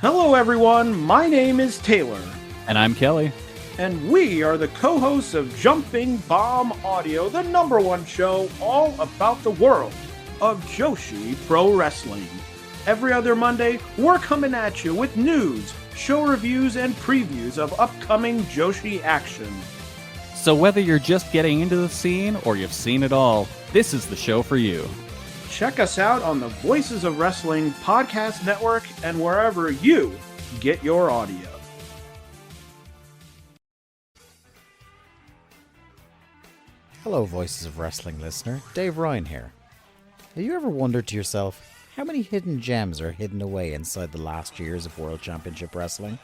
Hello everyone, my name is Taylor. And I'm Kelly. And we are the co-hosts of Jumping Bomb Audio, the #1 show all about the world of Joshi Pro Wrestling. Every other Monday, we're coming at you with news, show reviews, and previews of upcoming Joshi action. So whether you're just getting into the scene or you've seen it all, this is the show for you. Check us out on the Voices of Wrestling podcast network and wherever you get your audio. Hello, Voices of Wrestling listener. Dave Ryan here. Have you ever wondered to yourself how many hidden gems are hidden away inside the last years of World Championship Wrestling?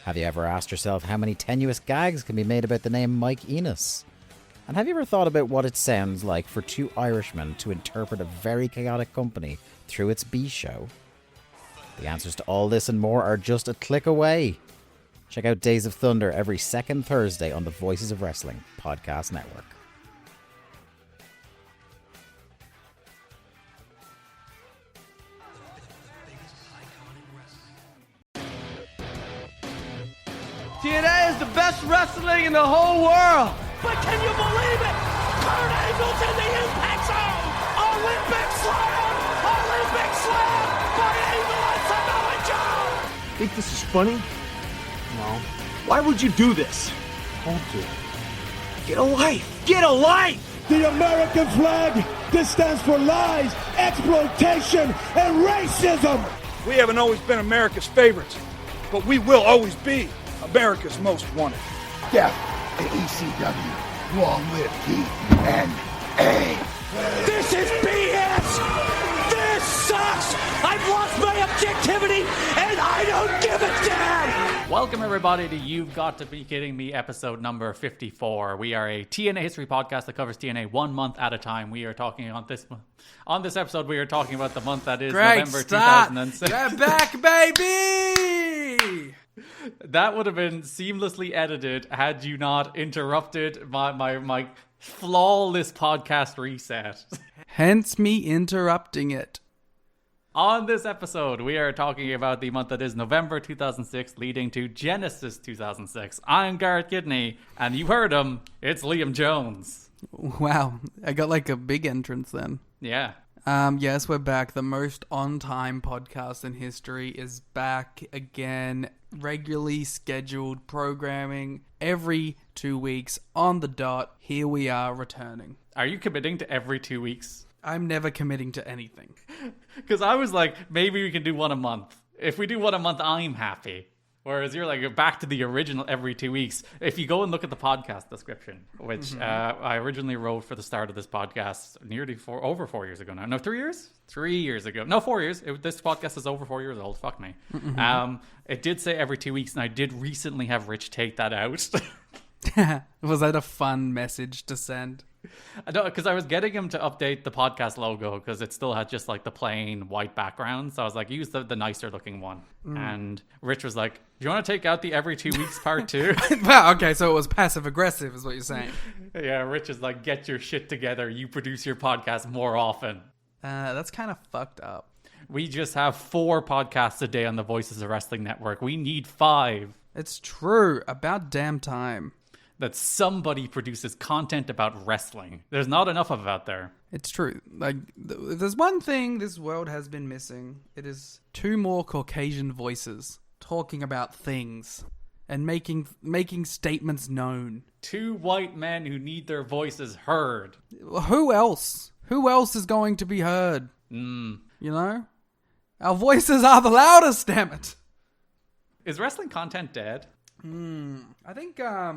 Have you ever asked yourself how many tenuous gags can be made about the name Mike Enos? And have you ever thought about what it sounds like for two Irishmen to interpret a very chaotic company through its B-show? The answers to all this and more are just a click away. Check out Days of Thunder every second Thursday on the Voices of Wrestling podcast network. TNA is the best wrestling in the whole world. But can you believe it? Kurt Angle's in the Impact Zone. Olympic Slam! Olympic Slam by Angle and Samoa Joe! Think this is funny? No. Why would you do this? Don't do. Get a life! Get a life! The American flag, this stands for lies, exploitation, and racism! We haven't always been America's favorites, but we will always be America's most wanted. Death to ECW. Long live TNA. This is BS! This sucks! I've lost my objectivity, and I don't give a damn! Welcome, everybody, to You've Got to Be Kidding Me, episode number 54. We are a TNA history podcast that covers TNA 1 month at a time. We are talking on this episode, we are talking about the month that is November 2006. Get back, baby! That would have been seamlessly edited had you not interrupted my flawless podcast reset. Hence me interrupting it. On this episode, we are talking about the month that is November 2006, leading to Genesis 2006. I'm Garrett Kidney, and you heard him, it's Liam Jones. Wow, I got like a big entrance then. Yeah. Yes, we're back. The most on-time podcast in history is back again. Regularly scheduled programming every 2 weeks on the dot. Here we are returning. Are you committing to every 2 weeks? I'm never committing to anything. Because I was like, maybe we can do one a month. If we do one a month, I'm happy. Whereas you're like, back to the original every 2 weeks. If you go and look at the podcast description, which I originally wrote for the start of this podcast over 4 years ago now. No, 3 years? 3 years ago. No, 4 years. This podcast is over 4 years old. Fuck me. It did say every 2 weeks, and I did recently have Rich take that out. Was that a fun message to send? Because I was getting him to update the podcast logo because it still had just like the plain white background. So I was like, use the nicer looking one. And Rich was like, do you want to take out the every 2 weeks part too? Wow, okay, so it was passive aggressive is what you're saying. Yeah, Rich is like, get your shit together. You produce your podcast more often. That's kind of fucked up. We just have 4 podcasts a day on the Voices of Wrestling Network. We need 5. It's true. About damn time that somebody produces content about wrestling. There's not enough of it out there. It's true. Like, there's one thing this world has been missing. It is 2 more Caucasian voices talking about things and making statements known. 2 white men who need their voices heard. Who else? Who else is going to be heard? You know? Our voices are the loudest, damn it. Is wrestling content dead? I think, are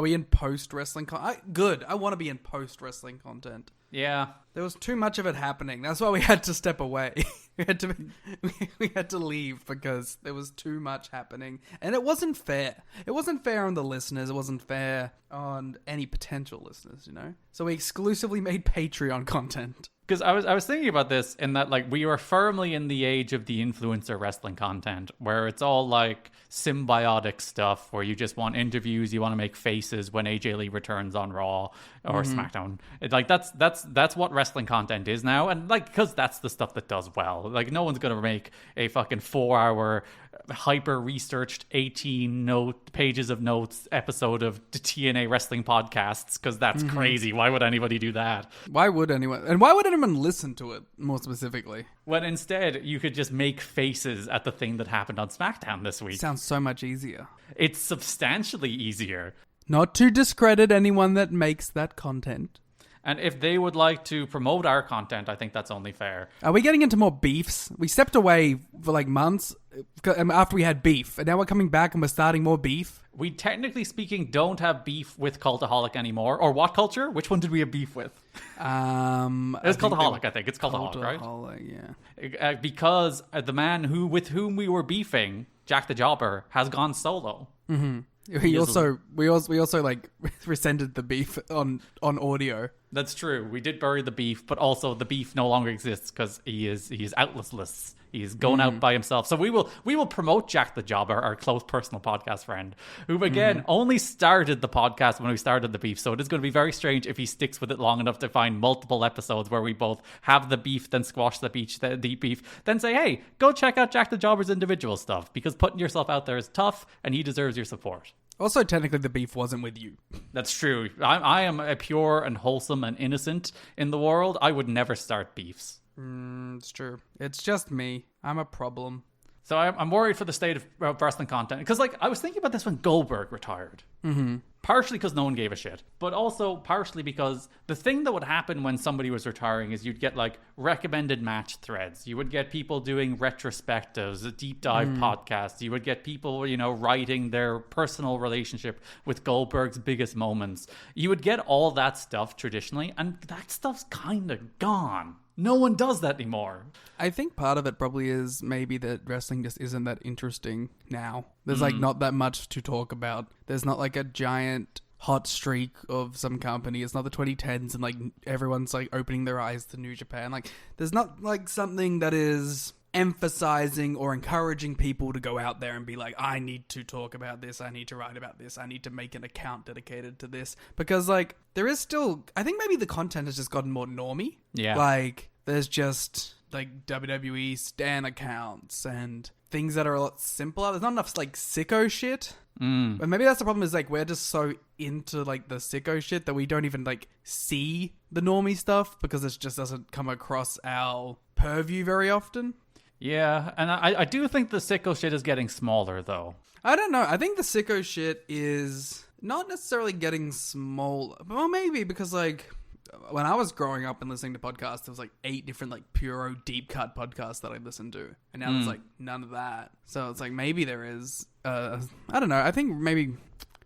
we in post-wrestling good. I want to be in post-wrestling content. Yeah. There was too much of it happening. That's why we had to step away. we had to leave because there was too much happening. And it wasn't fair. It wasn't fair on the listeners. It wasn't fair on any potential listeners, you know? So we exclusively made Patreon content. Because I was thinking about this in that, like, we are firmly in the age of the influencer wrestling content where it's all like symbiotic stuff where you just want interviews, you want to make faces when AJ Lee returns on Raw or SmackDown. That's what wrestling content is now, and like, because that's the stuff that does well. Like, no one's gonna make a fucking 4-hour hyper researched 18 pages of notes episode of the TNA wrestling podcasts, because that's crazy. Why would anybody do that? Why would anyone? And why would anyone listen to it, more specifically? When instead you could just make faces at the thing that happened on SmackDown this week. Sounds so much easier. It's substantially easier. Not to discredit anyone that makes that content. And if they would like to promote our content, I think that's only fair. Are we getting into more beefs? We stepped away for like months after we had beef, and now we're coming back and we're starting more beef. We technically speaking don't have beef with Cultaholic anymore. Or what culture? Which one did we have beef with? It's Cultaholic, I think. It's Cultaholic, right? Cultaholic, yeah. Because the man with whom we were beefing, Jack the Jobber, has gone solo. Mm-hmm. We also like rescinded the beef on audio. That's true. We did bury the beef, but also the beef no longer exists because he is outlastless. He's going out by himself. So we will promote Jack the Jobber, our close personal podcast friend, who again only started the podcast when we started the beef. So it is going to be very strange if he sticks with it long enough to find multiple episodes where we both have the beef, then squash the beef, then say, hey, go check out Jack the Jobber's individual stuff, because putting yourself out there is tough and he deserves your support. Also, technically, the beef wasn't with you. That's true. I am a pure and wholesome and innocent in the world. I would never start beefs. It's true. It's just me. I'm a problem. So I'm worried for the state of wrestling content. Because, like, I was thinking about this when Goldberg retired. Mm-hmm. Partially because no one gave a shit. But also partially because the thing that would happen when somebody was retiring is you'd get, like, recommended match threads. You would get people doing retrospectives, deep dive podcasts. You would get people, writing their personal relationship with Goldberg's biggest moments. You would get all that stuff traditionally, and that stuff's kind of gone. No one does that anymore. I think part of it probably is maybe that wrestling just isn't that interesting now. There's like not that much to talk about. There's not like a giant hot streak of some company. It's not the 2010s and like everyone's like opening their eyes to New Japan. Like there's not like something that is emphasizing or encouraging people to go out there and be like, I need to talk about this, I need to write about this, I need to make an account dedicated to this. Because like there is still, I think maybe the content has just gotten more normie. Yeah. Like there's just like WWE stan accounts and things that are a lot simpler. There's not enough like sicko shit. And maybe that's the problem, is like we're just so into like the sicko shit that we don't even like see the normie stuff because it just doesn't come across our purview very often. Yeah, and I do think the sicko shit is getting smaller, though. I don't know. I think the sicko shit is not necessarily getting small. Well, maybe because, like, when I was growing up and listening to podcasts, there was, like, 8 different, like, puro deep cut podcasts that I listened to. And now there's, like, none of that. So it's like, maybe there is. I don't know. I think maybe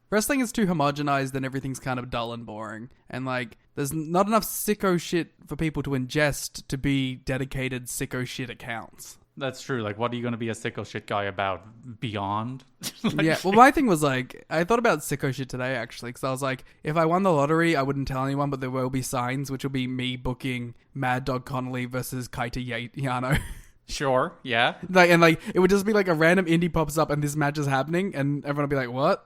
wrestling is too homogenized and everything's kind of dull and boring. And, like, there's not enough sicko shit for people to ingest to be dedicated sicko shit accounts. That's true. Like, what are you going to be a sicko shit guy about? Beyond? Yeah, well, my thing was, like, I thought about sicko shit today, actually, because I was like, if I won the lottery, I wouldn't tell anyone, but there will be signs, which will be me booking Mad Dog Connolly versus Kaita Yano. Sure, yeah. Like, and, like, it would just be, like, a random indie pops up and this match is happening, and everyone would be like, what?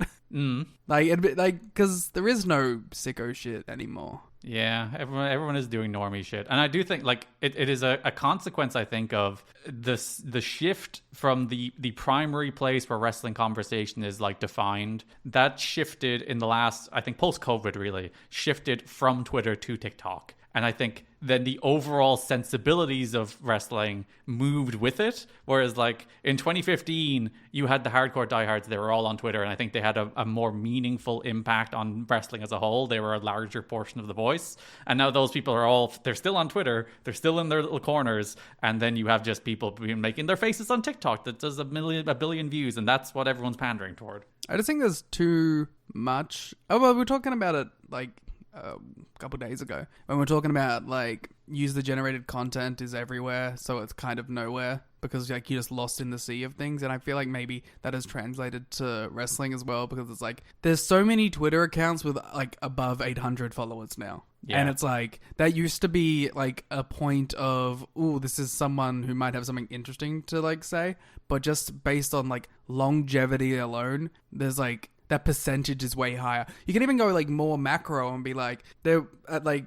Like, it'd be, like, because there is no sicko shit anymore. Yeah, everyone is doing normie shit. And I do think, like, it is a consequence, I think, of the shift from the primary place where wrestling conversation is, like, defined. That shifted in the last, I think, post-COVID, really, shifted from Twitter to TikTok. And I think then the overall sensibilities of wrestling moved with it. Whereas, like, in 2015, you had the hardcore diehards. They were all on Twitter. And I think they had a more meaningful impact on wrestling as a whole. They were a larger portion of the voice. And now those people they're still on Twitter. They're still in their little corners. And then you have just people making their faces on TikTok that does a billion views. And that's what everyone's pandering toward. I just think there's too much. Oh, well, we're talking about it, like, a couple days ago when we're talking about like user generated content is everywhere, so it's kind of nowhere because like you're just lost in the sea of things. And I feel like maybe that has translated to wrestling as well, because it's like there's so many Twitter accounts with like above 800 followers now. Yeah. And it's like that used to be like a point of, ooh, this is someone who might have something interesting to like say, but just based on like longevity alone, there's like that percentage is way higher. You can even go like more macro and be like, there at like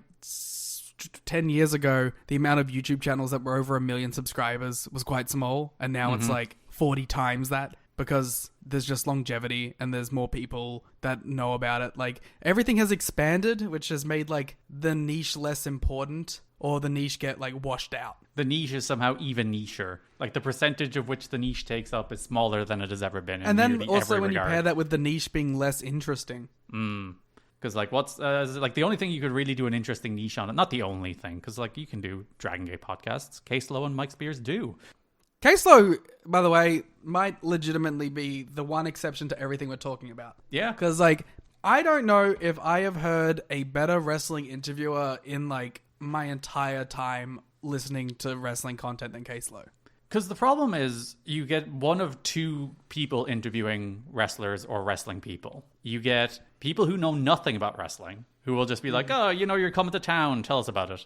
10 years ago, the amount of YouTube channels that were over 1 million subscribers was quite small, and now it's like 40 times that, because there's just longevity and there's more people that know about it. Like, everything has expanded, which has made, like, the niche less important, or the niche get, like, washed out. The niche is somehow even nicher. Like, the percentage of which the niche takes up is smaller than it has ever been in And then nearly also every when regard. you pair that with the niche being less interesting. Because, like, what's like the only thing you could really do an interesting niche on it, not the only thing, because, like, you can do Dragon Gate podcasts. Case Lowe and Mike Spears do. Case Lowe, by the way, might legitimately be the one exception to everything we're talking about. Yeah. Because, like, I don't know if I have heard a better wrestling interviewer in, like, my entire time listening to wrestling content than Case Lowe. Because the problem is you get one of two people interviewing wrestlers or wrestling people. You get people who know nothing about wrestling, who will just be like, oh, you know, you're coming to town, tell us about it.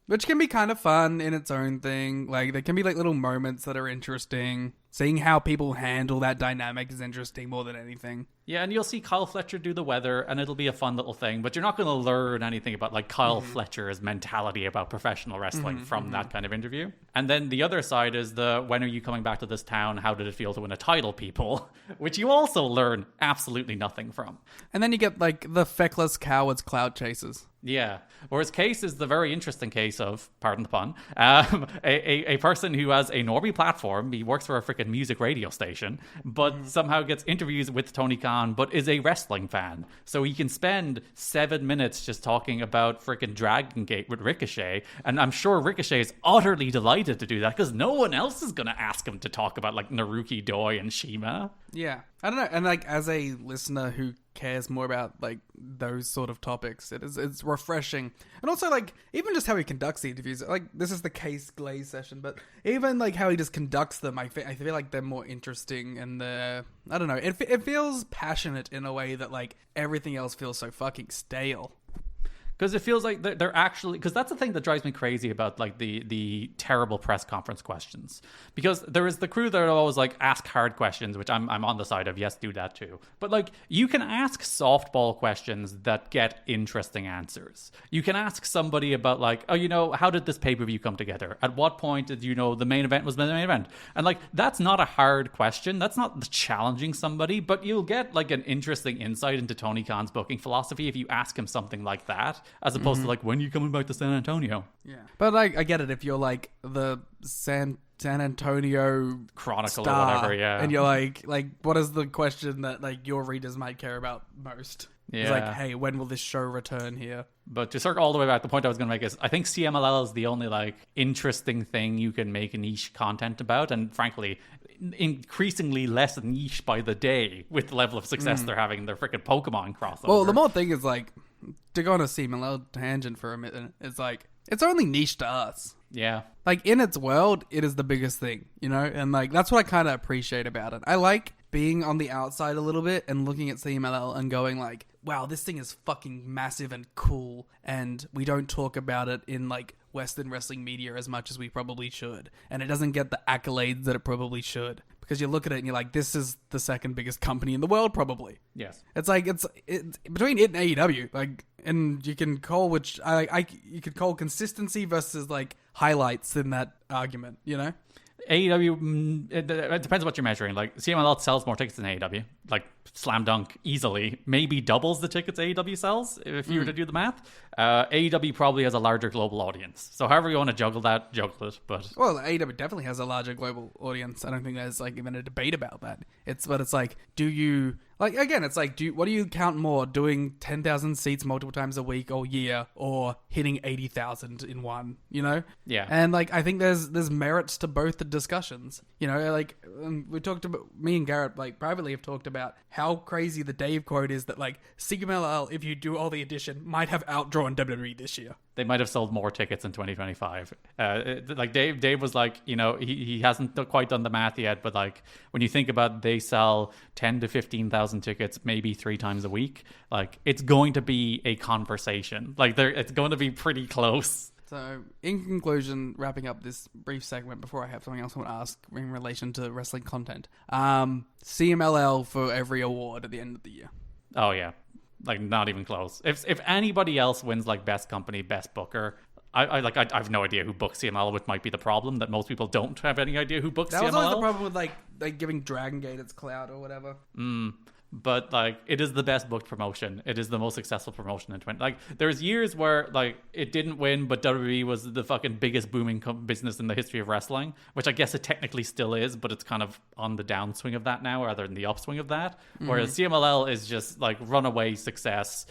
Which can be kind of fun in its own thing. Like, there can be, like, little moments that are interesting. Seeing how people handle that dynamic is interesting more than anything. Yeah, and you'll see Kyle Fletcher do the weather, and it'll be a fun little thing, but you're not going to learn anything about, like, Kyle Fletcher's mentality about professional wrestling from that kind of interview. And then the other side is the, when are you coming back to this town? How did it feel to win a title, people? Which you also learn absolutely nothing from. And then you get, like, the feckless cowards cloud chasers. Yeah. Whereas Case is the very interesting case of, pardon the pun, a person who has a normie platform. He works for a freaking music radio station, but somehow gets interviews with Tony Khan, but is a wrestling fan. So he can spend 7 minutes just talking about freaking Dragon Gate with Ricochet. And I'm sure Ricochet is utterly delighted to do that because no one else is going to ask him to talk about, like, Naruki Doi and Shima. Yeah. I don't know. And, like, as a listener who cares more about, like, those sort of topics, it's refreshing. And also, like, even just how he conducts the interviews, like, this is the Case Glaze session, but even, like, how he just conducts them, I feel like they're more interesting, and I don't know, it feels passionate in a way that, like, everything else feels so fucking stale. Because it feels like they're actually... Because that's the thing that drives me crazy about, like, the terrible press conference questions. Because there is the crew that are always, like, ask hard questions, which I'm on the side of, yes, do that too. But, like, you can ask softball questions that get interesting answers. You can ask somebody about, like, oh, you know, how did this pay-per-view come together? At what point did you know the main event was the main event? And, like, that's not a hard question. That's not challenging somebody. But you'll get, like, an interesting insight into Tony Khan's booking philosophy if you ask him something like that. As opposed to, like, when are you coming back to San Antonio? Yeah. But, like, I get it if you're, like, the San Antonio Chronicle star, or whatever, yeah. And you're like, what is the question that, like, your readers might care about most? Yeah. It's like, hey, when will this show return here? But to circle all the way back, the point I was going to make is I think CMLL is the only, like, interesting thing you can make niche content about. And frankly, increasingly less niche by the day with the level of success they're having in their freaking Pokemon crossover. Well, the more thing is, like, to go on a CMLL tangent for a minute, it's like, it's only niche to us. Yeah. Like, in its world, it is the biggest thing, you know? And, like, that's what I kind of appreciate about it. I like being on the outside a little bit and looking at CMLL and going, like, wow, this thing is fucking massive and cool, and we don't talk about it in, like, Western wrestling media as much as we probably should. And it doesn't get the accolades that it probably should. Because you look at it and you're like, this is the second biggest company in the world, probably. Yes. It's like, it's between it and AEW, like, and you can call you could call consistency versus, like, highlights in that argument, you know? AEW, it depends what you're measuring. Like, CMLL sells more tickets than AEW. Like, slam dunk, easily. Maybe doubles the tickets AEW sells, if you were to do the math. AEW probably has a larger global audience. So however you want to juggle that, juggle it. But well, AEW definitely has a larger global audience. I don't think there's, like, even a debate about that. But it's like, do you... Like, again, it's like, what do you count more? Doing 10,000 seats multiple times a week or year, or hitting 80,000 in one, you know? Yeah. And, like, I think there's merits to both the discussions. You know, like, we talked about, me and Garrett, like, privately have talked about how crazy the Dave quote is that, like, CMLL, if you do all the addition, might have outdrawn WWE this year. They might have sold more tickets in 2025. Like, Dave was like, you know, he hasn't quite done the math yet, but, like, when you think about they sell 10 to 15,000 tickets maybe 3 times a week, like, it's going to be a conversation. Like, it's going to be pretty close. So, in conclusion, wrapping up this brief segment before I have something else I want to ask in relation to wrestling content, CMLL for every award at the end of the year. Oh, yeah. Like, not even close. If anybody else wins, like, best company, best booker, I have no idea who booked CMLL, which might be the problem, that most people don't have any idea who booked CMLL. That was always the problem with like giving Dragon Gate its clout or whatever. But like, it is the best booked promotion. It is the most successful promotion in 20. Like, there's years where like it didn't win, but WWE was the fucking biggest booming business in the history of wrestling, which I guess it technically still is, but it's kind of on the downswing of that now, rather than the upswing of that. Whereas CMLL is just like runaway success,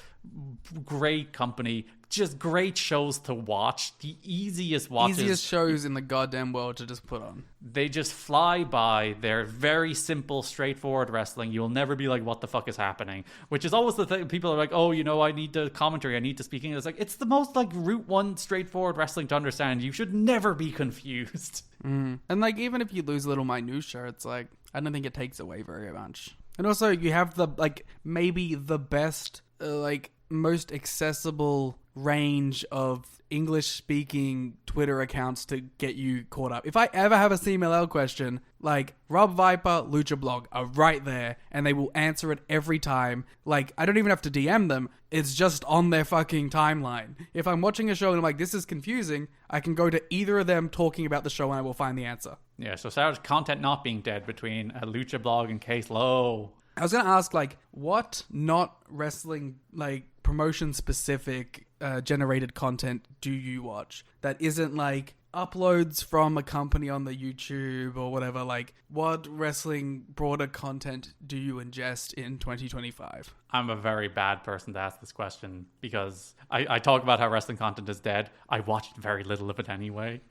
great company, just great shows to watch, the easiest watches. Easiest shows in the goddamn world to just put on. They just fly by. They're very simple, straightforward wrestling. You'll never be like, what the fuck is happening? Which is always the thing. People are like, oh, you know, I need the commentary, I need to speak English. It's like, it's the most like route one straightforward wrestling to understand. You should never be confused. And like, even if you lose a little minutia, it's like, I don't think it takes away very much. And also, you have the like maybe the best like most accessible range of English-speaking Twitter accounts to get you caught up. If I ever have a CMLL question, like Rob Viper, Lucha Blog are right there, and they will answer it every time. Like, I don't even have to DM them. It's just on their fucking timeline. If I'm watching a show and I'm like, this is confusing, I can go to either of them talking about the show and I will find the answer. Yeah, so Sarah's content not being dead between Lucha Blog and Case Low. I was going to ask, like, what not wrestling, like, promotion-specific generated content do you watch that isn't, like, uploads from a company on the YouTube or whatever? Like, what wrestling broader content do you ingest in 2025? I'm a very bad person to ask this question because I talk about how wrestling content is dead. I watched very little of it anyway.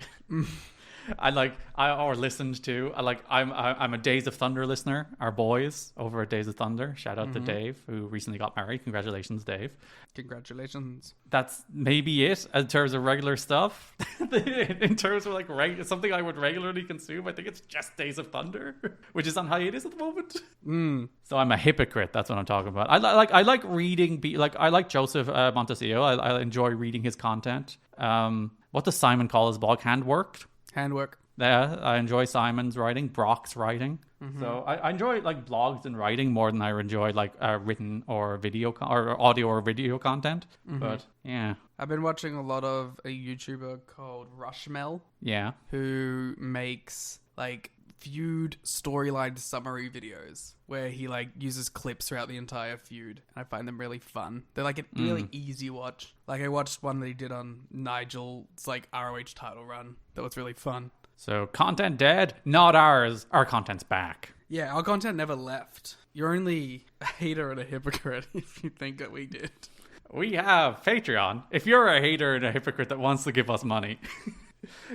I'm a Days of Thunder listener. Our boys over at Days of Thunder. Shout out to Dave, who recently got married. Congratulations, Dave. Congratulations. That's maybe it in terms of regular stuff. In terms of like something I would regularly consume, I think it's just Days of Thunder, which is on hiatus at the moment. So I'm a hypocrite. That's what I'm talking about. I like reading. I like Joseph Montesio. I enjoy reading his content. What does Simon call his blog? Handworked. Handwork. Yeah, I enjoy Simon's writing, Brock's writing. So I enjoy like blogs and writing more than I enjoy like written or video or audio or video content. But yeah, I've been watching a lot of a YouTuber called Rushmel. Yeah, who makes like feud storyline summary videos where he like uses clips throughout the entire feud, and I find them really fun. They're like a really easy watch. Like, I watched one that he did on Nigel's like ROH title run that was really fun. So content dead, not ours. Our content's back. Yeah, our content never left. You're only a hater and a hypocrite if you think that we did. We have Patreon. If you're a hater and a hypocrite that wants to give us money,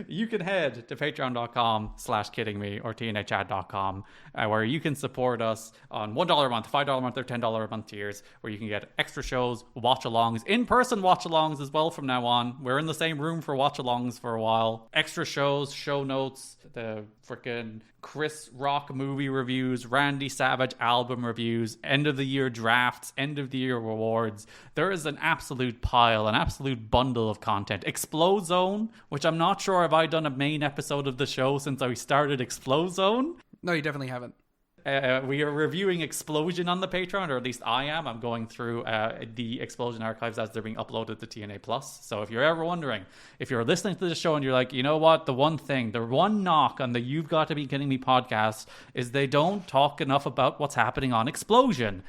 you can head to patreon.com/kiddingme or tnhad.com where you can support us on $1 a month, $5 a month, or $10 a month tiers, where you can get extra shows, watch-alongs, in-person watch-alongs as well from now on. We're in the same room for watch-alongs for a while. Extra shows, show notes, the freaking Chris Rock movie reviews, Randy Savage album reviews, end of the year drafts, end of the year rewards. There is an absolute pile, an absolute bundle of content. Explode Zone, which I'm not sure have I done a main episode of the show since I started Explode Zone. No, you definitely haven't. We are reviewing Explosion on the Patreon, or at least I am. I'm going through the Explosion archives as they're being uploaded to TNA Plus. So if you're ever wondering, if you're listening to the show and you're like, you know what, the one knock on the You've Got to Be Kidding Me podcast is they don't talk enough about what's happening on Explosion.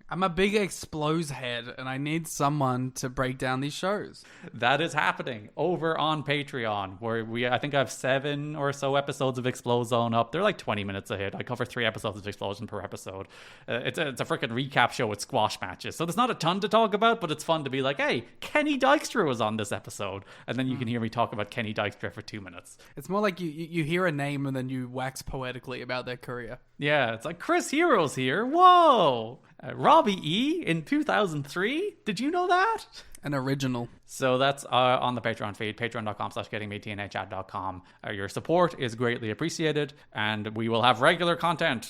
I'm a big Explose head, and I need someone to break down these shows. That is happening over on Patreon, where I think I have 7 or so episodes of Explode Zone up. They're like 20 minutes ahead. I cover 3 episodes of Explosion per episode. It's a freaking recap show with squash matches. So there's not a ton to talk about, but it's fun to be like, hey, Kenny Dykstra was on this episode. And then you can hear me talk about Kenny Dykstra for 2 minutes. It's more like you hear a name and then you wax poetically about their career. Yeah, it's like Chris Hero's here. Whoa! Robbie E. in 2003? Did you know that? An original. So that's on the Patreon feed, patreon.com/gettingme, tnhad.com. Your support is greatly appreciated, and we will have regular content.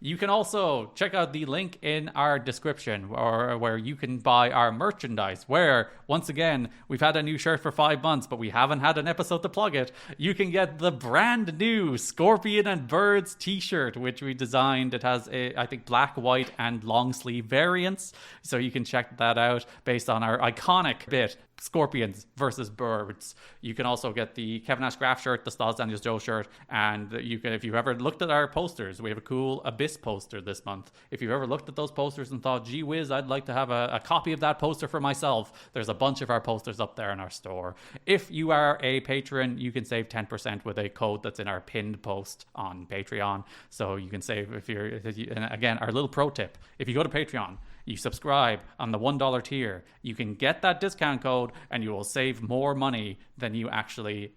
You can also check out the link in our description where you can buy our merchandise, where, once again, we've had a new shirt for 5 months, but we haven't had an episode to plug it. You can get the brand new Scorpion and Birds t-shirt, which we designed. It has, I think, black, white, and long sleeve variants. So you can check that out based on our iconic bit, Scorpions versus Birds. You can also get the Kevin Nash Graf shirt, the Styles Daniels Joe shirt, and you can, if you've ever looked at our posters, we have a cool Abyss poster this month. If you've ever looked at those posters and thought, gee whiz, I'd like to have a copy of that poster for myself, there's a bunch of our posters up there in our store. If you are a patron, you can save 10% with a code that's in our pinned post on Patreon. So you can save and again, our little pro tip, if you go to Patreon, you subscribe on the $1 tier, you can get that discount code and you will save more money than you actually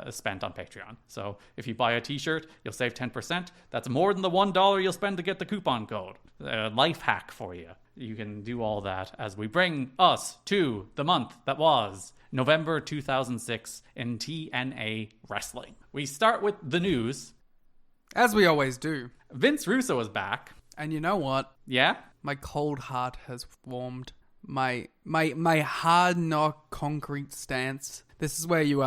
spent on Patreon. So if you buy a t-shirt, you'll save 10%. That's more than the $1 you'll spend to get the coupon code. Life hack for you. You can do all that as we bring us to the month that was November 2006 in TNA Wrestling. We start with the news. As we always do. Vince Russo is back. And you know what? Yeah? My cold heart has warmed. My hard knock concrete stance. This is where you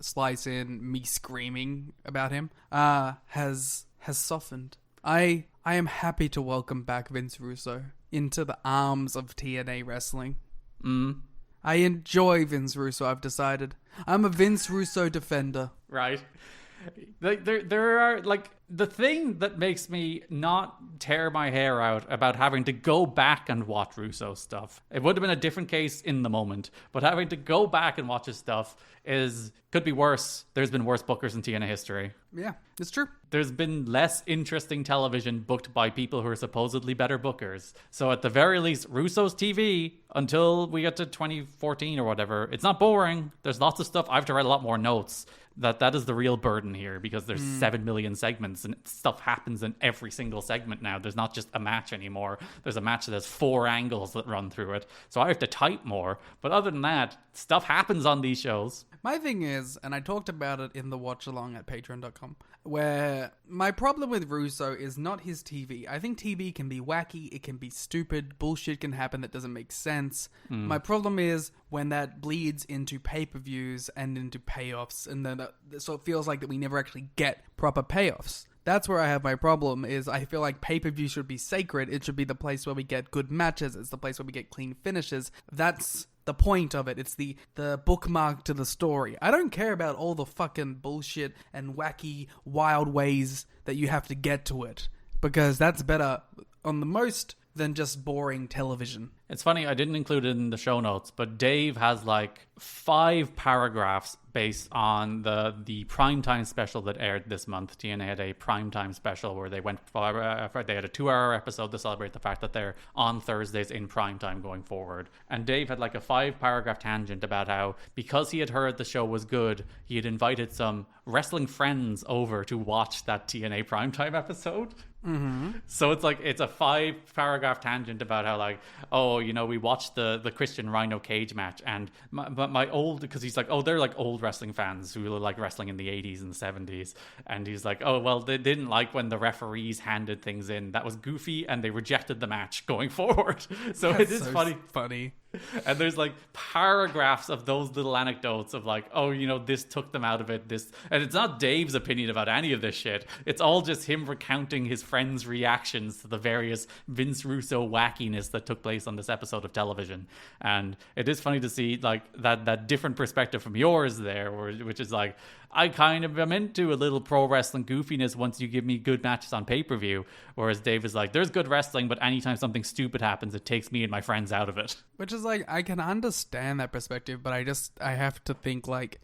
slice in me screaming about him. Has softened. I am happy to welcome back Vince Russo into the arms of TNA Wrestling. I enjoy Vince Russo, I've decided. I'm a Vince Russo defender. Right. There are, like, the thing that makes me not tear my hair out about having to go back and watch Russo stuff. It would have been a different case in the moment, but having to go back and watch his stuff could be worse. There's been worse bookers in TNA history. Yeah, it's true. There's been less interesting television booked by people who are supposedly better bookers. So at the very least, Russo's TV, until we get to 2014 or whatever, it's not boring. There's lots of stuff. I have to write a lot more notes. That is the real burden here, because there's 7 million segments and stuff happens in every single segment now. There's not just a match anymore. There's a match that has 4 angles that run through it. So I have to type more. But other than that, stuff happens on these shows. My thing is, and I talked about it in the watch along at patreon.com, where my problem with Russo is not his TV. I think TV can be wacky, it can be stupid, bullshit can happen that doesn't make sense. My problem is when that bleeds into pay-per-views and into payoffs, and then so it feels like that we never actually get proper payoffs. That's where I have my problem, is I feel like pay-per-view should be sacred. It should be the place where we get good matches. It's the place where we get clean finishes. That's the point of it. It's the bookmark to the story. I don't care about all the fucking bullshit and wacky, wild ways that you have to get to it, because that's better on the most than just boring television. It's funny, I didn't include it in the show notes, but Dave has like 5 paragraphs based on the primetime special that aired this month. TNA had a primetime special where they had a 2-hour episode to celebrate the fact that they're on Thursdays in primetime going forward. And Dave had like a 5-paragraph tangent about how, because he had heard the show was good, he had invited some wrestling friends over to watch that TNA primetime episode. So it's a 5-paragraph tangent about how, like, oh, you know, we watched the Christian Rhino cage match, and my old, because he's like, oh, they're like old wrestling fans who like wrestling in the 80s and the 70s, and he's like, oh, well, they didn't like when the referees handed things in. That was goofy, and they rejected the match going forward. So That's it is so funny. And there's like paragraphs of those little anecdotes of like, oh, you know, this took them out of it, this, and it's not Dave's opinion about any of this shit. It's all just him recounting his friends' reactions to the various Vince Russo wackiness that took place on this episode of television. And it is funny to see like that different perspective from yours there, which is like, I kind of am into a little pro wrestling goofiness once you give me good matches on pay-per-view. Whereas Dave is like, there's good wrestling, but anytime something stupid happens, it takes me and my friends out of it. Which is like, I can understand that perspective, but I have to think like,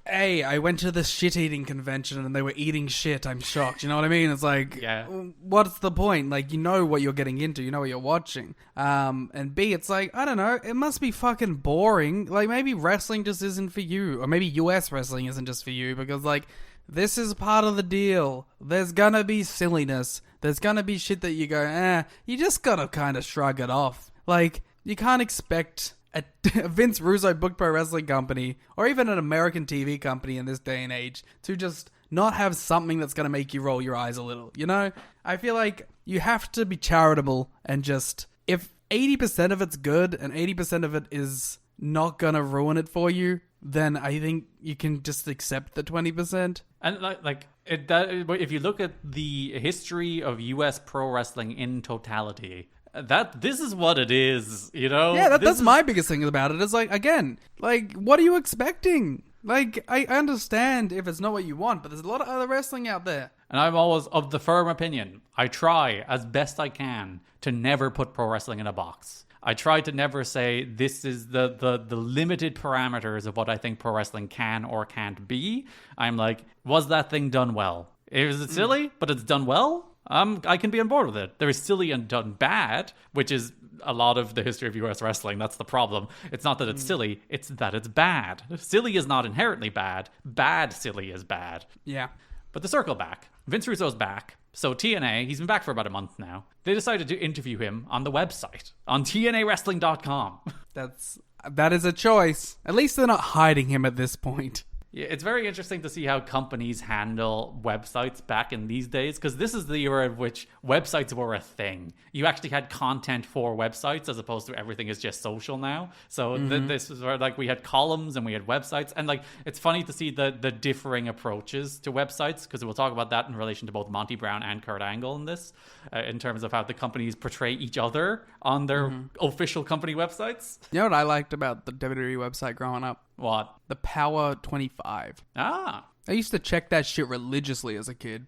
hey, I went to this shit-eating convention and they were eating shit. I'm shocked. You know what I mean? It's like, yeah. What's the point? Like, you know what you're getting into. You know what you're watching. And B, it's like, I don't know. It must be fucking boring. Like, maybe wrestling just isn't for you. Or maybe US wrestling isn't just for you. Because, like, this is part of the deal. There's gonna be silliness. There's gonna be shit that you go, you just gotta kind of shrug it off. Like, you can't expect a Vince Russo booked pro wrestling company, or even an American TV company in this day and age, to just not have something that's going to make you roll your eyes a little, you know? I feel like you have to be charitable and just, if 80% of it's good and 80% of it is not going to ruin it for you, then I think you can just accept the 20%. And if you look at the history of US pro wrestling in totality, This is what it is, you know? Yeah, that's my biggest thing about it. Is like, again, like, what are you expecting? Like, I understand if it's not what you want, but there's a lot of other wrestling out there. And I'm always of the firm opinion, I try as best I can to never put pro wrestling in a box. I try to never say this is the limited parameters of what I think pro wrestling can or can't be. I'm like, was that thing done well? Is it silly, but it's done well? I can be on board with it. There is silly and done bad, which is a lot of the history of US wrestling. That's the problem. It's not that it's silly, it's that it's bad. Silly is not inherently bad. Bad silly is bad. Yeah. But to circle back, Vince Russo's back. So TNA, he's been back for about a month now. They decided to interview him on the website, on TNAWrestling.com. That is a choice. At least they're not hiding him at this point. Yeah, it's very interesting to see how companies handle websites back in these days, because this is the era in which websites were a thing. You actually had content for websites as opposed to everything is just social now. So this is where, like, we had columns and we had websites, and like it's funny to see the differing approaches to websites, because we'll talk about that in relation to both Monty Brown and Kurt Angle in this, in terms of how the companies portray each other on their official company websites. You know what I liked about the WWE website growing up? What? The Power 25. Ah. I used to check that shit religiously as a kid.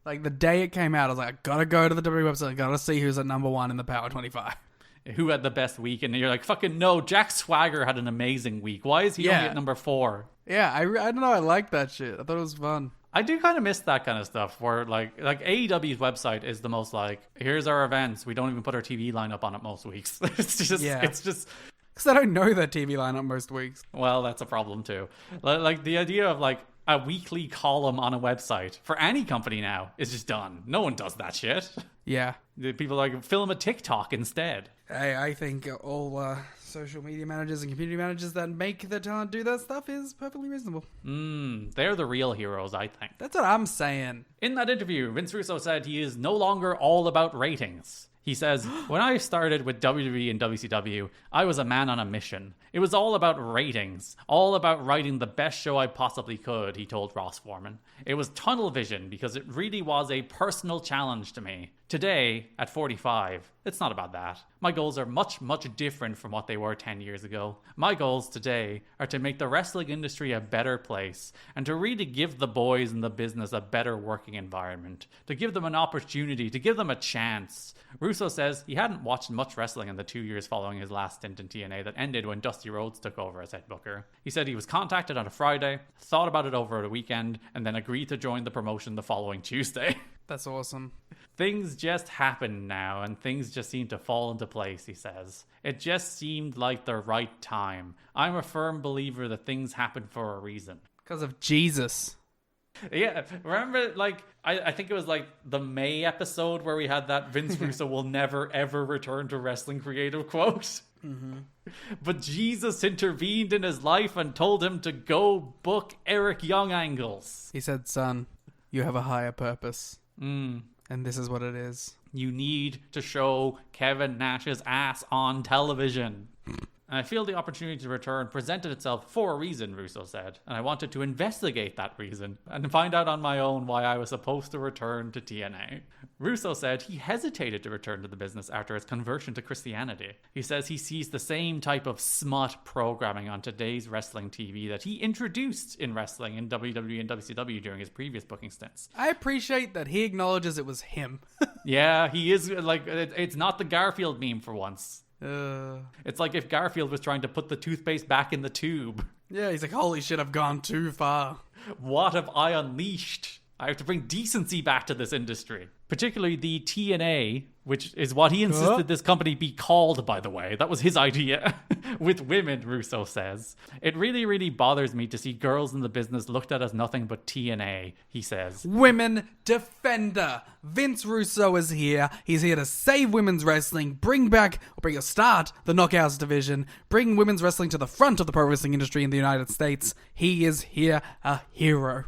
Like, the day it came out, I was like, I gotta go to the WWE website, I gotta see who's at number 1 in the Power 25. Who had the best week? And you're like, fucking no, Jack Swagger had an amazing week. Why is he only at number 4? Yeah, I don't know, I liked that shit. I thought it was fun. I do kind of miss that kind of stuff where like AEW's website is the most like, here's our events. We don't even put our TV lineup on it most weeks. It's just because I don't know their TV lineup most weeks. Well, that's a problem too. Like the idea of like a weekly column on a website for any company now is just done. No one does that shit. Yeah. People like film a TikTok instead. I think all social media managers and community managers that make their talent do that stuff is perfectly reasonable. They're the real heroes, I think. That's what I'm saying. In that interview, Vince Russo said he is no longer all about ratings. He says, when I started with WWE and WCW, I was a man on a mission. It was all about ratings, all about writing the best show I possibly could, he told Ross Foreman. It was tunnel vision because it really was a personal challenge to me. Today, at 45, it's not about that. My goals are much, much different from what they were 10 years ago. My goals today are to make the wrestling industry a better place and to really give the boys in the business a better working environment, to give them an opportunity, to give them a chance. Russo says he hadn't watched much wrestling in the 2 years following his last stint in TNA that ended when Dusty Rhodes took over as head booker. He said he was contacted on a Friday, thought about it over the weekend, and then agreed to join the promotion the following Tuesday. That's awesome. Things just happen now, and things just seem to fall into place, he says. It just seemed like the right time. I'm a firm believer that things happen for a reason. Because of Jesus. Yeah, remember, like, I think it was like the May episode where we had that Vince Russo will never ever return to wrestling creative quote? But Jesus intervened in his life and told him to go book Eric Young angles. He said, son, you have a higher purpose. And this is what it is. You need to show Kevin Nash's ass on television. And I feel the opportunity to return presented itself for a reason, Russo said, and I wanted to investigate that reason and find out on my own why I was supposed to return to TNA. Russo said he hesitated to return to the business after his conversion to Christianity. He says he sees the same type of smut programming on today's wrestling TV that he introduced in wrestling in WWE and WCW during his previous booking stints. I appreciate that he acknowledges it was him. Yeah, he is, like, it's not the Garfield meme for once. It's like if Garfield was trying to put the toothpaste back in the tube. Yeah, he's like, holy shit, I've gone too far. What have I unleashed? I have to bring decency back to this industry. Particularly the TNA, which is what he insisted this company be called, by the way. That was his idea. With women, Russo says. It really, really bothers me to see girls in the business looked at as nothing but TNA, he says. Women defender. Vince Russo is here. He's here to save women's wrestling, bring a start the Knockouts division, bring women's wrestling to the front of the pro wrestling industry in the United States. He is here, a hero.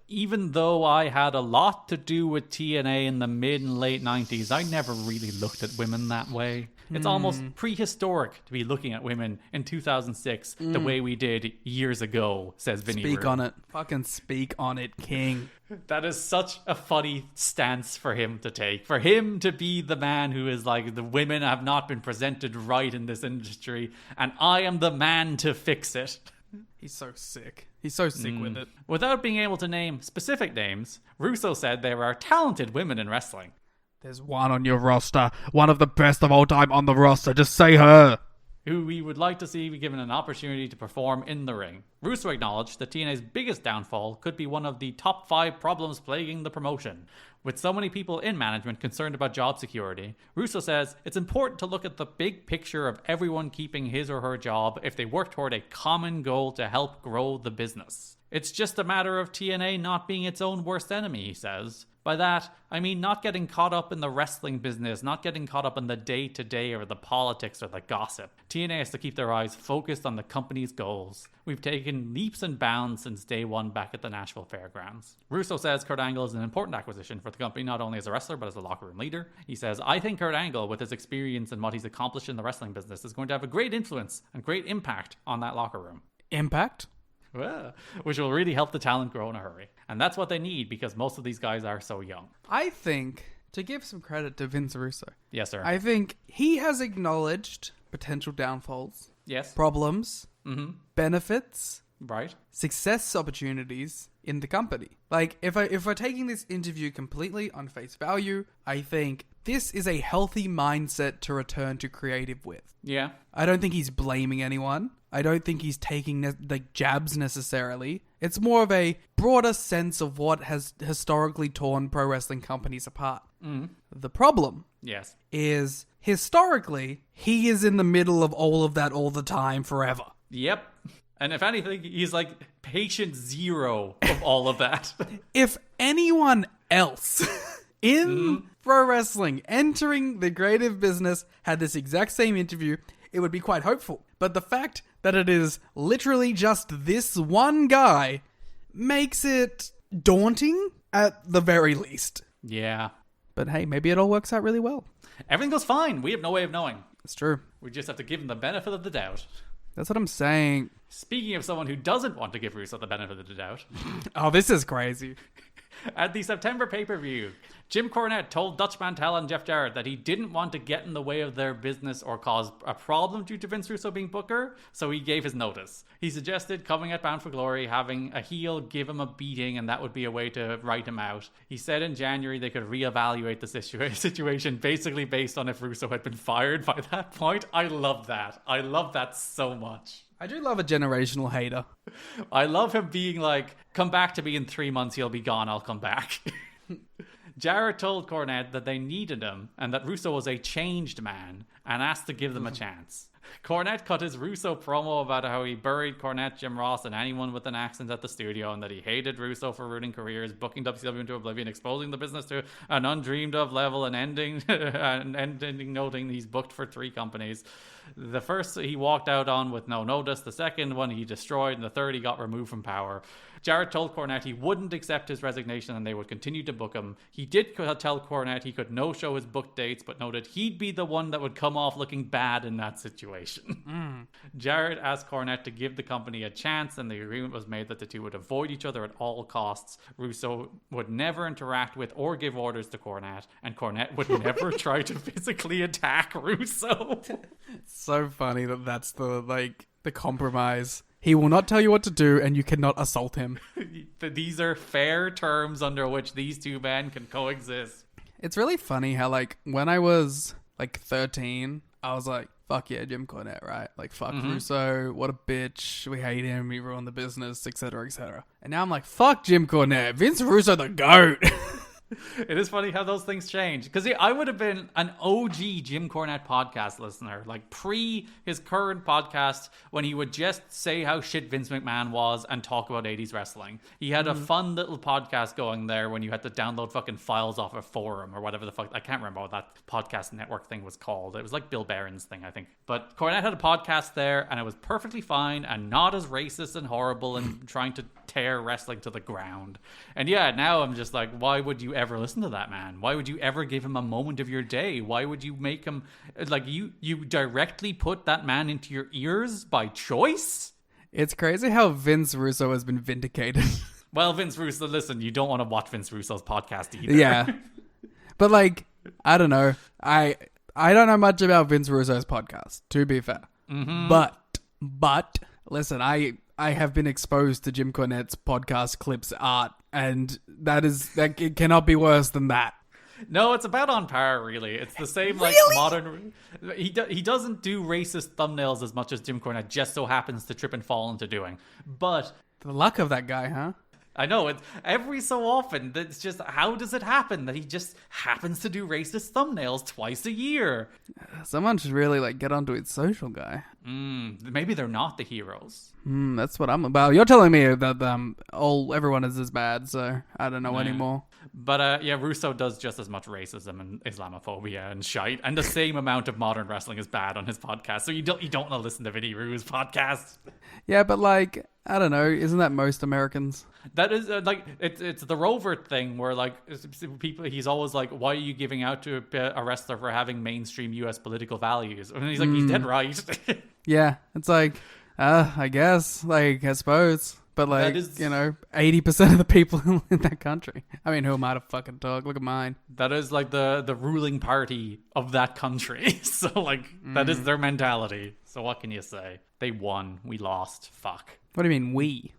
even though I had a lot to do with TNA in the mid and late 90s, I never really looked at women that way. It's almost prehistoric to be looking at women in 2006 the way we did years ago, says Vinny Speak Rude. on it. Fucking speak on it, king. That is such a funny stance for him to take. For him to be the man who is like, the women have not been presented right in this industry, and I am the man to fix it. He's so sick. He's so sick with it. Without being able to name specific names, Russo said there are talented women in wrestling. There's one on your roster. One of the best of all time on the roster. Just say her. Who we would like to see be given an opportunity to perform in the ring. Russo acknowledged that TNA's biggest downfall could be one of the top 5 problems plaguing the promotion. With so many people in management concerned about job security, Russo says it's important to look at the big picture of everyone keeping his or her job if they work toward a common goal to help grow the business. It's just a matter of TNA not being its own worst enemy, he says. By that, I mean not getting caught up in the wrestling business, not getting caught up in the day-to-day or the politics or the gossip. TNA has to keep their eyes focused on the company's goals. We've taken leaps and bounds since day one back at the Nashville Fairgrounds. Russo says Kurt Angle is an important acquisition for the company, not only as a wrestler, but as a locker room leader. He says, I think Kurt Angle, with his experience and what he's accomplished in the wrestling business, is going to have a great influence and great impact on that locker room. Impact? Well, which will really help the talent grow in a hurry. And that's what they need because most of these guys are so young. I think, to give some credit to Vince Russo. Yes, sir. I think he has acknowledged potential downfalls. Yes. Problems. Benefits. Right. Success opportunities in the company. Like, if we're taking this interview completely on face value, I think this is a healthy mindset to return to creative with. Yeah. I don't think he's blaming anyone. I don't think he's taking jabs necessarily. It's more of a broader sense of what has historically torn pro wrestling companies apart. The problem is, historically, he is in the middle of all of that all the time forever. Yep. And if anything, he's like patient zero of all of that. If anyone else in pro wrestling entering the creative business had this exact same interview, it would be quite hopeful. But the fact that it is literally just this one guy makes it daunting at the very least. Yeah. But hey, maybe it all works out really well. Everything goes fine. We have no way of knowing. It's true. We just have to give him the benefit of the doubt. That's what I'm saying. Speaking of someone who doesn't want to give Russo the benefit of the doubt. Oh, this is crazy. At the September pay-per-view, Jim Cornette told Dutch Mantel and Jeff Jarrett that he didn't want to get in the way of their business or cause a problem due to Vince Russo being booker, so he gave his notice. He suggested coming at Bound for Glory, having a heel give him a beating, and that would be a way to write him out. He said in January they could reevaluate the situation basically based on if Russo had been fired by that point. I love that. I love that so much. I do love a generational hater. I love him being like, come back to me in 3 months, he'll be gone, I'll come back. Jarrett told Cornette that they needed him and that Russo was a changed man and asked to give them a chance. Cornette cut his Russo promo about how he buried Cornette, Jim Ross, and anyone with an accent at the studio, and that he hated Russo for ruining careers, booking WCW into oblivion, exposing the business to an undreamed of level, and ending noting he's booked for 3 companies. The first he walked out on with no notice, the second one he destroyed, and the third he got removed from power. Jarrett told Cornette he wouldn't accept his resignation and they would continue to book him. He did tell Cornette he could no-show his book dates, but noted he'd be the one that would come off looking bad in that situation. Jarrett asked Cornette to give the company a chance, and the agreement was made that the two would avoid each other at all costs. Russo would never interact with or give orders to Cornette, and Cornette would never try to physically attack Russo. It's so funny that that's the compromise. He will not tell you what to do, and you cannot assault him. These are fair terms under which these two men can coexist. It's really funny how, when I was, 13, I was like, fuck yeah, Jim Cornette, right? Fuck Russo, what a bitch, we hate him, he ruined the business, etc., etc. And now I'm like, fuck Jim Cornette, Vince Russo the GOAT. It is funny how those things change. Because I would have been an OG Jim Cornette podcast listener, like pre his current podcast, when he would just say how shit Vince McMahon was and talk about 80s wrestling. He had a fun little podcast going there when you had to download fucking files off a forum or whatever the fuck. I can't remember what that podcast network thing was called. It was like Bill Barron's thing, I think. But Cornette had a podcast there, and it was perfectly fine and not as racist and horrible and trying to tear wrestling to the ground. And yeah, now I'm just like, why would you ever listen to that man? Why would you ever give him a moment of your day? Why would you make him like you directly put that man into your ears by choice? It's crazy how Vince Russo has been vindicated. Well, Vince Russo, listen, you don't want to watch Vince Russo's podcast either. Yeah. But like, I don't know. I don't know much about Vince Russo's podcast, to be fair. Mm-hmm. But listen, I have been exposed to Jim Cornette's podcast clips art, and that it cannot be worse than that. No, it's about on par, really. It's the same, like, modern... He doesn't do racist thumbnails as much as Jim Cornette just so happens to trip and fall into doing. But... the luck of that guy, huh? I know, it's every so often, it's just, how does it happen that he just happens to do racist thumbnails twice a year? Someone should really, like, get onto his social guy. Maybe they're not the heroes. That's what I'm about. You're telling me that everyone is as bad, so I don't know anymore. But yeah, Russo does just as much racism and Islamophobia and shite, and the same amount of modern wrestling is bad on his podcast. So you don't want to listen to Vinny Ru's podcast. Yeah, but like, I don't know, isn't that most Americans? That is like it's the Rover thing where like people, he's always like, why are you giving out to a wrestler for having mainstream U.S. political values? And he's like, he's dead right. Yeah, it's like, I guess, like, I suppose. But, like, 80% of the people in that country. I mean, who am I to fucking talk? Look at mine. That is, like, the ruling party of that country. So, like, that is their mentality. So what can you say? They won. We lost. Fuck. What do you mean, we?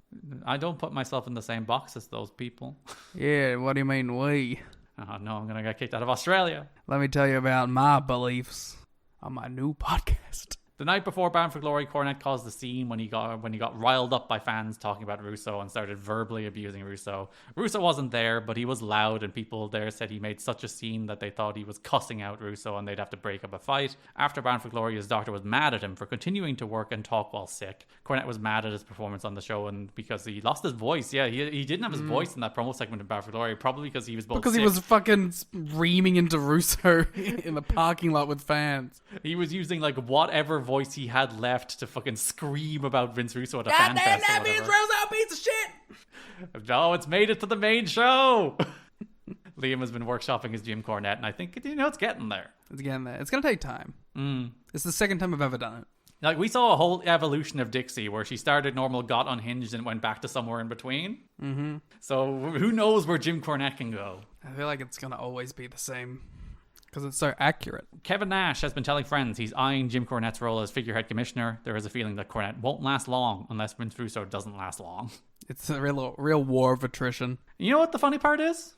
I don't put myself in the same box as those people. Yeah, what do you mean, we? Oh, no, I'm going to get kicked out of Australia. Let me tell you about my beliefs on my new podcast. The night before Bound for Glory, Cornette caused the scene when he got riled up by fans talking about Russo and started verbally abusing Russo. Russo wasn't there, but he was loud, and people there said he made such a scene that they thought he was cussing out Russo and they'd have to break up a fight. After Bound for Glory, his doctor was mad at him for continuing to work and talk while sick. Cornette was mad at his performance on the show and because he lost his voice. Yeah, he didn't have his voice in that promo segment of Bound for Glory, probably because he was both sick. He was fucking screaming into Russo in the parking lot with fans. He was using like whatever voice he had left to fucking scream about Vince Russo at a fan fest. Goddamn that Vince Russo piece of shit! No, it's made it to the main show. Liam has been workshopping his Jim Cornette, and I think it's getting there. It's getting there. It's gonna take time. It's the second time I've ever done it. Like, we saw a whole evolution of Dixie where she started normal, got unhinged, and went back to somewhere in between. Mm-hmm. So who knows where Jim Cornette can go? I feel like it's gonna always be the same. Because it's so accurate. Kevin Nash has been telling friends he's eyeing Jim Cornette's role as figurehead commissioner. There is a feeling that Cornette won't last long unless Vince Russo doesn't last long. It's a real war of attrition. You know what the funny part is?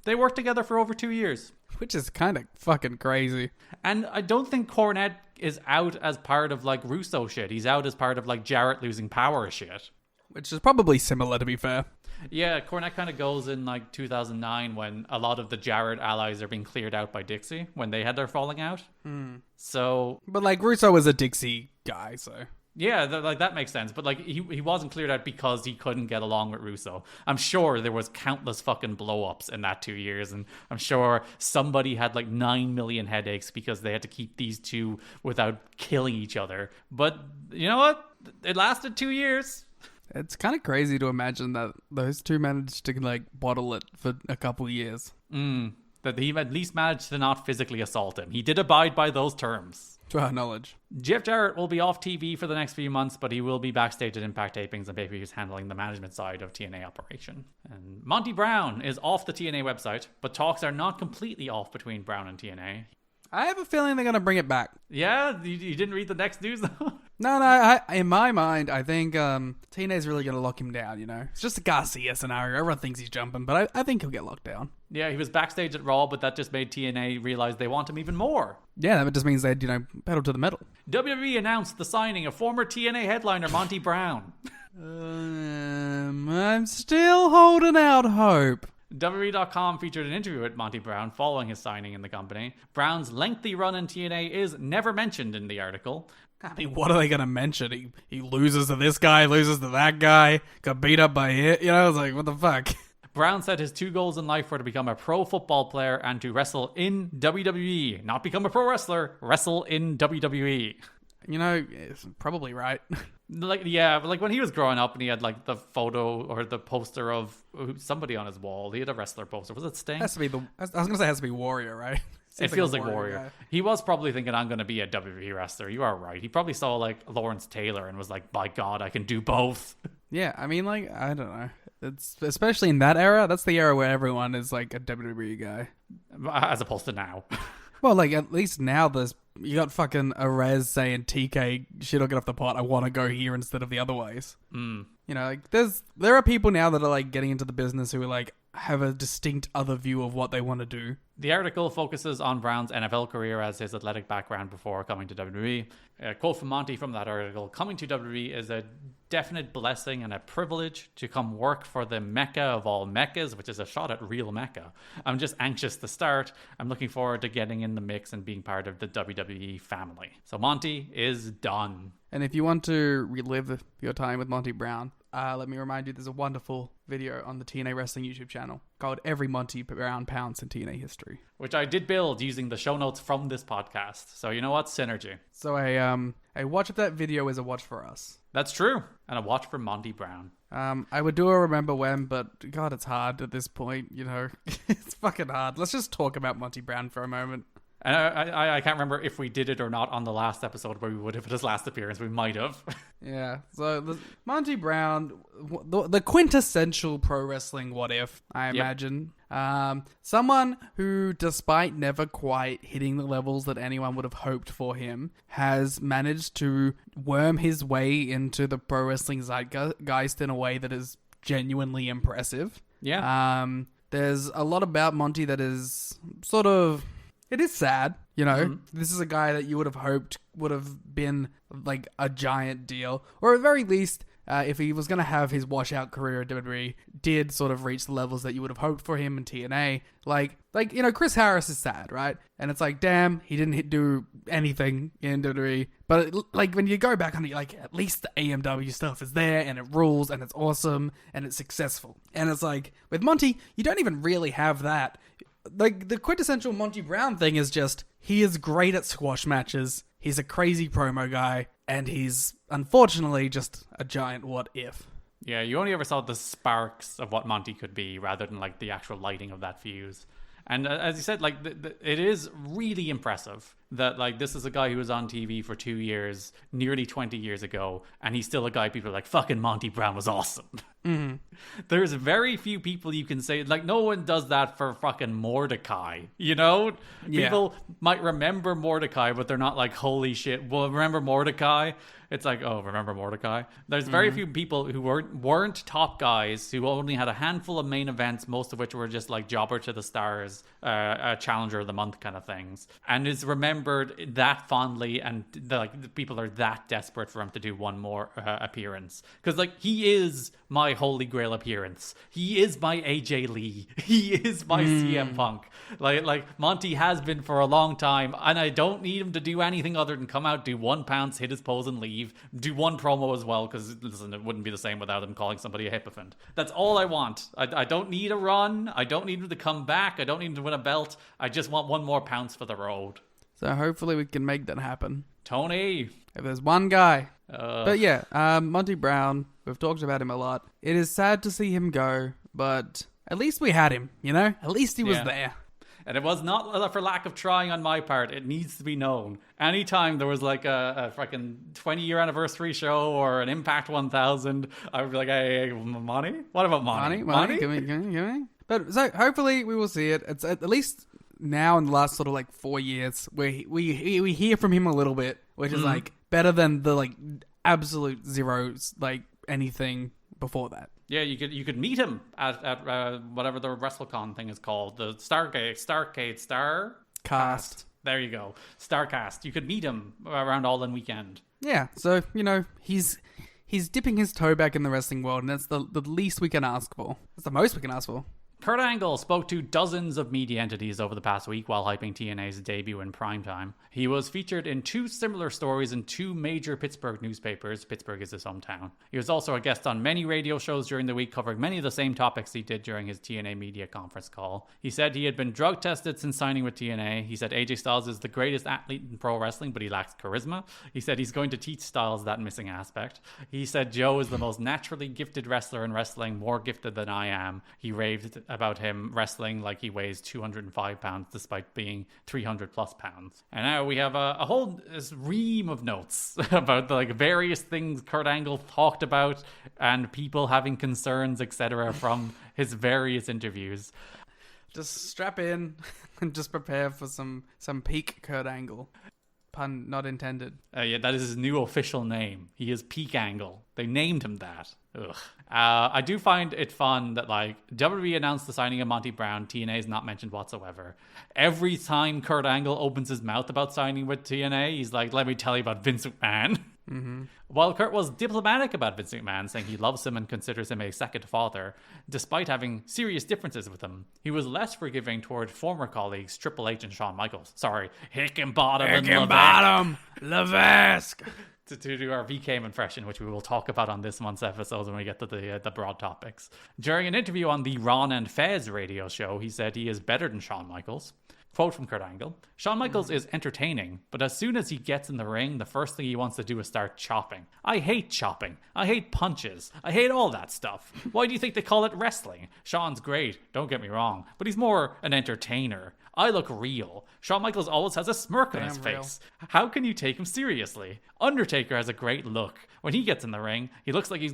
They worked together for over 2 years. Which is kind of fucking crazy. And I don't think Cornette is out as part of, like, Russo shit. He's out as part of, like, Jarrett losing power shit. Which is probably similar, to be fair. Yeah, Cornette kind of goes in like 2009 when a lot of the Jarrett allies are being cleared out by Dixie when they had their falling out. So, but like Russo was a Dixie guy, so yeah, that makes sense. But like he wasn't cleared out because he couldn't get along with Russo. I'm sure there was countless fucking blow-ups in that 2 years, and I'm sure somebody had like 9 million headaches because they had to keep these two without killing each other. But you know what? It lasted 2 years. It's kind of crazy to imagine that those two managed to like bottle it for a couple years. That he at least managed to not physically assault him. He did abide by those terms. To our knowledge. Jeff Jarrett will be off TV for the next few months, but he will be backstage at Impact tapings and pay-per-views handling the management side of TNA operation. And Monty Brown is off the TNA website, but talks are not completely off between Brown and TNA. I have a feeling they're going to bring it back. Yeah? You didn't read the next news, though? No, in my mind, I think TNA's really going to lock him down, you know? It's just a Garcia scenario. Everyone thinks he's jumping, but I think he'll get locked down. Yeah, he was backstage at Raw, but that just made TNA realize they want him even more. Yeah, that just means they'd, pedal to the metal. WWE announced the signing of former TNA headliner Monty Brown. I'm still holding out hope. WWE.com featured an interview with Monty Brown following his signing in the company. Brown's lengthy run in TNA is never mentioned in the article. I mean, what are they going to mention? He loses to this guy, loses to that guy, got beat up by it. You know, it's like, what the fuck? Brown said his 2 goals in life were to become a pro football player and to wrestle in WWE. Not become a pro wrestler, wrestle in WWE. You know, it's probably right. Like, yeah, like when he was growing up and he had like the photo or the poster of somebody on his wall. He had a wrestler poster. Was it Sting? I was going to say it has to be Warrior, right? It feels like Warrior. He was probably thinking, I'm going to be a WWE wrestler. You are right. He probably saw like Lawrence Taylor and was like, by God, I can do both. Yeah, I mean, like, I don't know. It's especially in that era. That's the era where everyone is like a WWE guy, as opposed to now. Well, like at least now you got fucking Arez saying TK shit or get off the pot. I want to go here instead of the other ways. Mm. You know, like there are people now that are like getting into the business who are like have a distinct other view of what they want to do. The article focuses on Brown's NFL career as his athletic background before coming to WWE. A quote from Monty from that article: "Coming to WWE is a definite blessing and a privilege to come work for the Mecca of all Meccas," which is a shot at real Mecca. "I'm just anxious to start. I'm looking forward to getting in the mix and being part of the WWE family." So Monty is done. And if you want to relive your time with Monty Brown, let me remind you, there's a wonderful video on the TNA Wrestling YouTube channel called Every Monty Brown Pounce in TNA History, which I did build using the show notes from this podcast. So you know what? Synergy. So a watch of that video is a watch for us. That's true. And a watch for Monty Brown. I would do a remember when, but God, it's hard at this point, you know. It's fucking hard. Let's just talk about Monty Brown for a moment. And I can't remember if we did it or not on the last episode where we would have at his last appearance. We might have. Yeah. So Monty Brown, the quintessential pro wrestling what if, I imagine. Someone who, despite never quite hitting the levels that anyone would have hoped for him, has managed to worm his way into the pro wrestling zeitgeist in a way that is genuinely impressive. Yeah. There's a lot about Monty that is sort of... It is sad, you know. Mm-hmm. This is a guy that you would have hoped would have been like a giant deal, or at the very least, if he was going to have his washout career at WWE, did sort of reach the levels that you would have hoped for him in TNA. Like you know, Chris Harris is sad, right? And it's like, damn, he didn't do anything in WWE. But like when you go back on it, like at least the AMW stuff is there, and it rules, and it's awesome, and it's successful. And it's like with Monty, you don't even really have that. Like, the quintessential Monty Brown thing is just, he is great at squash matches, he's a crazy promo guy, and he's, unfortunately, just a giant what if. Yeah, you only ever saw the sparks of what Monty could be, rather than, like, the actual lighting of that fuse. And as you said, like, it is really impressive that, like, this is a guy who was on TV for 2 years, nearly 20 years ago, and he's still a guy people are like, fucking Monty Brown was awesome. Mm-hmm. There's very few people you can say, like, no one does that for fucking Mordecai, you know? Yeah. People might remember Mordecai, but they're not like, holy shit, well, remember Mordecai? It's like, oh, remember Mordecai? There's very few people who weren't top guys, who only had a handful of main events, most of which were just like Jobber to the Stars, a Challenger of the Month kind of things, and is remembered that fondly, and the people are that desperate for him to do one more appearance. Because, like, he is my Holy Grail appearance. He is my AJ Lee. He is my CM Punk. Like Monty has been for a long time, and I don't need him to do anything other than come out, do 1 pounce, hit his pose, and leave. Do one promo as well, because listen, it wouldn't be the same without him calling somebody a hippofant. That's all I want. I don't need a run. I don't need him to come back. I don't need him to win a belt. I just want 1 more pounce for the road. So hopefully we can make that happen. Tony. If there's one guy. But yeah, Monty Brown, we've talked about him a lot. It is sad to see him go, but at least we had him, you know? At least he was there. And it was not for lack of trying on my part. It needs to be known. Anytime there was like a fucking 20-year anniversary show or an Impact 1000, I would be like, hey, Monty? What about Monty? Monty? Give me. But so hopefully we will see it. It's at least now in the last sort of like 4 years where we hear from him a little bit, which is like better than the like absolute zeros, like anything before that. Yeah, you could meet him at whatever the WrestleCon thing is called, the Starcast. There you go, Starcast. You could meet him around All In Weekend. Yeah, so you know he's dipping his toe back in the wrestling world, and that's the least we can ask for. That's the most we can ask for. Kurt Angle spoke to dozens of media entities over the past week while hyping TNA's debut in primetime. He was featured in 2 similar stories in 2 major Pittsburgh newspapers. Pittsburgh is his hometown. He was also a guest on many radio shows during the week, covering many of the same topics he did during his TNA media conference call. He said he had been drug tested since signing with TNA. He said AJ Styles is the greatest athlete in pro wrestling, but he lacks charisma. He said he's going to teach Styles that missing aspect. He said Joe is the most naturally gifted wrestler in wrestling, more gifted than I am. He raved about him wrestling like he weighs 205 pounds despite being 300 plus pounds. And now we have a whole ream of notes about the various things Kurt Angle talked about and people having concerns, etc. from his various interviews. Just strap in and just prepare for some peak Kurt Angle. Pun not intended. Yeah, that is his new official name. He is Peak Angle. They named him that. Ugh. I do find it fun that WWE announced the signing of Monty Brown. TNA is not mentioned whatsoever. Every time Kurt Angle opens his mouth about signing with TNA, he's like, let me tell you about Vince McMahon. Mm-hmm. While Kurt was diplomatic about Vince McMahon, saying he loves him and considers him a second father, despite having serious differences with him, he was less forgiving toward former colleagues Triple H and Shawn Michaels. Sorry, Hickenbottom and Levesque. To do our VKM impression, which we will talk about on this month's episode when we get to the broad topics. During an interview on the Ron and Fez radio show, he said he is better than Shawn Michaels. Quote from Kurt Angle, Shawn Michaels is entertaining, but as soon as he gets in the ring, the first thing he wants to do is start chopping. I hate chopping. I hate punches. I hate all that stuff. Why do you think they call it wrestling? Shawn's great, don't get me wrong, but he's more an entertainer. I look real. Shawn Michaels always has a smirk on his face. How can you take him seriously? Undertaker has a great look. When he gets in the ring, he looks like he's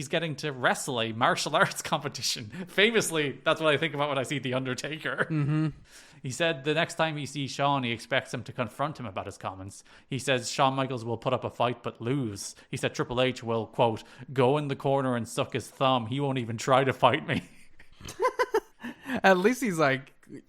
getting to wrestle a martial arts competition. Famously, that's what I think about when I see The Undertaker. Mm-hmm. He said the next time he sees Shawn, he expects him to confront him about his comments. He says Shawn Michaels will put up a fight but lose. He said Triple H will, quote, go in the corner and suck his thumb. He won't even try to fight me. At least he's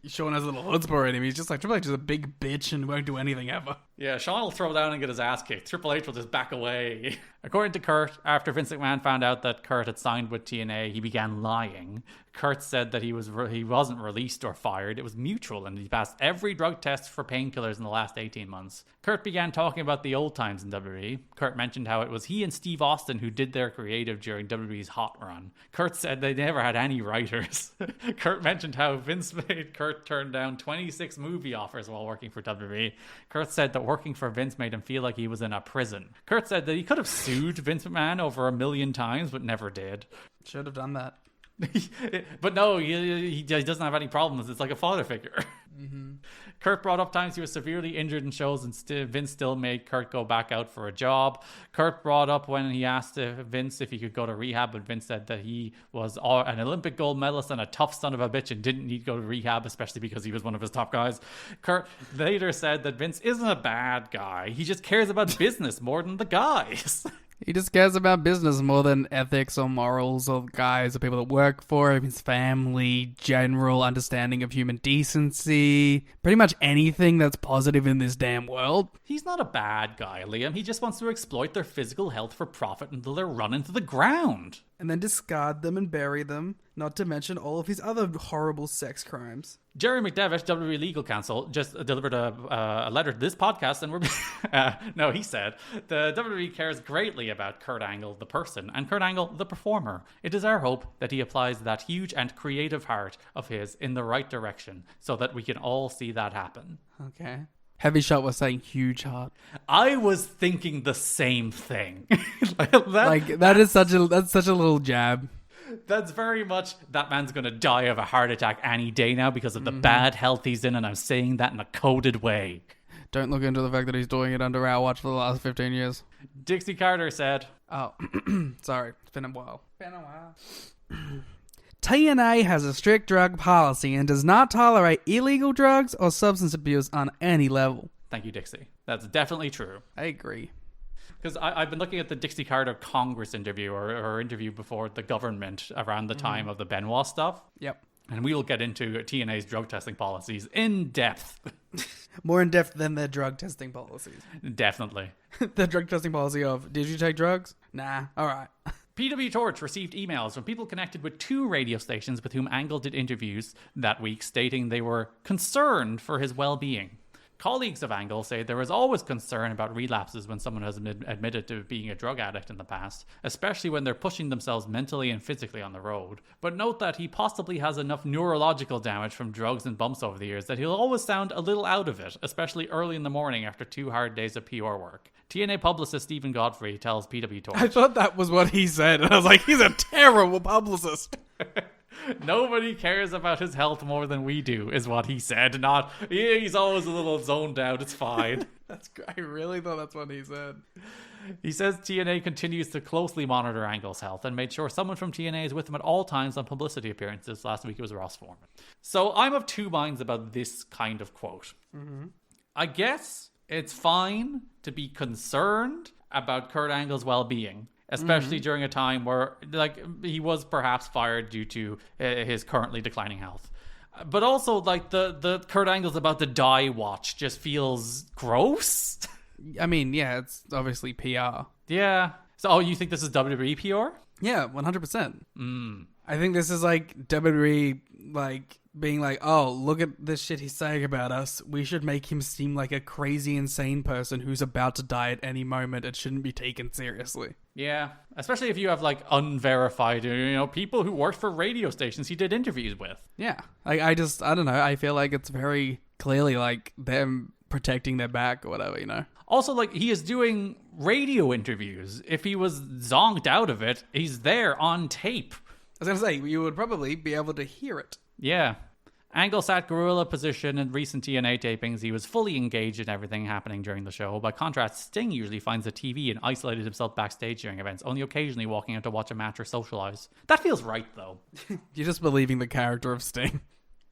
Shawn has a little chutzpah in him. He's just Triple H is a big bitch and won't do anything ever. Yeah, Shawn will throw down and get his ass kicked. Triple H will just back away. According to Kurt, after Vince McMahon found out that Kurt had signed with TNA, he began lying. Kurt said that he wasn't released or fired. It was mutual, and he passed every drug test for painkillers in the last 18 months. Kurt began talking about the old times in WWE. Kurt mentioned how it was he and Steve Austin who did their creative during WWE's hot run. Kurt said they never had any writers. Kurt mentioned how Vince made Kurt turn down 26 movie offers while working for WWE. Kurt said that working for Vince made him feel like he was in a prison. Kurt said that he could have sued Vince McMahon over 1 million times, but never did. Should have done that. But no, he doesn't have any problems. It's like a father figure. Mm-hmm. Kurt brought up times he was severely injured in shows and Vince still made Kurt go back out for a job. Kurt brought up when he asked Vince if he could go to rehab, but Vince said that he was an Olympic gold medalist and a tough son of a bitch and didn't need to go to rehab, especially because he was one of his top guys. Kurt later said that Vince isn't a bad guy. He just cares about business more than the guys. He just cares about business more than ethics or morals or guys or people that work for him, his family, general understanding of human decency, pretty much anything that's positive in this damn world. He's not a bad guy, Liam. He just wants to exploit their physical health for profit until they're run into the ground. And then discard them and bury them, not to mention all of his other horrible sex crimes. Jerry McDevitt, WWE legal counsel, just delivered a letter to this podcast, and he said, the WWE cares greatly about Kurt Angle, the person, and Kurt Angle, the performer. It is our hope that he applies that huge and creative heart of his in the right direction, so that we can all see that happen. Okay. Heavy Shot was saying huge heart. I was thinking the same thing. That's such a little jab. That's very much, that man's going to die of a heart attack any day now because of the bad health he's in, and I'm saying that in a coded way. Don't look into the fact that he's doing it under our watch for the last 15 years. Dixie Carter said... Oh, sorry. It's been a while. TNA has a strict drug policy and does not tolerate illegal drugs or substance abuse on any level. Thank you, Dixie. That's definitely true. I agree. Because I've been looking at the Dixie Carter Congress interview or her interview before the government around the time of the Benoit stuff. Yep. And we will get into TNA's drug testing policies in depth. More in depth than their drug testing policies. Definitely. The drug testing policy of, did you take drugs? Nah. All right. PW Torch received emails from people connected with 2 radio stations with whom Angle did interviews that week, stating they were concerned for his well-being. Colleagues of Angle say there is always concern about relapses when someone has admitted to being a drug addict in the past, especially when they're pushing themselves mentally and physically on the road. But note that he possibly has enough neurological damage from drugs and bumps over the years that he'll always sound a little out of it, especially early in the morning after 2 hard days of PR work. TNA publicist Stephen Godfrey tells PW Torch. I thought that was what he said, and I was like, he's a terrible publicist. Nobody cares about his health more than we do, is what he said. Not, yeah, he's always a little zoned out, it's fine. I really thought that's what he said. He says TNA continues to closely monitor Angle's health and made sure someone from TNA is with him at all times on publicity appearances. Last week it was Ross Foreman. So I'm of 2 minds about this kind of quote. Mm-hmm. I guess it's fine to be concerned about Kurt Angle's well-being, especially during a time where, like, he was perhaps fired due to his currently declining health. But also, like, the Kurt Angle's about to die watch just feels gross. I mean, yeah, it's obviously PR. Yeah. So, you think this is WWE PR? Yeah, 100%. I think this is like WWE, like, being like, oh, look at this shit he's saying about us. We should make him seem like a crazy, insane person who's about to die at any moment and shouldn't be taken seriously. Yeah, especially if you have, like, unverified, people who worked for radio stations he did interviews with. Yeah, like, I don't know. I feel like it's very clearly, like, them protecting their back or whatever, Also, like, he is doing radio interviews. If he was zonked out of it, he's there on tape. I was going to say, you would probably be able to hear it. Yeah. Angle sat gorilla position in recent TNA tapings. He was fully engaged in everything happening during the show. By contrast, Sting usually finds the TV and isolated himself backstage during events, only occasionally walking out to watch a match or socialize. That feels right, though. You're just believing the character of Sting.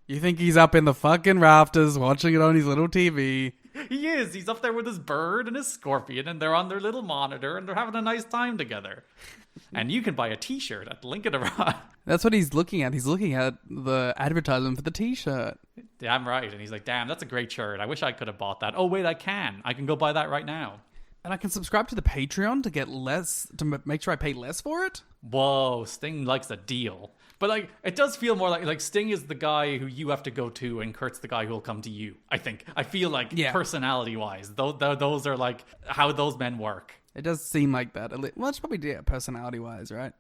You think he's up in the fucking rafters watching it on his little TV. He is. He's up there with his bird and his scorpion, and they're on their little monitor, and they're having a nice time together. And you can buy a t-shirt at the link in the right. That's what he's looking at. He's looking at the advertisement for the t-shirt. Damn right. And he's like, damn, that's a great shirt. I wish I could have bought that. Oh, wait, I can. I can go buy that right now. And I can subscribe to the Patreon to get less, to make sure I pay less for it? Whoa, Sting likes a deal. But, like, it does feel more like Sting is the guy who you have to go to, and Kurt's the guy who will come to you, I think. I feel like, personality-wise, those are, like, how those men work. It does seem like that. Well, it's probably, personality-wise, right?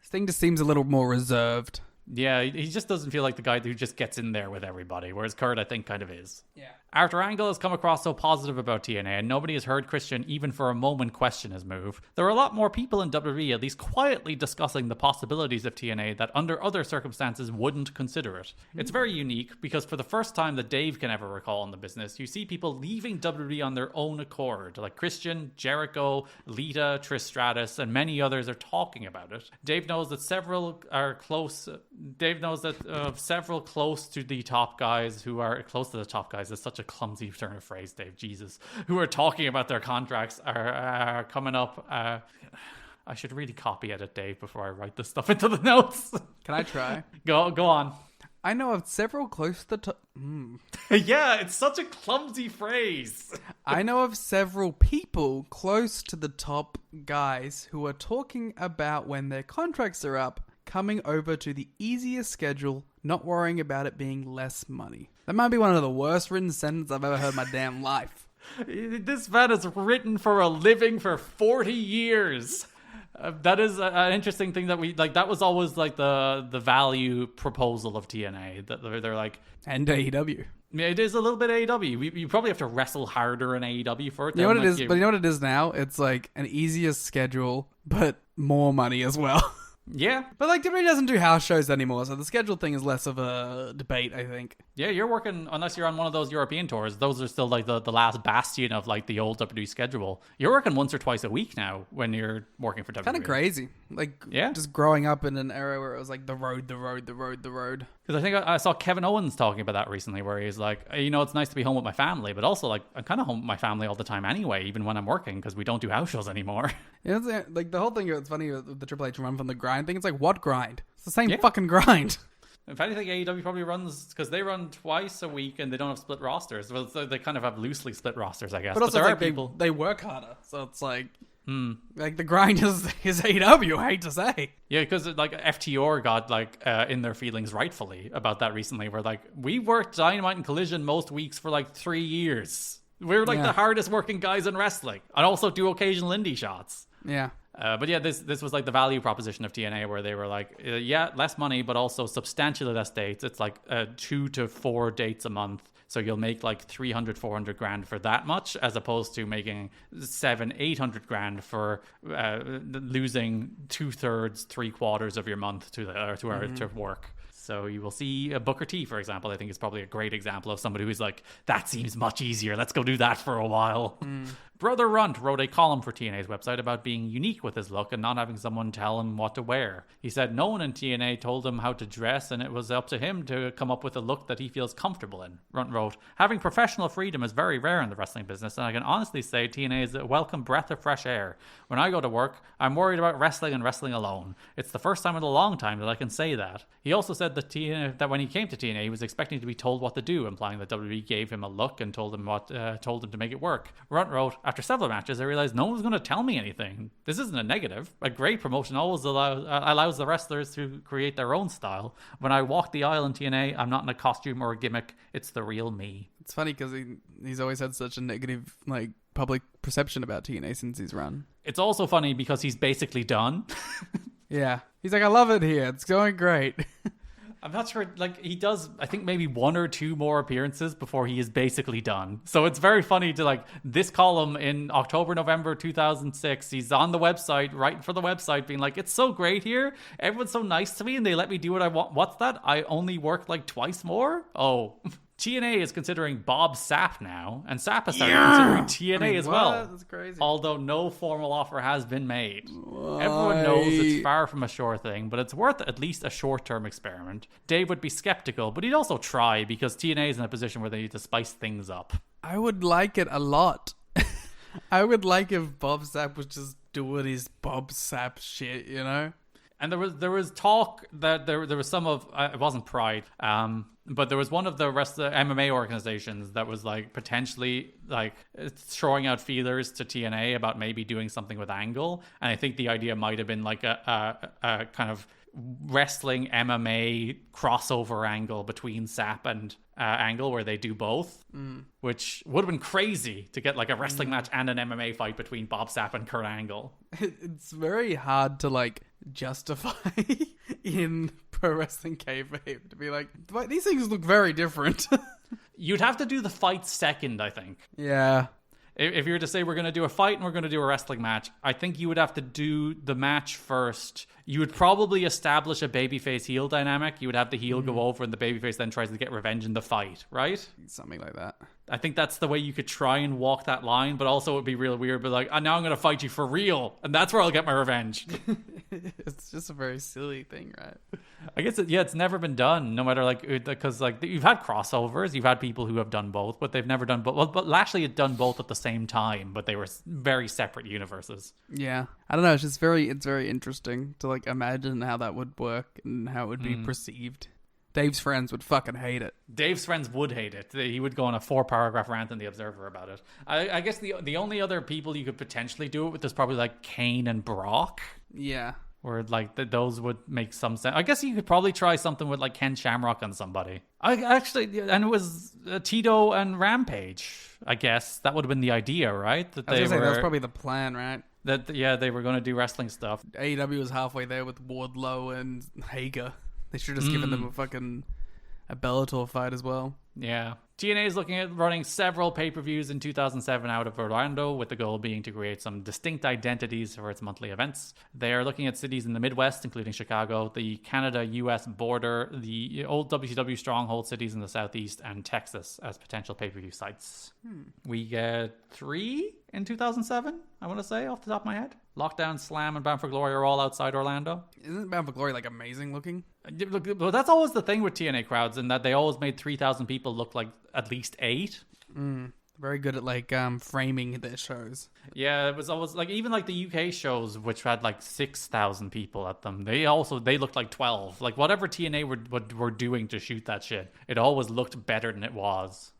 Sting just seems a little more reserved. Yeah, he just doesn't feel like the guy who just gets in there with everybody, whereas Kurt, I think, kind of is. Yeah. After Angle has come across so positive about TNA, and nobody has heard Christian even for a moment question his move, there are a lot more people in WWE at least quietly discussing the possibilities of TNA that under other circumstances wouldn't consider it. It's very unique because for the first time that Dave can ever recall in the business, you see people leaving WWE on their own accord, like Christian, Jericho, Lita, Trish Stratus, and many others are talking about it. Dave knows that several are close. Dave knows that several close to the top guys who are close to the top guys is such a clumsy turn of phrase, Dave. Jesus, who are talking about their contracts are coming up. I should really copy edit Dave before I write this stuff into the notes. Can I try? Go on. I know of several close to the top. Yeah, it's such a clumsy phrase. I know of several people close to the top guys who are talking about when their contracts are up, coming over to the easier schedule, not worrying about it being less money. That might be one of the worst written sentences I've ever heard in my damn life. This man has written for a living for 40 years. That is an interesting thing that we like. That was always like the value proposal of TNA. That they're like, and AEW. It is a little bit AEW. You probably have to wrestle harder in AEW for it. You know what it is? But you know what it is now? It's like an easier schedule, but more money as well. Yeah. But like WWE doesn't do house shows anymore, so the schedule thing is less of a debate, I think. Yeah, you're working, unless you're on one of those European tours, those are still like the last bastion of like the old WWE schedule. You're working once or twice a week now when you're working for WWE. Kind of crazy. Like, yeah, just growing up in an era where it was like the road. Because I think I saw Kevin Owens talking about that recently, where he's like, it's nice to be home with my family, but also like I'm kind of home with my family all the time anyway, even when I'm working, because we don't do house shows anymore. Yeah, it's, like the whole thing. It's funny with the Triple H run from the grind thing. It's like, what grind? It's the same fucking grind. If anything, AEW probably runs, because they run twice a week and they don't have split rosters. Well, they kind of have loosely split rosters, I guess. But also, there like are people. They work harder, so it's like. Like, the grind is AEW, I hate to say. Yeah, because like FTR got like in their feelings rightfully about that recently. Where like, we worked Dynamite and Collision most weeks for like 3 years. We're like the hardest working guys in wrestling, and also do occasional indie shots. Yeah. But yeah, this was like the value proposition of TNA, where they were like, less money, but also substantially less dates. It's like 2 to 4 dates a month. So you'll make like 300, 400 grand for that much, as opposed to making 700, 800 grand for losing 2/3, 3/4 of your month to work. So you will see Booker T, for example, I think is probably a great example of somebody who's like, that seems much easier. Let's go do that for a while. Brother Runt wrote a column for TNA's website about being unique with his look and not having someone tell him what to wear. He said no one in TNA told him how to dress, and it was up to him to come up with a look that he feels comfortable in. Runt wrote, having professional freedom is very rare in the wrestling business, and I can honestly say TNA is a welcome breath of fresh air. When I go to work, I'm worried about wrestling and wrestling alone. It's the first time in a long time that I can say that. He also said that when he came to TNA, he was expecting to be told what to do, implying that WWE gave him a look and told him to make it work. Runt wrote, after several matches, I realized no one's going to tell me anything. This isn't a negative. A great promotion always allows the wrestlers to create their own style. When I walk the aisle in TNA, I'm not in a costume or a gimmick. It's the real me. It's funny because he's always had such a negative like public perception about TNA since his run. It's also funny because he's basically done. Yeah. He's like, I love it here. It's going great. I'm not sure, like, he does, I think, maybe 1 or 2 more appearances before he is basically done. So it's very funny to, like, this column in October, November 2006, he's on the website, writing for the website, being like, it's so great here. Everyone's so nice to me, and they let me do what I want. What's that? I only worked, like, twice more? Oh. TNA is considering Bob Sapp now, and Sapp has started considering TNA as well. That's crazy. Although no formal offer has been made. Everyone knows it's far from a sure thing, but it's worth at least a short-term experiment. Dave would be skeptical, but he'd also try, because TNA is in a position where they need to spice things up. I would like it a lot. I would like if Bob Sapp was just doing his Bob Sapp shit, you know? And there was talk that there was some of it wasn't Pride, but there was one of the rest of the MMA organizations that was like potentially like throwing out feelers to TNA about maybe doing something with Angle, and I think the idea might have been like a kind of wrestling MMA crossover angle between Sapp and Angle, where they do both, which would have been crazy to get like a wrestling match and an MMA fight between Bob Sapp and Kurt Angle. It's very hard to like justify in pro wrestling kayfabe to be like, but these things look very different. You'd have to do the fight second, I think. Yeah. If you were to say we're going to do a fight and we're going to do a wrestling match, I think you would have to do the match first. You would probably establish a babyface heel dynamic. You would have the heel go over and the babyface then tries to get revenge in the fight, right? Something like that. I think that's the way you could try and walk that line, but also it would be real weird. But like, now I'm going to fight you for real, and that's where I'll get my revenge. It's just a very silly thing, right? I guess, it's never been done, no matter, like, because, like, you've had crossovers, you've had people who have done both, but they've never done both. Well, but Lashley had done both at the same time, but they were very separate universes. Yeah. I don't know, it's very interesting to, like, imagine how that would work and how it would be perceived. Dave's friends would fucking hate it. Dave's friends would hate it. He would go on a 4-paragraph rant in The Observer about it. I guess the only other people you could potentially do it with is probably, like, Kane and Brock. Yeah. Where, like, those would make some sense. I guess you could probably try something with, like, Ken Shamrock on somebody. And it was Tito and Rampage, I guess. That would have been the idea, right? That was probably the plan, right? They were going to do wrestling stuff. AEW was halfway there with Wardlow and Hager. They should have just given them a Bellator fight as well. Yeah. TNA is looking at running several pay-per-views in 2007 out of Orlando, with the goal being to create some distinct identities for its monthly events. They are looking at cities in the Midwest, including Chicago, the Canada-US border, the old WCW stronghold cities in the Southeast, and Texas as potential pay-per-view sites. We get 3 in 2007, I want to say, off the top of my head. Lockdown, Slam, and Bound for Glory are all outside Orlando. Isn't Bound for Glory, like, amazing looking? Well, that's always the thing with TNA crowds, in that they always made 3,000 people look like at least 8. Very good at, like, framing their shows. Yeah, it was always, like, even, like, the UK shows, which had, like, 6,000 people at them, they looked like 12. Like, whatever TNA were doing to shoot that shit, it always looked better than it was.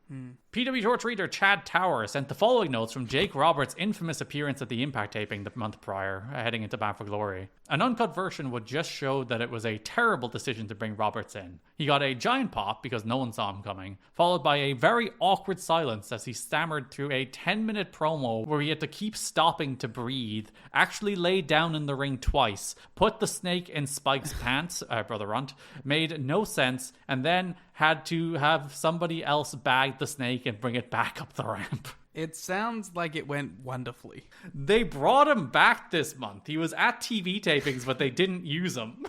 PW Torch reader Chad Tower sent the following notes from Jake Roberts' infamous appearance at the Impact taping the month prior, heading into Bound for Glory. An uncut version would just show that it was a terrible decision to bring Roberts in. He got a giant pop because no one saw him coming, followed by a very awkward silence as he stammered through a 10-minute promo where he had to keep stopping to breathe, actually lay down in the ring twice, put the snake in Spike's pants, Brother Runt, made no sense, and then had to have somebody else bag the snake and bring it back up the ramp. It sounds like it went wonderfully. They brought him back this month. He was at TV tapings, but they didn't use him.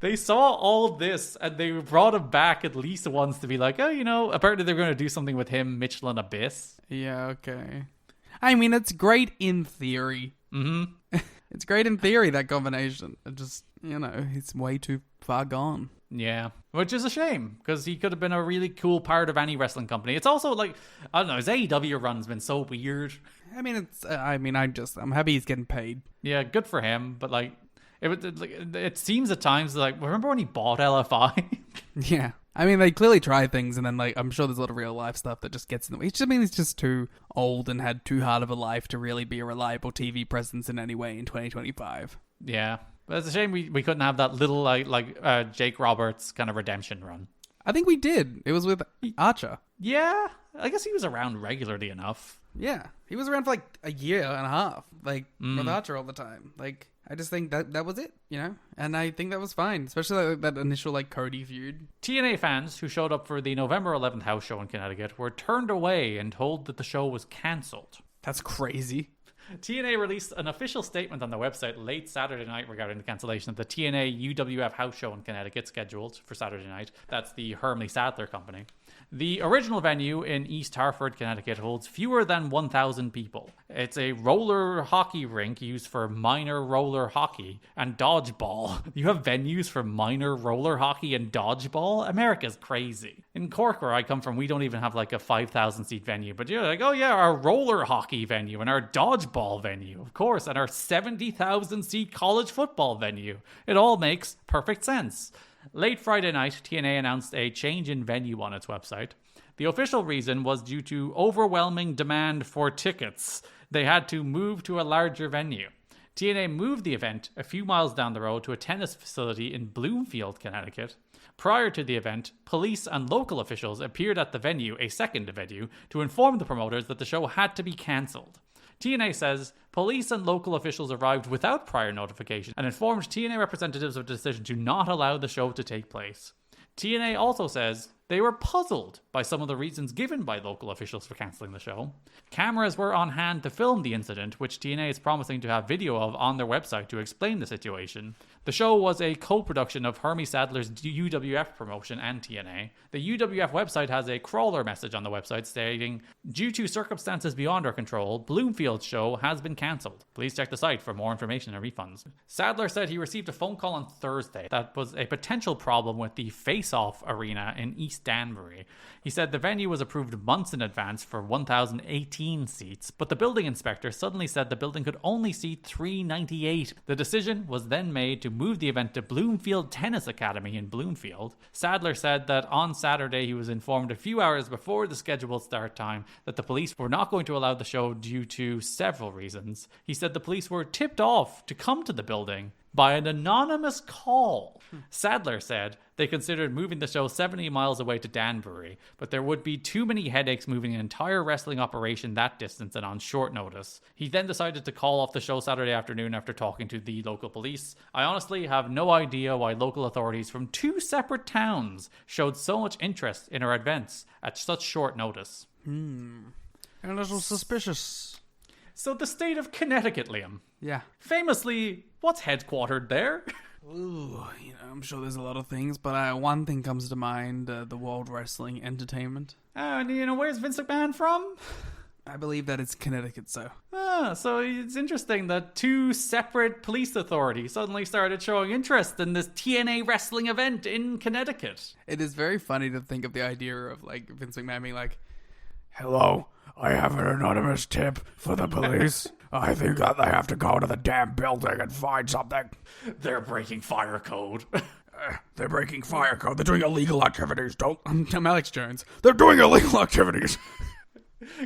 They saw all this, and they brought him back at least once to be like, oh, you know, apparently they're going to do something with him, Mitchell, and Abyss. Yeah, okay. I mean, it's great in theory. Mm-hmm. It's great in theory, that combination. It just, you know, it's way too far gone. Yeah, which is a shame, because he could have been a really cool part of any wrestling company. It's also like, I don't know, his AEW run's been so weird. I mean, I'm happy he's getting paid. Yeah, good for him, but like, it seems at times like, remember when he bought LFI? Yeah. I mean, they clearly try things, and then, like, I'm sure there's a lot of real life stuff that just gets in the way. He's just too old and had too hard of a life to really be a reliable TV presence in any way in 2025. Yeah. But it's a shame we couldn't have that little, like Jake Roberts kind of redemption run. I think we did. It was with Archer. Yeah. I guess he was around regularly enough. Yeah. He was around for, like, a year and a half, like, with Archer all the time. Like, I just think that was it, you know? And I think that was fine, especially like, that initial, like, Cody feud. TNA fans who showed up for the November 11th house show in Connecticut were turned away and told that the show was cancelled. That's crazy. TNA released an official statement on their website late Saturday night regarding the cancellation of the TNA UWF house show in Connecticut scheduled for Saturday night. That's the Hermley Sadler company. The original venue in East Hartford, Connecticut holds fewer than 1,000 people. It's a roller hockey rink used for minor roller hockey and dodgeball. You have venues for minor roller hockey and dodgeball? America's crazy. In Cork, where I come from, we don't even have like a 5,000 seat venue. But you're like, oh yeah, our roller hockey venue and our dodgeball venue, of course, and our 70,000 seat college football venue. It all makes perfect sense. Late Friday night, TNA announced a change in venue on its website. The official reason was due to overwhelming demand for tickets. They had to move to a larger venue. TNA moved the event a few miles down the road to a tennis facility in Bloomfield, Connecticut. Prior to the event, police and local officials appeared at the venue, a second venue, to inform the promoters that the show had to be cancelled. TNA says police and local officials arrived without prior notification and informed TNA representatives of the decision to not allow the show to take place. TNA also says they were puzzled by some of the reasons given by local officials for cancelling the show. Cameras were on hand to film the incident, which TNA is promising to have video of on their website to explain the situation. The show was a co-production of Hermie Sadler's UWF promotion and TNA. The UWF website has a crawler message on the website stating, due to circumstances beyond our control, Bloomfield's show has been cancelled. Please check the site for more information and refunds. Sadler said he received a phone call on Thursday that was a potential problem with the Face-Off Arena in East Danbury. He said the venue was approved months in advance for 1,018 seats, but the building inspector suddenly said the building could only seat 398. The decision was then made to move the event to Bloomfield Tennis Academy in Bloomfield. Sadler said that on Saturday he was informed a few hours before the scheduled start time that the police were not going to allow the show due to several reasons. He said the police were tipped off to come to the building by an anonymous call. Sadler said they considered moving the show 70 miles away to Danbury, but there would be too many headaches moving an entire wrestling operation that distance and on short notice. He then decided to call off the show Saturday afternoon after talking to the local police. I honestly have no idea why local authorities from two separate towns showed so much interest in our events at such short notice. A little suspicious. So the state of Connecticut, Liam. Yeah. Famously, what's headquartered there? Ooh, I'm sure there's a lot of things, but one thing comes to mind, the World Wrestling Entertainment. And where's Vince McMahon from? I believe that it's Connecticut, so. So it's interesting that two separate police authorities suddenly started showing interest in this TNA wrestling event in Connecticut. It is very funny to think of the idea of, like, Vince McMahon being like, hello, I have an anonymous tip for the police. I think that they have to go to the damn building and find something. They're breaking fire code. They're breaking fire code. They're doing illegal activities. Don't. I'm Alex Jones. They're doing illegal activities.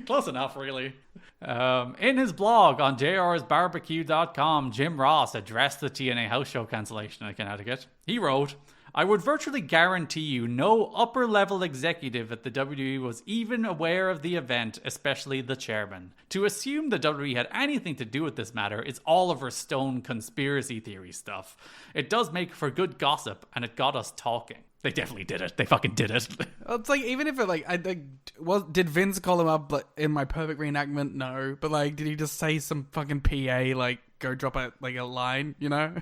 Close enough, really. In his blog on jrsbarbecue.com, Jim Ross addressed the TNA house show cancellation in Connecticut. He wrote, I would virtually guarantee you no upper-level executive at the WWE was even aware of the event, especially the chairman. To assume the WWE had anything to do with this matter is Oliver Stone conspiracy theory stuff. It does make for good gossip, and it got us talking. They definitely did it. They fucking did it. It's like, even if it, did Vince call him up in my perfect reenactment? No. But, did he just say some fucking PA, go drop a line, you know?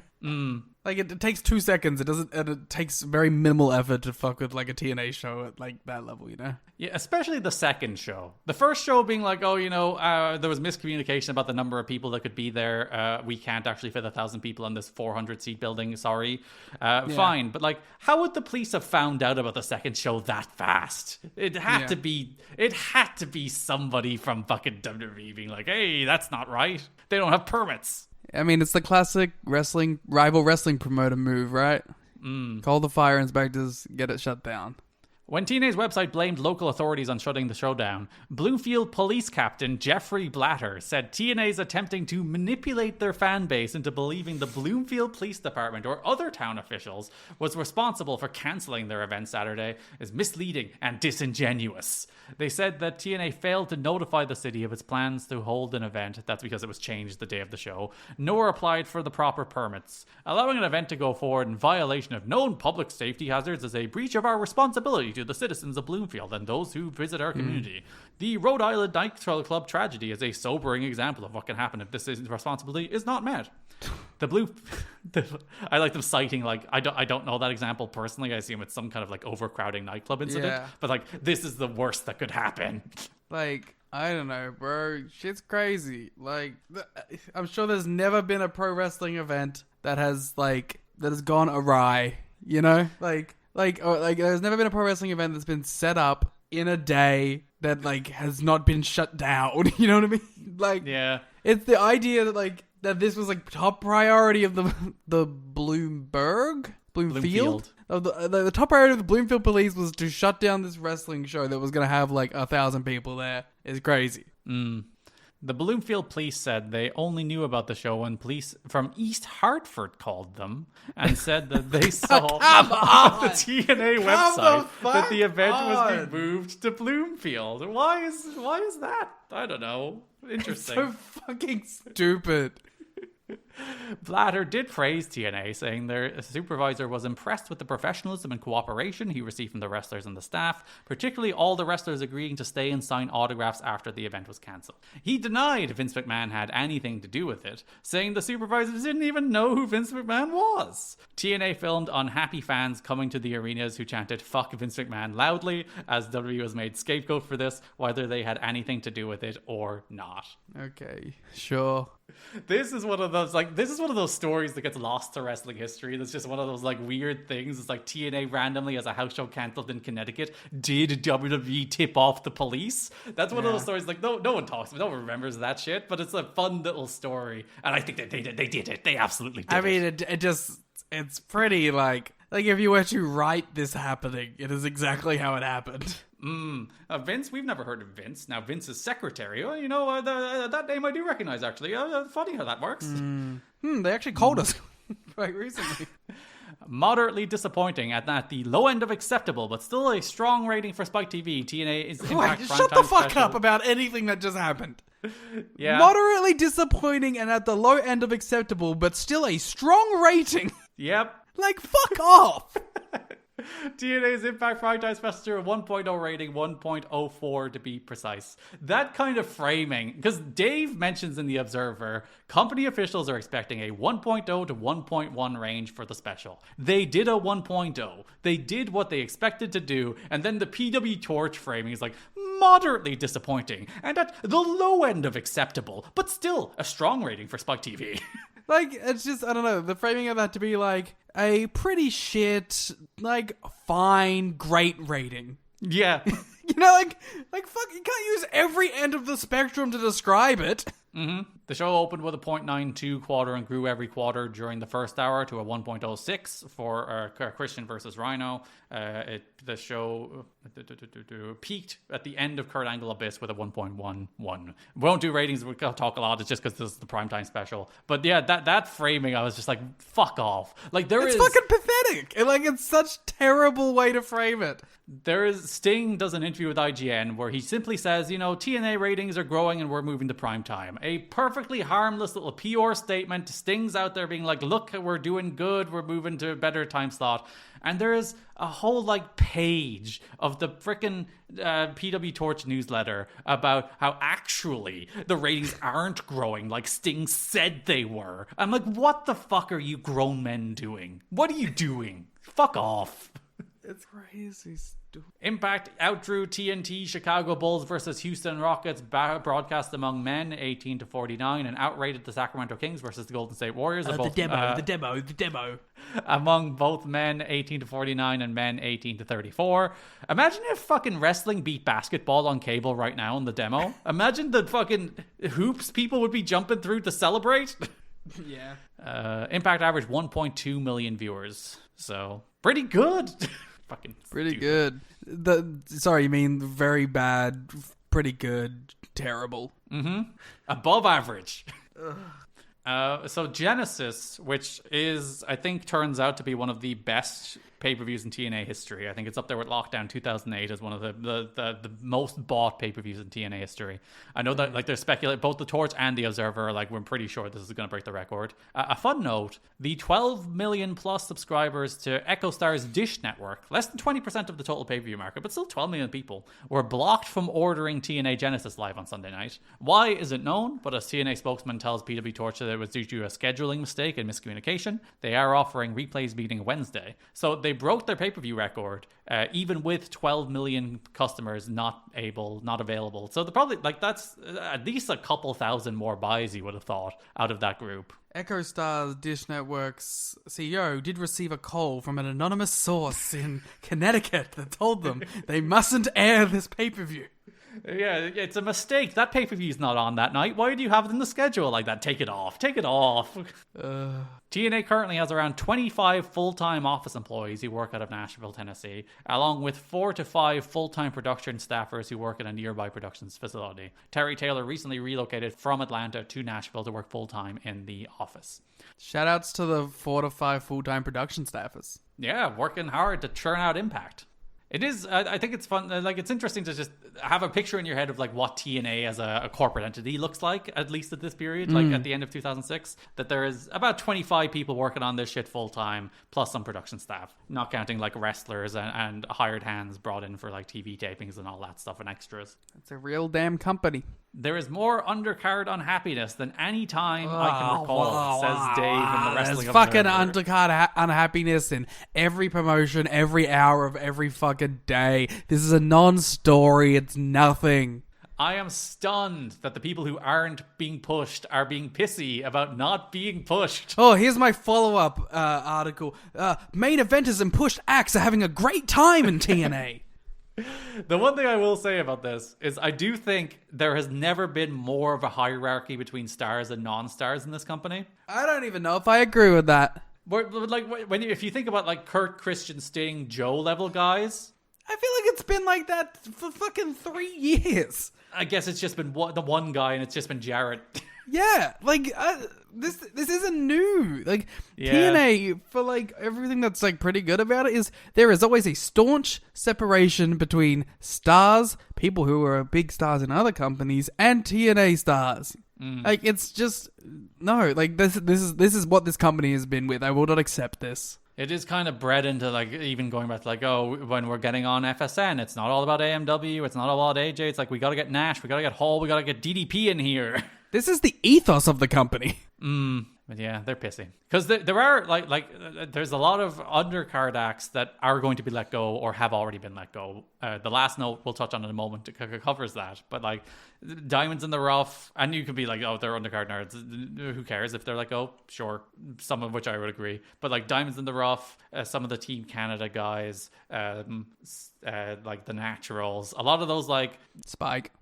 It takes 2 seconds. It takes very minimal effort to fuck with, a TNA show at, that level, you know? Yeah, especially the second show. The first show being there was miscommunication about the number of people that could be there. We can't actually fit 1,000 people in this 400-seat building, sorry. Fine, but, how would the police have found out about the second show that fast? It had to be somebody from fucking WWE being like, hey, that's not right. They don't have permits. I mean, it's the classic rival wrestling promoter move, right? Call the fire inspectors, get it shut down. When TNA's website blamed local authorities on shutting the show down, Bloomfield Police Captain Jeffrey Blatter said TNA's attempting to manipulate their fan base into believing the Bloomfield Police Department or other town officials was responsible for cancelling their event Saturday is misleading and disingenuous. They said that TNA failed to notify the city of its plans to hold an event, that's because it was changed the day of the show, nor applied for the proper permits. Allowing an event to go forward in violation of known public safety hazards is a breach of our responsibility to the citizens of Bloomfield and those who visit our community. The Rhode Island Nightclub tragedy is a sobering example of what can happen if this responsibility is not met. I like them citing, I don't know that example personally. I assume it's some kind of overcrowding nightclub incident. Yeah. But this is the worst that could happen. I don't know, bro. Shit's crazy. I'm sure there's never been a pro wrestling event that has gone awry. You know, there's never been a pro wrestling event that's been set up in a day that has not been shut down. You know what I mean? Yeah. It's the idea that that this was top priority of the Bloomfield. The top priority of the Bloomfield police was to shut down this wrestling show that was going to have 1,000 people there. It's crazy. The Bloomfield police said they only knew about the show when police from East Hartford called them and said that they saw on the TNA website that the event was being moved to Bloomfield. Why is that? I don't know. Interesting. It's so fucking stupid. Blatter did praise TNA, saying their supervisor was impressed with the professionalism and cooperation he received from the wrestlers and the staff, particularly all the wrestlers agreeing to stay and sign autographs after the event was cancelled. He denied Vince McMahon had anything to do with it, saying the supervisors didn't even know who Vince McMahon was. TNA filmed unhappy fans coming to the arenas who chanted "fuck Vince McMahon" loudly, as WWE was made scapegoat for this, whether they had anything to do with it or not. Okay, sure. This is one of those stories that gets lost to wrestling history. That's just one of those weird things. It's TNA randomly as a house show cancelled in Connecticut. Did WWE tip off the police? That's one of those stories no one talks about, no one remembers that shit, but it's a fun little story. And I think that they did it. They absolutely did it. I mean, it's pretty if you were to write this happening, it is exactly how it happened. Vince, we've never heard of Vince. Now, Vince's secretary, that name I do recognize, actually. Funny how that works. They actually called us quite recently. Moderately disappointing at the low end of acceptable, but still a strong rating for Spike TV. TNA is Impact Primetime shut the fuck special. up about anything that just happened. Yeah. Moderately disappointing and at the low end of acceptable, but still a strong rating. Yep. Fuck off. TNA's Impact Primetime Special 1.0 rating, 1.04 to be precise. That kind of framing, because Dave mentions in The Observer, company officials are expecting a 1.0 to 1.1 range for the special. They did a 1.0. They did what they expected to do, and then the PW Torch framing is moderately disappointing, and at the low end of acceptable, but still a strong rating for Spike TV. It's just, I don't know, the framing of that to be a pretty shit, fine, great rating. Yeah. Fuck, you can't use every end of the spectrum to describe it. Mm-hmm. The show opened with a .92 quarter and grew every quarter during the first hour to a 1.06 for Christian versus Rhino. The show peaked at the end of Kurt Angle Abyss with a 1.11. We won't do ratings, we'll talk a lot, it's just because this is the primetime special. But yeah, that framing, I was just like, fuck off. Like, it's fucking pathetic. It's such terrible way to frame it. Sting does an interview with IGN where he simply says, TNA ratings are growing and we're moving to primetime. A perfectly harmless little PR statement. Sting's out there being like, look, we're doing good, we're moving to a better time slot. And there is a whole page of the frickin' PW Torch newsletter about how actually the ratings aren't growing like Sting said they were. I'm like, what the fuck are you grown men doing? What are you doing? Fuck off. It's crazy stupid. Impact outdrew TNT Chicago Bulls versus Houston Rockets broadcast among men 18 to 49 and outrated the Sacramento Kings versus the Golden State Warriors. The demo. Among both men 18 to 49 and men 18 to 34. Imagine if fucking wrestling beat basketball on cable right now in the demo. Imagine the fucking hoops people would be jumping through to celebrate. Yeah. Impact averaged 1.2 million viewers. So, pretty good. Fucking pretty stupid. Good. Sorry, you mean very bad, pretty good, terrible. Above average. So Genesis, which is, I think, turns out to be one of the best pay-per-views in TNA history. I think it's up there with Lockdown 2008 as one of the most bought pay-per-views in TNA history. I know that there's speculate both the Torch and the Observer are we're pretty sure this is going to break the record. A fun note, the 12 million plus subscribers to EchoStar's Dish network, less than 20% of the total pay-per-view market, but still 12 million people, were blocked from ordering TNA Genesis live on Sunday night. Why isn't known, but a TNA spokesman tells PW Torch that it was due to a scheduling mistake and miscommunication. They are offering replays beginning Wednesday. So they broke their pay-per-view record, even with 12 million customers not available. So they're probably, that's at least a couple thousand more buys you would have thought out of that group. EchoStar's Dish Network's CEO did receive a call from an anonymous source in Connecticut that told them they mustn't air this pay-per-view. Yeah, it's a mistake. That pay-per-view's not on that night. Why do you have it in the schedule like that? Take it off. TNA currently has around 25 full-time office employees who work out of Nashville, Tennessee, along with 4 to 5 full-time production staffers who work in a nearby productions facility. Terry Taylor recently relocated from Atlanta to Nashville to work full-time in the office. Shoutouts to the 4 to 5 full-time production staffers. Yeah, working hard to churn out Impact. It is, I think it's fun, it's interesting to just have a picture in your head of what TNA as a corporate entity looks like, at least at this period, at the end of 2006, that there is about 25 people working on this shit full time, plus some production staff, not counting wrestlers and hired hands brought in for TV tapings and all that stuff and extras. It's a real damn company. There is more undercard unhappiness than any time I can recall, says Dave in the Wrestling There's Observer. fucking undercard unhappiness in every promotion, every hour of every fucking day. This is a non-story. It's nothing. I am stunned that the people who aren't being pushed are being pissy about not being pushed. Oh, here's my follow-up article. Main eventers and pushed acts are having a great time in TNA. The one thing I will say about this is I do think there has never been more of a hierarchy between stars and non-stars in this company. I don't even know if I agree with that. If you think about Kurt, Christian, Sting, Joe level guys, I feel like it's been like that for fucking 3 years. I guess it's just been the one guy and it's just been Jarrett. Yeah, this isn't new. TNA, for everything that's pretty good about it, is there is always a staunch separation between stars, people who are big stars in other companies, and TNA stars. It's just no. This is what this company has been with. I will not accept this. It is kind of bred into even going back to when we're getting on FSN, it's not all about AMW, it's not all about AJ. It's we got to get Nash, we got to get Hall, we got to get DDP in here. This is the ethos of the company. But yeah, they're pissy. Because there are, there's a lot of undercard acts that are going to be let go or have already been let go. The last note we'll touch on in a moment covers that. But, Diamonds in the Rough, and you could be they're undercard nerds. Who cares if they're oh, sure. Some of which I would agree. But, Diamonds in the Rough, some of the Team Canada guys, the Naturals, a lot of those, Spike.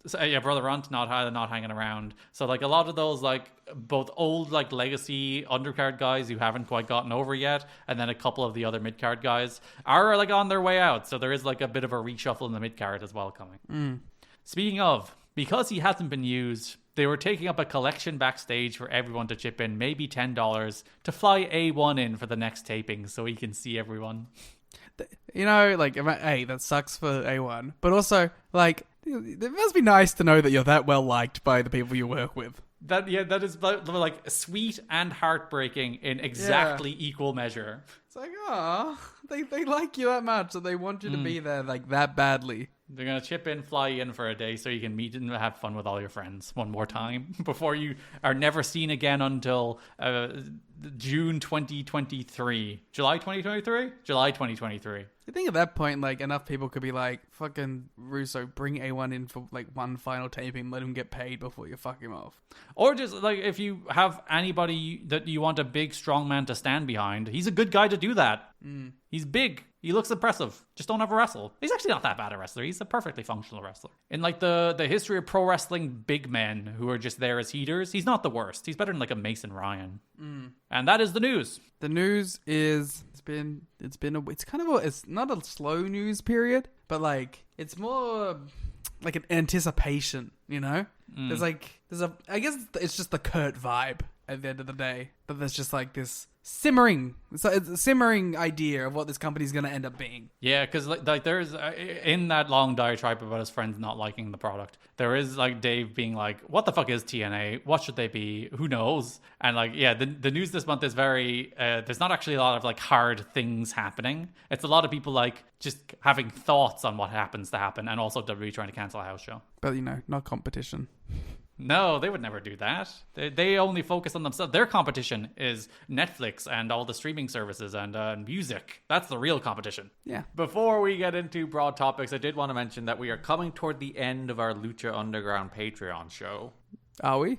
So, yeah, Brother Runt not hanging around. So like a lot of those like both old like legacy undercard guys who haven't quite gotten over yet, and then a couple of the other mid-card guys are like on their way out. So there is like a bit of a reshuffle in the mid-card as well coming. Speaking of, because he hasn't been used, they were taking up a collection backstage for everyone to chip in maybe $10 to fly A1 in for the next taping so he can see everyone. You know, like, hey, that sucks for A1. But also, like, it must be nice to know that you're that well liked by the people you work with. That is like sweet and heartbreaking in exactly equal measure. It's like, they like you that much that they want you to be there like that badly. They're going to chip in, fly you in for a day so you can meet and have fun with all your friends one more time before you are never seen again until June 2023. July 2023? July 2023. I think at that point, like, enough people could be like, fucking Russo, bring A1 in for, like, one final taping, let him get paid before you fuck him off. Or just, like, if you have anybody that you want a big, strong man to stand behind, he's a good guy to do that. He's big. He looks impressive. Just don't ever wrestle. He's actually not that bad a wrestler. He's a perfectly functional wrestler. In, like, the history of pro wrestling big men who are just there as heaters, he's not the worst. He's better than, like, a Mason Ryan. And that is the news. The news is it's kind of it's not a slow news period, but like it's more like an anticipation, you know? I guess it's just the Kurt vibe at the end of the day. But there's just like this simmering idea of what this company's going to end up being. Yeah, because like there's in that long diatribe about his friends not liking the product, there is like Dave being like, what the fuck is TNA? What should they be? Who knows? And like, yeah, the news this month is very there's not actually a lot of like hard things happening. It's a lot of people like just having thoughts on what happens to happen, and also WWE trying to cancel a house show. But you know, not competition. No, they would never do that. They only focus on themselves. Their competition is Netflix and all the streaming services and music. That's the real competition. Yeah. Before we get into broad topics, I did want to mention that we are coming toward the end of our Lucha Underground Patreon show. Are we?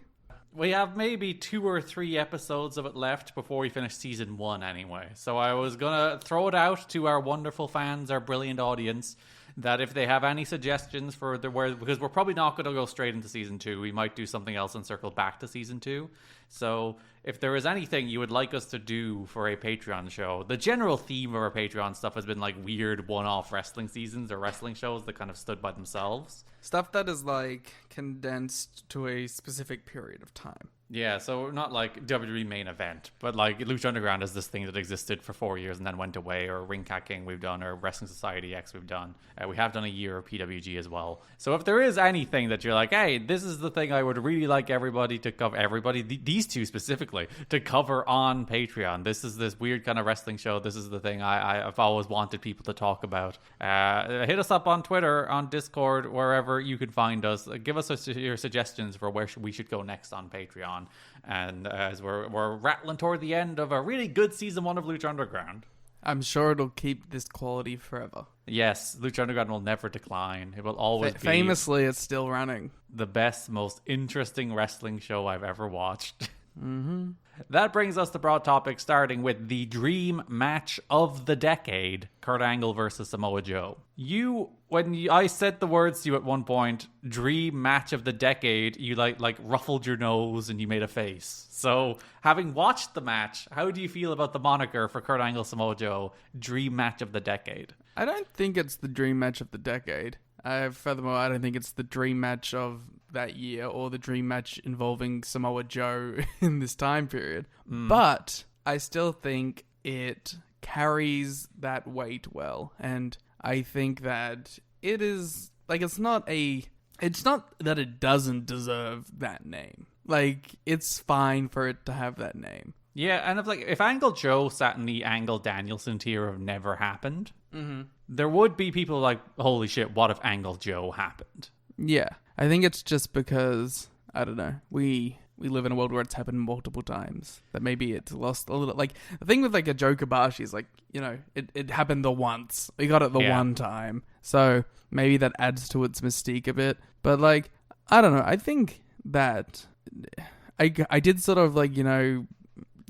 We have maybe 2 or 3 episodes of it left before we finish season 1 anyway. So I was going to throw it out to our wonderful fans, our brilliant audience, that if they have any suggestions for because we're probably not going to go straight into season 2, we might do something else and circle back to season 2. So if there is anything you would like us to do for a Patreon show, the general theme of our Patreon stuff has been like weird one-off wrestling seasons or wrestling shows that kind of stood by themselves. Stuff that is like condensed to a specific period of time. Yeah, so not like WWE main event, but like Lucha Underground is this thing that existed for 4 years and then went away, or Ring Cat King we've done, or Wrestling Society X we've done. We have done a year of PWG as well. So if there is anything that you're like, hey, this is the thing I would really like everybody to cover, these two specifically, to cover on Patreon. This is this weird kind of wrestling show. This is the thing I've always wanted people to talk about. Hit us up on Twitter, on Discord, wherever you can find us. Give us your suggestions for where we should go next on Patreon. And as we're rattling toward the end of a really good season 1 of Lucha Underground. I'm sure it'll keep this quality forever. Yes, Lucha Underground will never decline. It will always be... Famously, it's still running. The best, most interesting wrestling show I've ever watched. Mm-hmm. That brings us to broad topics, starting with the dream match of the decade, Kurt Angle versus Samoa Joe. I said the words to you at one point, dream match of the decade, you like ruffled your nose and you made a face. So, having watched the match, how do you feel about the moniker for Kurt Angle Samoa Joe, dream match of the decade? I don't think it's the dream match of the decade. Furthermore, I don't think it's the dream match of that year or the dream match involving Samoa Joe in this time period. But I still think it carries that weight well. And I think that it is, like, it's not that it doesn't deserve that name. Like, it's fine for it to have that name. Yeah, and if Angle Joe sat in the Angle Danielson tier of never happened, there would be people like, holy shit, what if Angle Joe happened? Yeah, I think it's just because, I don't know, we live in a world where it's happened multiple times, that maybe it's lost a little, like, the thing with like a Joe Kobashi is like, you know, it happened the once, we got it the one time, so maybe that adds to its mystique a bit, but like, I don't know, I think that, I did sort of like, you know,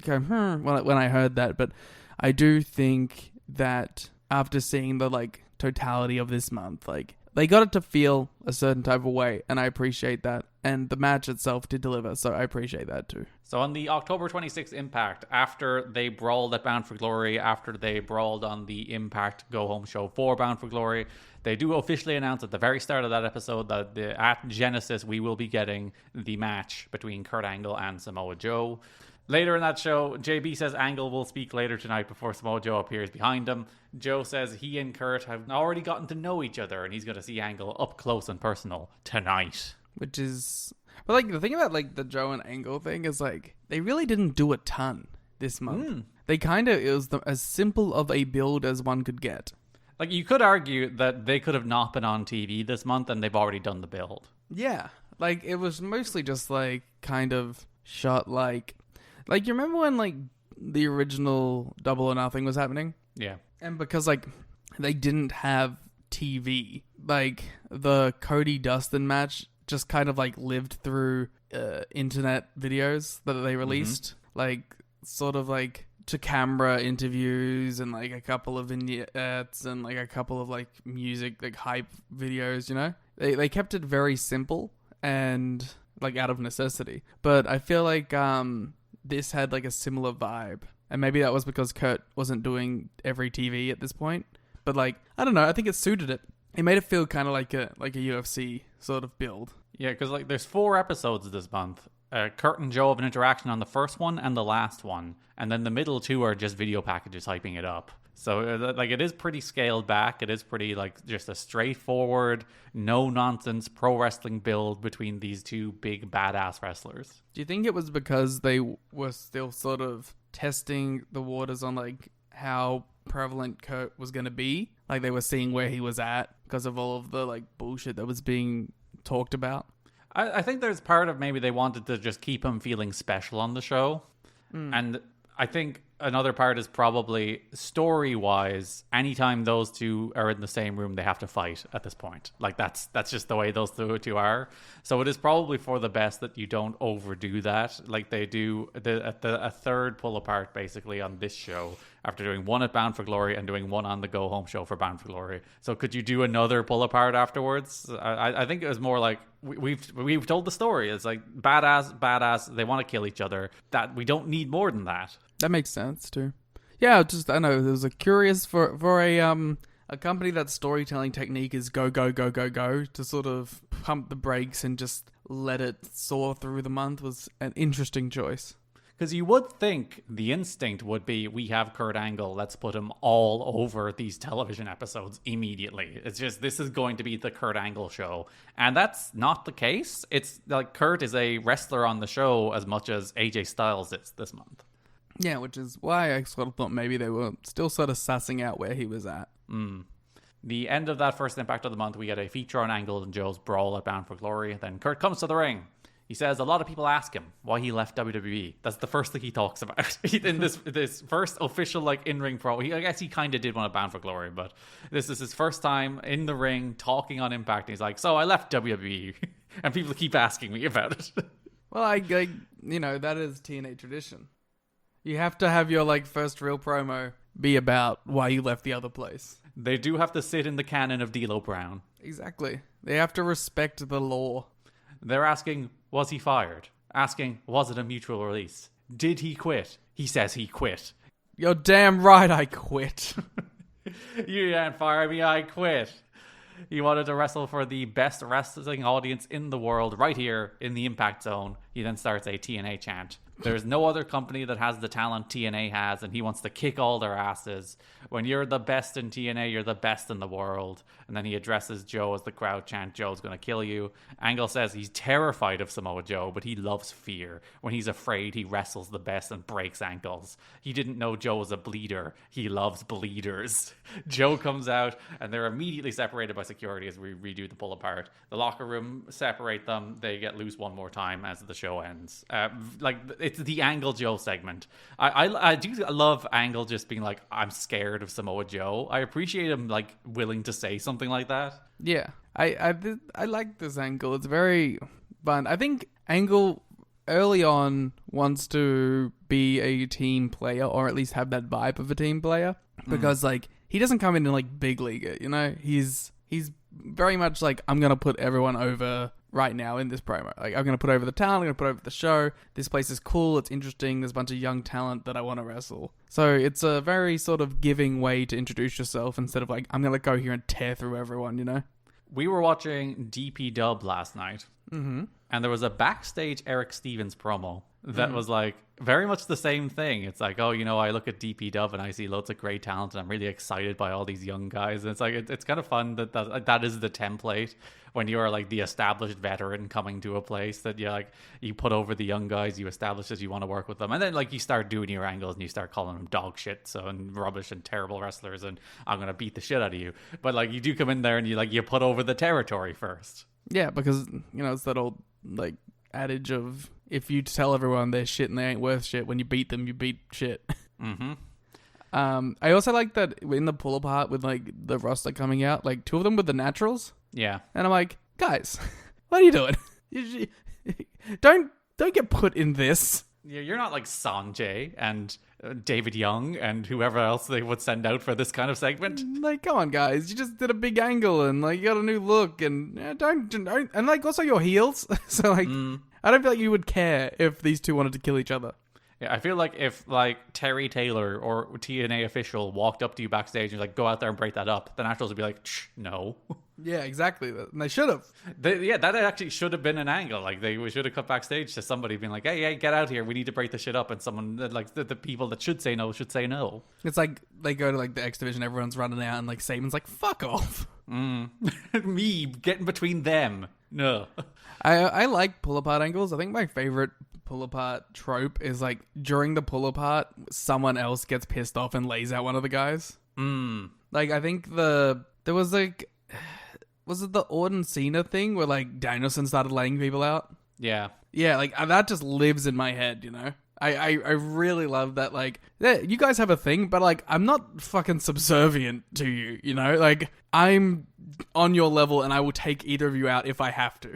go, when I heard that, but I do think that after seeing the like totality of this month, like they got it to feel a certain type of way, and I appreciate that. And the match itself did deliver, so I appreciate that too. So on the October 26th Impact, after they brawled at Bound for Glory, after they brawled on the Impact Go Home show for Bound for Glory, they do officially announce at the very start of that episode that at Genesis we will be getting the match between Kurt Angle and Samoa Joe. Later in that show, JB says Angle will speak later tonight before Samoa Joe appears behind him. Joe says he and Kurt have already gotten to know each other and he's going to see Angle up close and personal tonight. Which is... But, like, the thing about, like, the Joe and Angle thing is, like, they really didn't do a ton this month. They kind of... It was as simple of a build as one could get. Like, you could argue that they could have not been on TV this month and they've already done the build. Yeah. Like, it was mostly just, like, kind of shot, like... Like, you remember when, like, the original Double or Nothing was happening? Yeah. And because, like, they didn't have TV, like, the Cody Dustin match just kind of, like, lived through internet videos that they released. Like, sort of, like, to-camera interviews and, like, a couple of vignettes and, like, a couple of, like, music, like, hype videos, you know? They kept it very simple and, like, out of necessity. But I feel like, this had like a similar vibe, and maybe that was because Kurt wasn't doing every TV at this point. But like, I don't know, I think it suited it. It made it feel kind of like a UFC sort of build. Yeah, because like there's 4 episodes this month. Kurt and Joe have an interaction on the first one and the last one, and then the middle 2 are just video packages hyping it up. So like it is pretty scaled back. It is pretty like just a straightforward, no nonsense pro wrestling build between these 2 big badass wrestlers. Do you think it was because they were still sort of testing the waters on like how prevalent Kurt was going to be? Like they were seeing where he was at because of all of the like bullshit that was being talked about? I think there's part of maybe they wanted to just keep him feeling special on the show. And I think another part is probably story-wise, anytime those 2 are in the same room, they have to fight at this point. Like, that's just the way those 2 are. So it is probably for the best that you don't overdo that. Like they do a third pull-apart, basically, on this show, after doing one at Bound for Glory and doing one on the Go Home show for Bound for Glory. So could you do another pull-apart afterwards? I think it was more like, we've told the story. It's like, badass, they want to kill each other. That we don't need more than that. That makes sense too. Yeah, just I know it was a curious for a company that storytelling technique is go to sort of pump the brakes and just let it soar through the month was an interesting choice. Because you would think the instinct would be, we have Kurt Angle, let's put him all over these television episodes immediately. It's just, this is going to be the Kurt Angle show. And that's not the case. It's like Kurt is a wrestler on the show as much as AJ Styles is this month. Yeah, which is why I sort of thought maybe they were still sort of sussing out where he was at. The end of that first Impact of the month, we get a feature on Angle and Joe's brawl at Bound for Glory. Then Kurt comes to the ring. He says a lot of people ask him why he left WWE. That's the first thing he talks about in this first official like in-ring pro. I guess he kind of did want to Bound for Glory, but this is his first time in the ring talking on Impact. And he's like, so I left WWE, and people keep asking me about it. Well, I you know, that is TNA tradition. You have to have your like first real promo be about why you left the other place. They do have to sit in the canon of D'Lo Brown. Exactly. They have to respect the law. They're asking, was he fired? Asking, was it a mutual release? Did he quit? He says he quit. You're damn right I quit. You can't fire me, I quit. He wanted to wrestle for the best wrestling audience in the world right here in the Impact Zone. He then starts a TNA chant. There's no other company that has the talent TNA has, and he wants to kick all their asses. When you're the best in TNA, you're the best in the world. And then he addresses Joe as the crowd chant, Joe's going to kill you. Angle says he's terrified of Samoa Joe, but he loves fear. When he's afraid, he wrestles the best and breaks ankles. He didn't know Joe was a bleeder. He loves bleeders. Joe comes out, and they're immediately separated by security as we redo the pull apart. The locker room separate them. They get loose one more time as the show ends. It's the Angle Joe segment. I do love Angle just being like, I'm scared of Samoa Joe. I appreciate him like willing to say something like that. Yeah, I like this Angle. It's very fun. I think Angle early on wants to be a team player, or at least have that vibe of a team player, because like he doesn't come in like big league. You know, he's very much like, I'm going to put everyone over right now in this promo. Like, I'm going to put over the talent, I'm going to put over the show. This place is cool, it's interesting, there's a bunch of young talent that I want to wrestle. So it's a very sort of giving way to introduce yourself instead of like, I'm going to go here and tear through everyone, you know? We were watching DP Dub last night, Mm-hmm. and there was a backstage Eric Stevens promo that was like very much the same thing. It's like, oh, you know, I look at DP Dub and I see loads of great talent, and I'm really excited by all these young guys. And it's like it's kind of fun that is the template when you are like the established veteran coming to a place that you put over the young guys, you establish that you want to work with them, and then like you start doing your angles and you start calling them dog shit, and rubbish and terrible wrestlers, and I'm gonna beat the shit out of you. But like you do come in there and you put over the territory first. Yeah, because, you know, it's that old, like, adage of, if you tell everyone they're shit and they ain't worth shit, when you beat them, you beat shit. Mm-hmm. I also like that in the pull apart with, like, the roster coming out, like, 2 of them with the naturals. Yeah. And I'm like, guys, what are you doing? Don't get put in this. Yeah, you're not like Sanjay and David Young and whoever else they would send out for this kind of segment. Like, come on, guys. You just did a big angle and, like, you got a new look and don't. And, like, also your heels. So, like, I don't feel like you would care if these two wanted to kill each other. Yeah, I feel like if, like, Terry Taylor or TNA official walked up to you backstage and like, go out there and break that up, the Naturals would be like, no. Yeah, exactly. And they should have. That actually should have been an angle. Like, we should have cut backstage to somebody being like, hey, get out here. We need to break this shit up. And someone, like, the people that should say no should say no. It's like, they go to, like, the X Division, everyone's running out, and, like, Saban's like, fuck off. Me getting between them. No. I like pull-apart angles. I think my favorite pull-apart trope is, like, during the pull-apart, someone else gets pissed off and lays out one of the guys. Like, I think there was, like... Was it the Orton Cena thing where, like, Danielson started laying people out? Yeah. Yeah, like, that just lives in my head, you know? I really love that, like, yeah, you guys have a thing, but, like, I'm not fucking subservient to you, you know? Like, I'm on your level and I will take either of you out if I have to.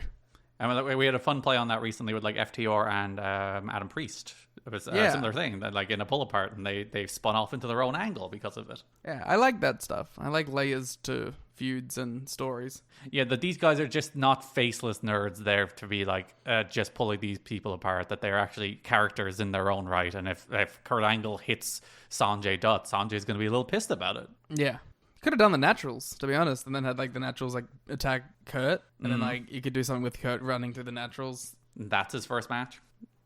And we had a fun play on that recently with, like, FTR and Adam Priest. It was a similar thing, that, like, in a pull-apart, and they spun off into their own angle because of it. Yeah, I like that stuff. I like layers to feuds and stories. Yeah, that these guys are just not faceless nerds there to be, like, just pulling these people apart, that they're actually characters in their own right. And if Kurt Angle hits Sanjay Dutt, Sanjay's going to be a little pissed about it. Yeah. Could have done the Naturals, to be honest, and then had, like, the Naturals, like, attack Kurt, and then, like, you could do something with Kurt running through the Naturals. That's his first match?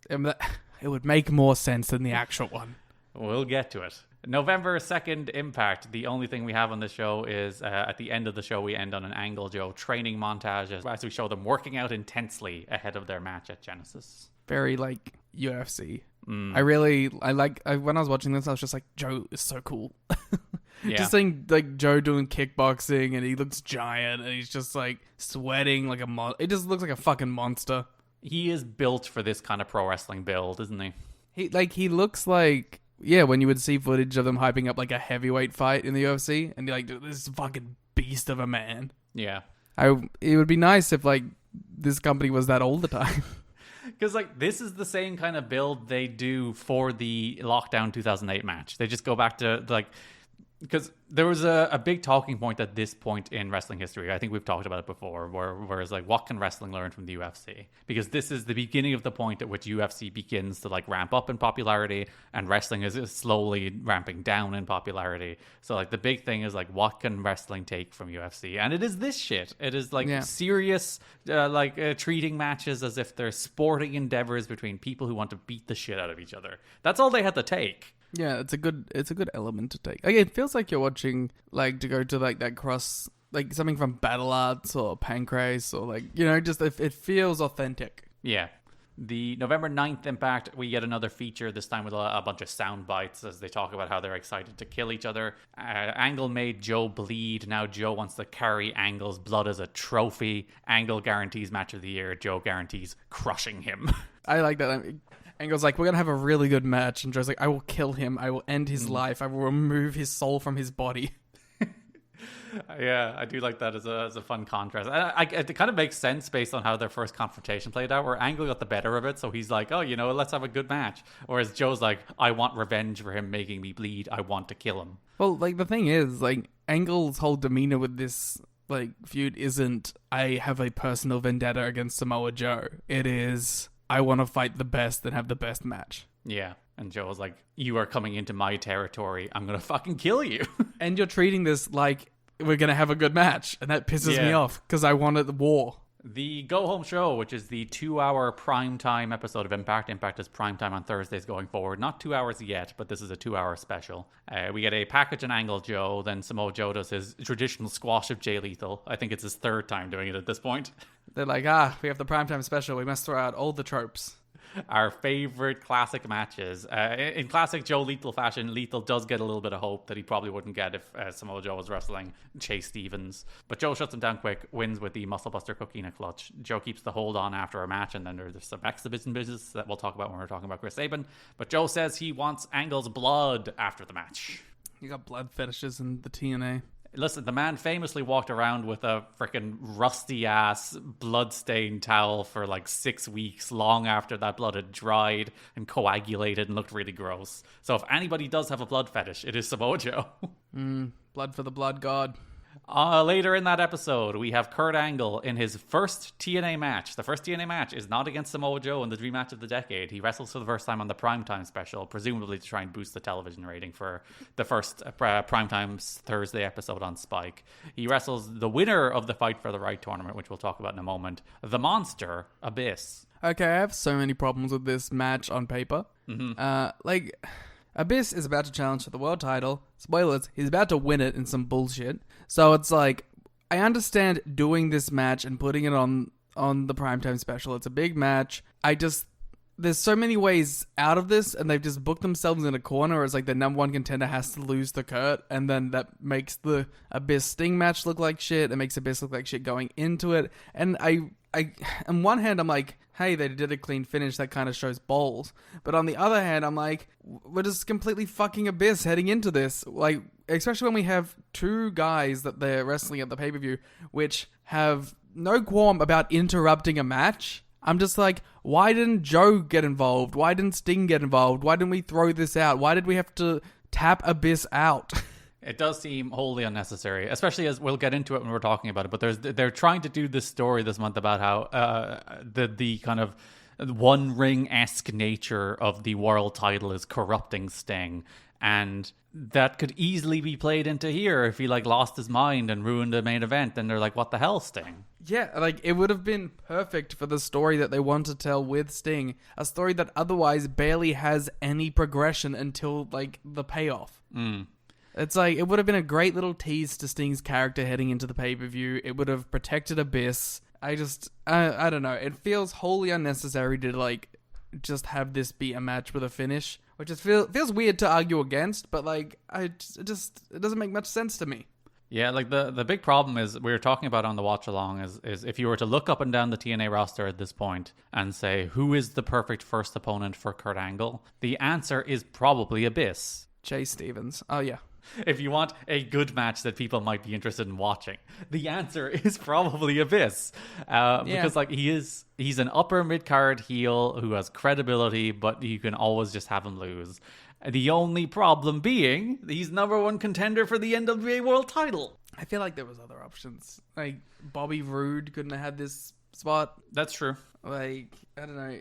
It would make more sense than the actual one. We'll get to it. November 2nd, Impact. The only thing we have on the show is at the end of the show, we end on an Angle Joe training montage as we show them working out intensely ahead of their match at Genesis. Very, like, UFC. When I was watching this, I was just like, Joe is so cool. Yeah. Just seeing, like, Joe doing kickboxing, and he looks giant, and he's just, like, sweating like a it just looks like a fucking monster. He is built for this kind of pro wrestling build, isn't he? He looks like, yeah, when you would see footage of them hyping up, like, a heavyweight fight in the UFC, and you're like, dude, this fucking beast of a man. Yeah. It would be nice if, like, this company was that all the time. Because, like, this is the same kind of build they do for the Lockdown 2008 match. They just go back to, like... Because there was a big talking point at this point in wrestling history. I think we've talked about it before, where it's like, what can wrestling learn from the UFC? Because this is the beginning of the point at which UFC begins to, like, ramp up in popularity, and wrestling is slowly ramping down in popularity. So, like, the big thing is, like, what can wrestling take from UFC? And it is this shit. It is, like, serious, treating matches as if they're sporting endeavors between people who want to beat the shit out of each other. That's all they had to take. Yeah, it's a good element to take. Like, it feels like you're watching, like, to go to, like, that cross, like, something from Battle Arts or Pancrase or, like, you know, just it feels authentic. Yeah. The November 9th Impact, we get another feature, this time with a bunch of sound bites as they talk about how they're excited to kill each other. Angle made Joe bleed. Now Joe wants to carry Angle's blood as a trophy. Angle guarantees match of the year. Joe guarantees crushing him. I like that. Angle's like, we're going to have a really good match. And Joe's like, I will kill him. I will end his life. I will remove his soul from his body. Yeah, I do like that as a fun contrast. It kind of makes sense based on how their first confrontation played out, where Angle got the better of it. So he's like, oh, you know, let's have a good match. Whereas Joe's like, I want revenge for him making me bleed. I want to kill him. Well, like, the thing is, like, Angle's whole demeanor with this feud isn't I have a personal vendetta against Samoa Joe. It is I want to fight the best and have the best match. Yeah. And Joe was like, you are coming into my territory. I'm going to fucking kill you. And you're treating this like we're going to have a good match. And that pisses me off because I wanted the war. The Go Home Show, which is the 2-hour primetime episode of Impact. Impact is primetime on Thursdays going forward. Not 2 hours yet, but this is a 2-hour special. We get a package and Angle Joe. Then Samoa Joe does his traditional squash of Jay Lethal. I think it's his third time doing it at this point. They're like, we have the primetime special. We must throw out all the tropes. Our favorite classic matches. In classic Joe Lethal fashion, Lethal does get a little bit of hope that he probably wouldn't get if Samoa Joe was wrestling Chase Stevens. But Joe shuts him down quick, wins with the Muscle Buster Coquina clutch. Joe keeps the hold on after a match, and then there's some exhibition business that we'll talk about when we're talking about Chris Sabin. But Joe says he wants Angle's blood after the match. You got blood fetishes in the TNA. Listen, the man famously walked around with a freaking rusty-ass blood-stained towel for like 6 weeks, long after that blood had dried and coagulated and looked really gross. So if anybody does have a blood fetish, it is Samoa Joe. Blood for the blood god. Later in that episode, we have Kurt Angle in his first TNA match. The first TNA match is not against Samoa Joe in the Dream Match of the Decade. He wrestles for the first time on the Primetime special, presumably to try and boost the television rating for the first Primetime Thursday episode on Spike. He wrestles the winner of the Fight for the Right tournament, which we'll talk about in a moment, the Monster, Abyss. Okay, I have so many problems with this match on paper. Abyss is about to challenge for the world title. Spoilers, he's about to win it in some bullshit. So it's like, I understand doing this match and putting it on the primetime special. It's a big match. There's so many ways out of this, and they've just booked themselves in a corner where it's like the number one contender has to lose to Kurt, and then that makes the Abyss Sting match look like shit. It makes Abyss look like shit going into it. And I on one hand, I'm like, hey, they did a clean finish, that kind of shows balls. But on the other hand, I'm like, we're just completely fucking Abyss heading into this. Like, especially when we have two guys that they're wrestling at the pay-per-view, which have no qualm about interrupting a match. I'm just like, why didn't Joe get involved? Why didn't Sting get involved? Why didn't we throw this out? Why did we have to tap Abyss out? It does seem wholly unnecessary, especially as we'll get into it when we're talking about it. But they're trying to do this story this month about how the kind of One Ring-esque nature of the world title is corrupting Sting, and that could easily be played into here if he like lost his mind and ruined the main event. Then they're like, "What the hell, Sting?" Yeah, like it would have been perfect for the story that they want to tell with Sting, a story that otherwise barely has any progression until like the payoff. It's like, it would have been a great little tease to Sting's character heading into the pay-per-view. It would have protected Abyss. I don't know. It feels wholly unnecessary to like just have this be a match with a finish, which feels weird to argue against, but like it doesn't make much sense to me. Yeah, like the big problem is we were talking about on the watch along is if you were to look up and down the TNA roster at this point and say who is the perfect first opponent for Kurt Angle, the answer is probably Abyss. Chase Stevens. Oh yeah. If you want a good match that people might be interested in watching, the answer is probably Abyss. Because like he's an upper mid-card heel who has credibility, but you can always just have him lose. The only problem being he's number one contender for the NWA World title. I feel like there was other options. Like Bobby Roode couldn't have had this spot. That's true. Like, I don't know.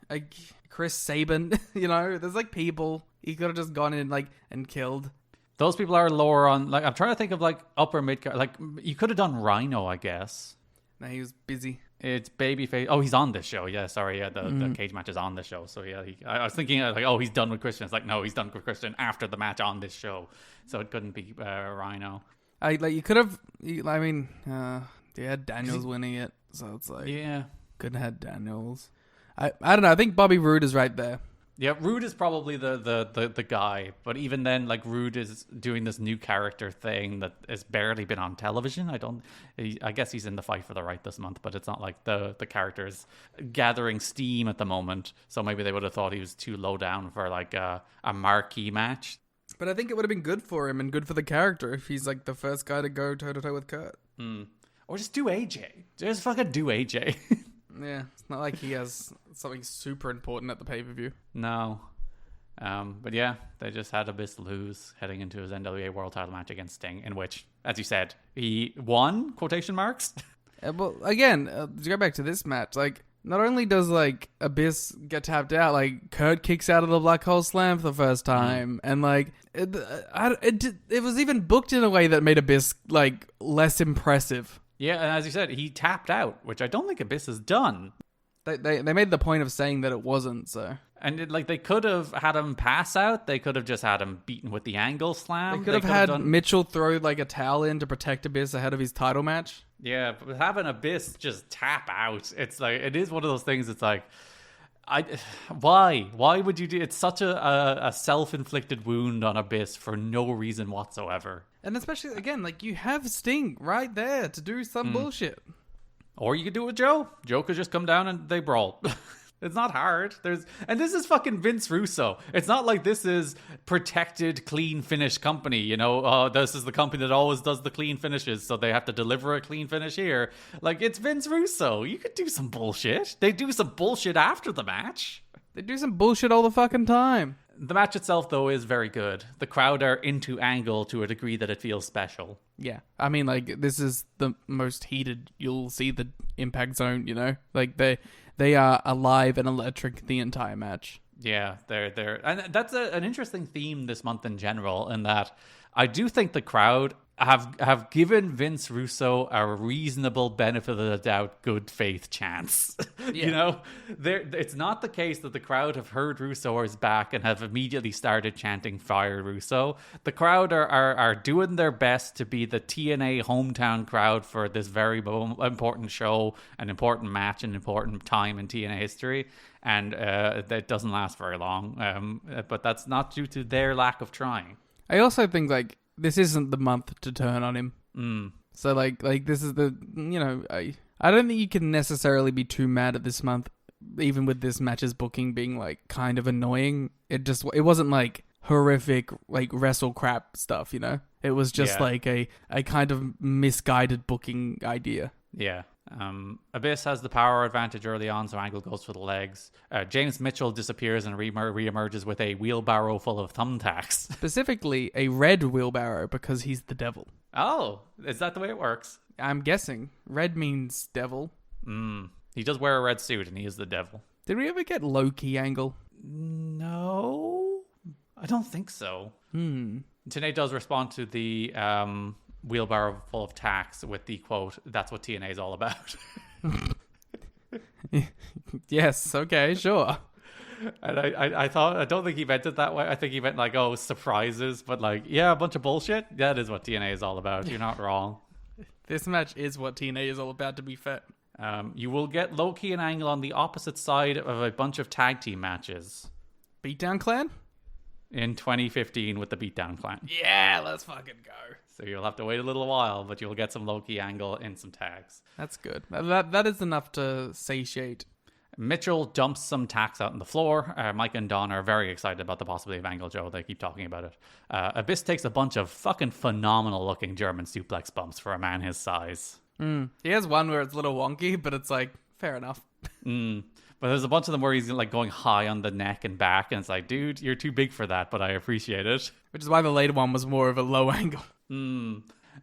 Like Chris Sabin, you know, there's like people he could have just gone in like and killed. Those people are lower on, like, I'm trying to think of, like, upper mid-card. Like, you could have done Rhino, I guess. No, he was busy. It's Babyface. Oh, he's on this show. Yeah, sorry. Yeah, the cage match is on the show. So, yeah, I was thinking, like, oh, he's done with Christian. It's like, no, he's done with Christian after the match on this show. So it couldn't be Rhino. You could have, they had Daniels winning it. So it's like, yeah, couldn't have had Daniels. I don't know. I think Bobby Roode is right there. Yeah, Rude is probably the guy, but even then, like, Rude is doing this new character thing that has barely been on television. I guess he's in the Fight for the Right this month, but it's not like the character is gathering steam at the moment. So maybe they would have thought he was too low down for like a marquee match. But I think it would have been good for him and good for the character if he's like the first guy to go toe to toe with Kurt. Or just do AJ. Just fucking do AJ. Yeah, it's not like he has something super important at the pay-per-view. No. But yeah, they just had Abyss lose heading into his NWA World title match against Sting, in which as you said, he won, quotation marks. Well, again, to go back to this match, like, not only does, like, Abyss get tapped out, like, Kurt kicks out of the Black Hole Slam for the first time, and, like, it was even booked in a way that made Abyss, like, less impressive. Yeah, and as you said, he tapped out, which I don't think Abyss has done. They made the point of saying that it wasn't, so... And they could have had him pass out. They could have just had him beaten with the angle slam. They could have had Mitchell throw like a towel in to protect Abyss ahead of his title match. Yeah, but having Abyss just tap out, it's like, it is one of those things. It's like, why would you do? It's such a self-inflicted wound on Abyss for no reason whatsoever. And especially again, like you have Sting right there to do some bullshit. Or you could do it with Joe. Joe could just come down and they brawl. It's not hard. And this is fucking Vince Russo. It's not like this is protected, clean finish company. You know, this is the company that always does the clean finishes, so they have to deliver a clean finish here. Like, it's Vince Russo. You could do some bullshit. They do some bullshit after the match. They do some bullshit all the fucking time. The match itself, though, is very good. The crowd are into Angle to a degree that it feels special. Yeah. I mean, like, this is the most heated you'll see the Impact Zone, you know? Like, they are alive and electric the entire match. Yeah, they're and that's an interesting theme this month in general, in that I do think the crowd have given Vince Russo a reasonable benefit of the doubt, good faith chance. Yeah. You know, it's not the case that the crowd have heard Russo is back and have immediately started chanting "Fire Russo." The crowd are doing their best to be the TNA hometown crowd for this very important show, an important match, an important time in TNA history. And that doesn't last very long. But that's not due to their lack of trying. I also think, like, this isn't the month to turn on him. So, like this is the, you know, I don't think you can necessarily be too mad at this month, even with this match's booking being, like, kind of annoying. It wasn't, like, horrific, like, wrestle crap stuff, you know? It was just, like, a kind of misguided booking idea. Yeah. Abyss has the power advantage early on, so Angle goes for the legs. James Mitchell disappears and reemerges with a wheelbarrow full of thumbtacks. Specifically, a red wheelbarrow, because he's the devil. Oh, is that the way it works? I'm guessing. Red means devil. He does wear a red suit, and he is the devil. Did we ever get Loki Angle? No, I don't think so. Tenay does respond to the wheelbarrow full of tacks with the quote, "That's what TNA is all about." Yes, okay, sure. And I don't think he meant it that way. I think he meant, like, oh, surprises, but, like, yeah, a bunch of bullshit. That is what TNA is all about. You're not wrong. This match is what TNA is all about, to be fair. You will get Loki and Angle on the opposite side of a bunch of tag team matches. Beatdown Clan? In 2015 with the Beatdown Clan. Yeah, let's fucking go. So you'll have to wait a little while, but you'll get some Loki, Angle, and some tags. That's good. That is enough to satiate. Mitchell dumps some tacks out on the floor. Mike and Don are very excited about the possibility of Angle Joe. They keep talking about it. Abyss takes a bunch of fucking phenomenal-looking German suplex bumps for a man his size. He has one where it's a little wonky, but it's like, fair enough. But there's a bunch of them where he's, like, going high on the neck and back, and it's like, dude, you're too big for that, but I appreciate it. Which is why the later one was more of a low angle.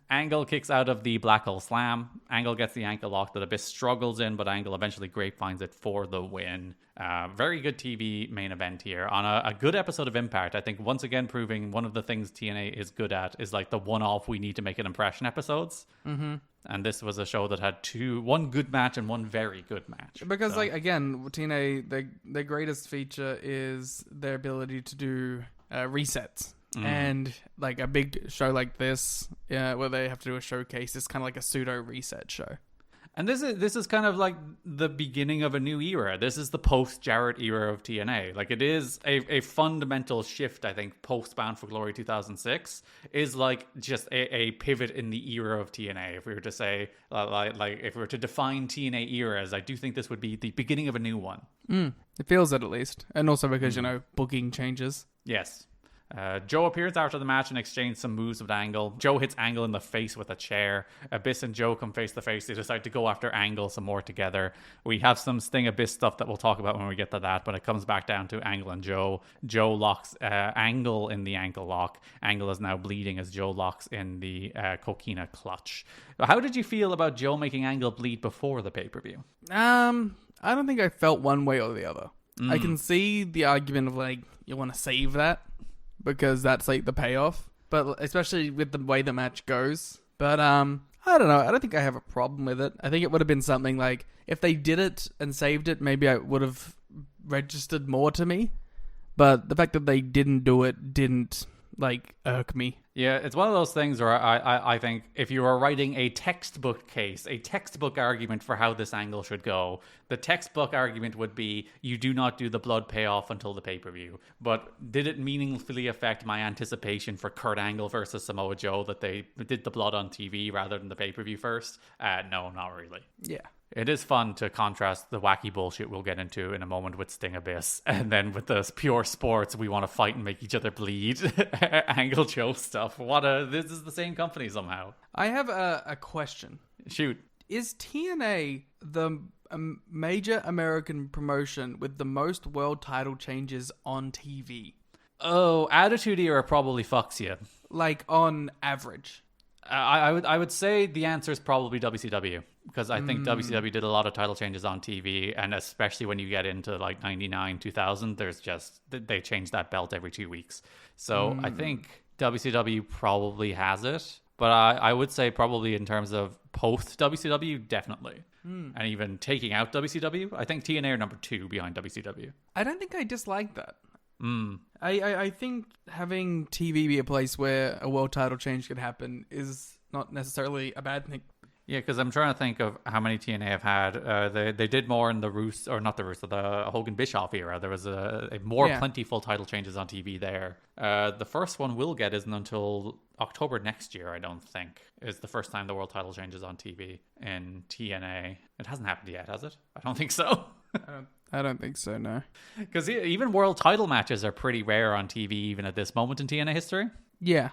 Angle kicks out of the Black Hole Slam. Angle gets the ankle lock that Abyss struggles in, but Angle eventually grapevines it for the win. Very good TV main event here on a good episode of Impact. I think once again proving one of the things TNA is good at is, like, the one-off we need to make an impression episodes. And this was a show that had one good match and one very good match. Because, like, again, TNA, their greatest feature is their ability to do resets. And, like, a big show like this, where they have to do a showcase, is kind of like a pseudo reset show. And this is kind of like the beginning of a new era. This is the post-Jarrett era of TNA. Like, it is a fundamental shift, I think, post-Bound for Glory 2006, is, like, just a pivot in the era of TNA. If we were to say, like if we were to define TNA eras, I do think this would be the beginning of a new one. It feels it, at least. And also because, you know, booking changes. Yes. Joe appears after the match and exchanges some moves with Angle. Joe hits Angle in the face with a chair. Abyss and Joe come face to face. They decide to go after Angle some more together. We have some Sting Abyss stuff that we'll talk about when we get to that, but it comes back down to Angle and Joe. Joe locks Angle in the ankle lock. Angle is now bleeding as Joe locks in the coquina clutch. How did you feel about Joe making Angle bleed before the pay-per-view? I don't think I felt one way or the other. I can see the argument of like, you want to save that because that's like the payoff, but especially with the way the match goes. But I don't know. I don't think I have a problem with it. I think it would have been something like, if they did it and saved it, maybe I would have registered more to me. But the fact that they didn't do it didn't like irk me. Yeah, it's one of those things where I think if you were writing a textbook case, a textbook argument for how this angle should go, the textbook argument would be you do not do the blood payoff until the pay-per-view. But did it meaningfully affect my anticipation for Kurt Angle versus Samoa Joe that they did the blood on TV rather than the pay-per-view first? No, not really. Yeah. It is fun to contrast the wacky bullshit we'll get into in a moment with Sting Abyss, and then with the pure sports, we want to fight and make each other bleed. Angle Joe stuff. This is the same company somehow. I have a question. Shoot. Is TNA the major American promotion with the most world title changes on TV? Oh, Attitude Era probably fucks you. Like on average. I would say the answer is probably WCW, because I think WCW did a lot of title changes on TV, and especially when you get into like 99, 2000, there's just, they change that belt every 2 weeks. So I think WCW probably has it, but I would say probably in terms of post WCW, definitely. And even taking out WCW, I think TNA are number 2 behind WCW. I don't think I dislike that. I think having TV be a place where a world title change could happen is not necessarily a bad thing. Yeah, because I'm trying to think of how many TNA have had. They did more in the Hogan Bischoff era. There was a more plentiful title changes on TV there. The first one we'll get isn't until October next year, I don't think, is the first time the world title changes on TV in TNA. It hasn't happened yet, has it? I don't think so. I don't think so, no. Because even world title matches are pretty rare on TV, even at this moment in TNA history. Yeah.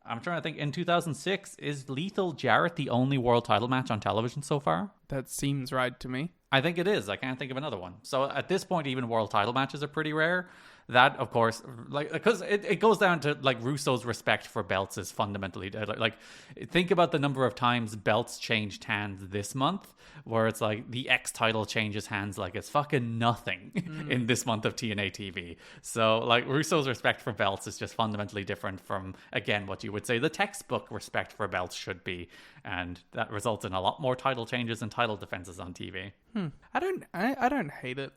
I'm trying to think, in 2006, is Lethal Jarrett the only world title match on television so far? That seems right to me. I think it is. I can't think of another one. So at this point, even world title matches are pretty rare. That, of course, like, because it goes down to like Russo's respect for belts is fundamentally like think about the number of times belts changed hands this month, where it's like the X title changes hands like it's fucking nothing in this month of TNA TV. So like Russo's respect for belts is just fundamentally different from, again, what you would say the textbook respect for belts should be, and that results in a lot more title changes and title defenses on TV. I don't hate it.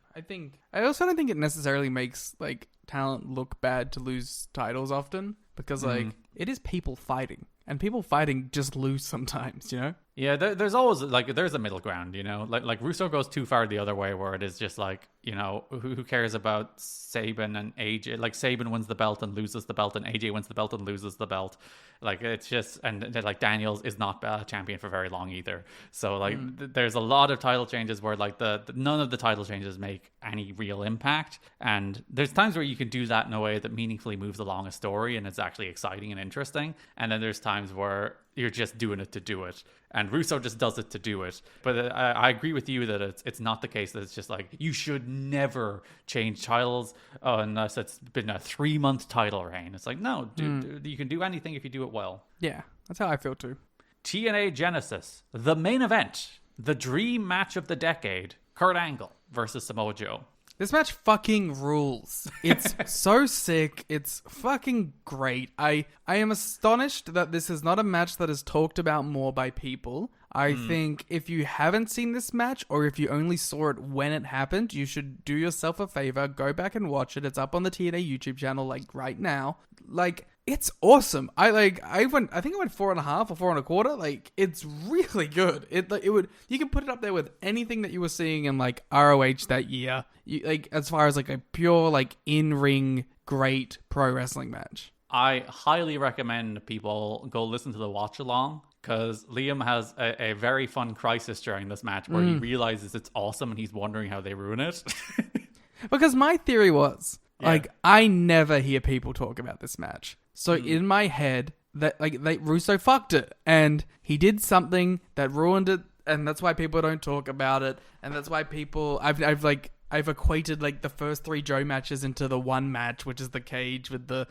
I also don't think it necessarily makes like talent look bad to lose titles often, because like it is people fighting, and people fighting just lose sometimes, you know? Yeah, there's always like there's a middle ground, you know. Like Russo goes too far the other way, where it is just like, you know, who cares about Sabin and AJ? Like Sabin wins the belt and loses the belt, and AJ wins the belt and loses the belt. Like it's just, and like Daniels is not a champion for very long either. So like there's a lot of title changes where like none of the title changes make any real impact, and there's times where you can do that in a way that meaningfully moves along a story and it's actually exciting and interesting, and then there's times where you're just doing it to do it, and Russo just does it to do it. But I agree with you that it's not the case that it's just like you should never change titles unless it's been a 3-month title reign. It's like, no, dude, you can do anything if you do it well. Yeah, that's how I feel too. TNA Genesis, the main event, the dream match of the decade, Kurt Angle versus Samoa Joe. This match fucking rules. It's so sick. It's fucking great. I am astonished that this is not a match that is talked about more by people. I think if you haven't seen this match, or if you only saw it when it happened, you should do yourself a favor. Go back and watch it. It's up on the TNA YouTube channel, like right now. Like, it's awesome. I think I went 4.5 or 4.25. Like, it's really good. You can put it up there with anything that you were seeing in like ROH that year. Like, as far as like a pure like in-ring great pro wrestling match. I highly recommend people go listen to the watch along, because Liam has a very fun crisis during this match where he realizes it's awesome and he's wondering how they ruin it. Because my theory was Yeah. Like, I never hear people talk about this match. So in my head, that Russo fucked it, and he did something that ruined it, and that's why people don't talk about it, and that's why I've equated like the first 3 Joe matches into the one match, which is the cage with the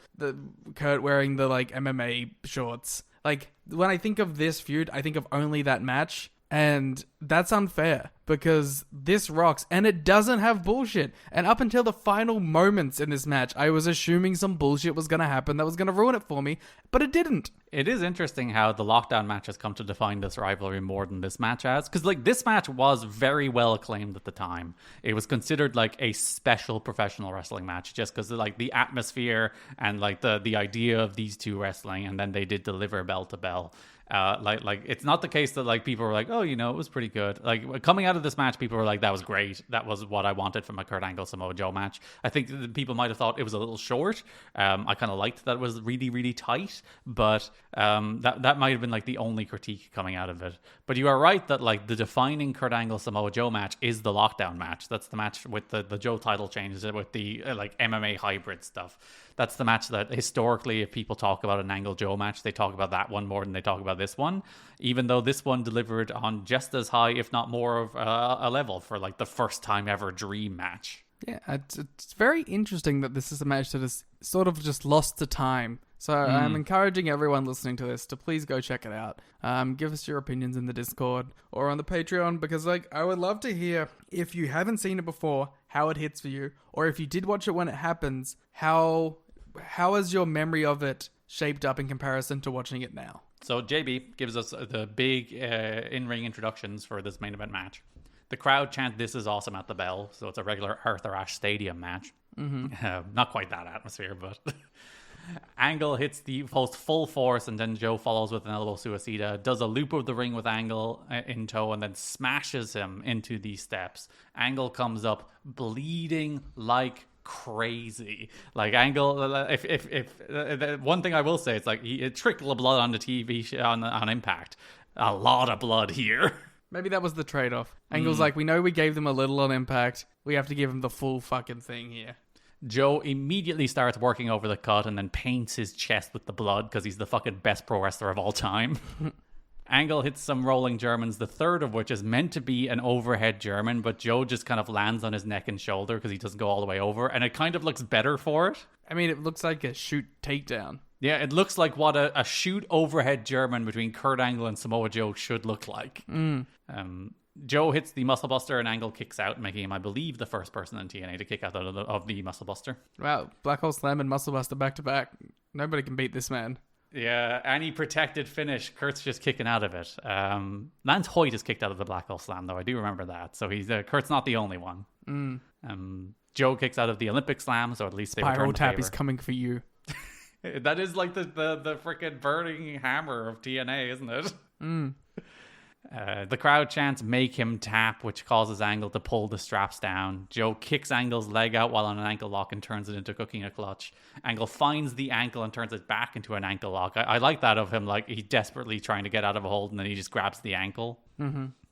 Kurt wearing the like MMA shorts. Like, when I think of this feud, I think of only that match. And that's unfair because this rocks and it doesn't have bullshit. And up until the final moments in this match, I was assuming some bullshit was going to happen that was going to ruin it for me, but it didn't. It is interesting how the lockdown match has come to define this rivalry more than this match has. Because, like, this match was very well acclaimed at the time. It was considered, like, a special professional wrestling match just because, like, the atmosphere and, like, the idea of these two wrestling. And then they did deliver bell to bell. Like it's not the case that like people were like, oh, you know, it was pretty good. Like coming out of this match, people were like, that was great. That was what I wanted from a Kurt Angle Samoa Joe match. I think that people might have thought it was a little short. I kind of liked that it was really, really tight, but that might have been like the only critique coming out of it. But you are right that like the defining Kurt Angle Samoa Joe match is the lockdown match. That's the match with the Joe title changes with the like MMA hybrid stuff. That's the match that historically, if people talk about an Angle Joe match, they talk about that one more than they talk about this one, even though this one delivered on just as high, if not more of a level for like the first time ever dream match. Yeah, it's very interesting that this is a match that is sort of just lost to time. So I'm encouraging everyone listening to this to please go check it out. Give us your opinions in the Discord or on the Patreon, because like I would love to hear, if you haven't seen it before, how it hits for you, or if you did watch it when it happens, how has your memory of it shaped up in comparison to watching it now? So JB gives us the big in-ring introductions for this main event match. The crowd chant, "This is awesome" at the bell, so it's a regular Arthur Ashe Stadium match. Not quite that atmosphere, but Angle hits the post full force, and then Joe follows with an elbow suicida, does a loop of the ring with Angle in tow, and then smashes him into the steps. Angle comes up bleeding like crazy. Like Angle, if one thing I will say, it's like it trickled of blood on the TV on Impact. A lot of blood here. Maybe that was the trade-off. Angle's like, we know we gave them a little on Impact. We have to give them the full fucking thing here. Joe immediately starts working over the cut and then paints his chest with the blood because he's the fucking best pro wrestler of all time. Angle hits some rolling Germans, the third of which is meant to be an overhead German, but Joe just kind of lands on his neck and shoulder because he doesn't go all the way over, and it kind of looks better for it. I mean, it looks like a shoot takedown. Yeah, it looks like what a shoot overhead German between Kurt Angle and Samoa Joe should look like. Joe hits the Muscle Buster and Angle kicks out, making him, I believe, the first person in TNA to kick out of the Muscle Buster. Wow, Black Hole Slam and Muscle Buster back to back. Nobody can beat this man. Yeah, any protected finish, Kurt's just kicking out of it. Lance Hoyt is kicked out of the Black Hole Slam, though. I do remember that. So he's Kurt's not the only one. Joe kicks out of the Olympic Slam, so at least they return the favor. Spiral Tap is coming for you. That is like the freaking burning hammer of TNA, isn't it? The crowd chants, "Make him tap," which causes Angle to pull the straps down. Joe kicks Angle's leg out while on an ankle lock and turns it into cooking a clutch. Angle finds the ankle and turns it back into an ankle lock. I like that of him, like he's desperately trying to get out of a hold and then he just grabs the ankle.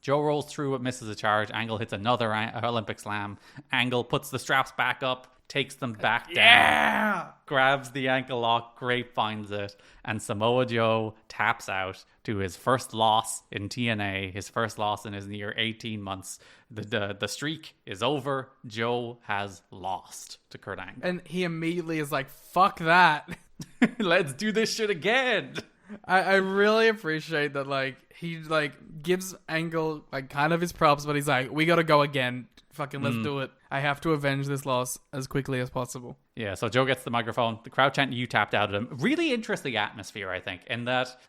Joe rolls through but misses a charge. Angle hits another Olympic Slam. Angle puts the straps back up, takes them back down, grabs the ankle lock, grapevines it, and Samoa Joe taps out to his first loss in TNA, his first loss in his near 18 months. The streak is over. Joe has lost to Kurt Angle. And he immediately is like, fuck that. Let's do this shit again. I really appreciate that, like, he, like, gives Angle, like, kind of his props, but he's like, we gotta go again. Fucking let's do it. I have to avenge this loss as quickly as possible. Yeah, so Joe gets the microphone. The crowd chant, "You tapped out at him." Really interesting atmosphere, I think, in that...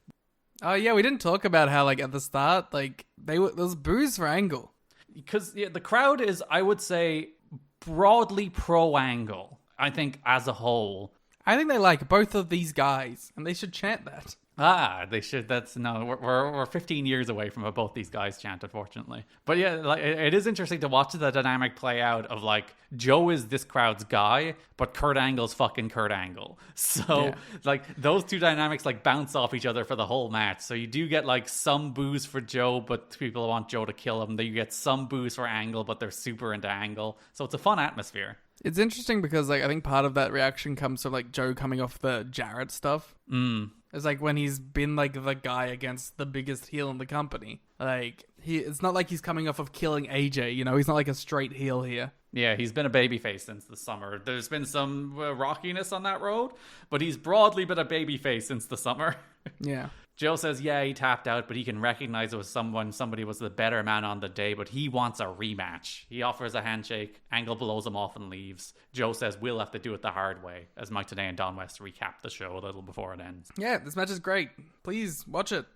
Oh, yeah, we didn't talk about how, like, at the start, like, there was boos for Angle. Because the crowd is, I would say, broadly pro-Angle, I think, as a whole. I think they like both of these guys, and they should chant that. They should. We're 15 years away from what both these guys chant, unfortunately. But yeah, like it is interesting to watch the dynamic play out of like Joe is this crowd's guy, but Kurt Angle's fucking Kurt Angle. So like those two dynamics like bounce off each other for the whole match. So you do get like some boos for Joe, but people want Joe to kill him. Then you get some boos for Angle, but they're super into Angle. So it's a fun atmosphere. It's interesting because like I think part of that reaction comes from like Joe coming off the Jarrett stuff. It's like when he's been like the guy against the biggest heel in the company. Like it's not like he's coming off of killing AJ, you know, he's not like a straight heel here. Yeah, he's been a babyface since the summer. There's been some rockiness on that road, but he's broadly been a babyface since the summer. Yeah. Joe says, yeah, he tapped out, but he can recognize it was somebody was the better man on the day, but he wants a rematch. He offers a handshake. Angle blows him off and leaves. Joe says, we'll have to do it the hard way, as Mike Tenay and Don West recap the show a little before it ends. Yeah, this match is great. Please watch it.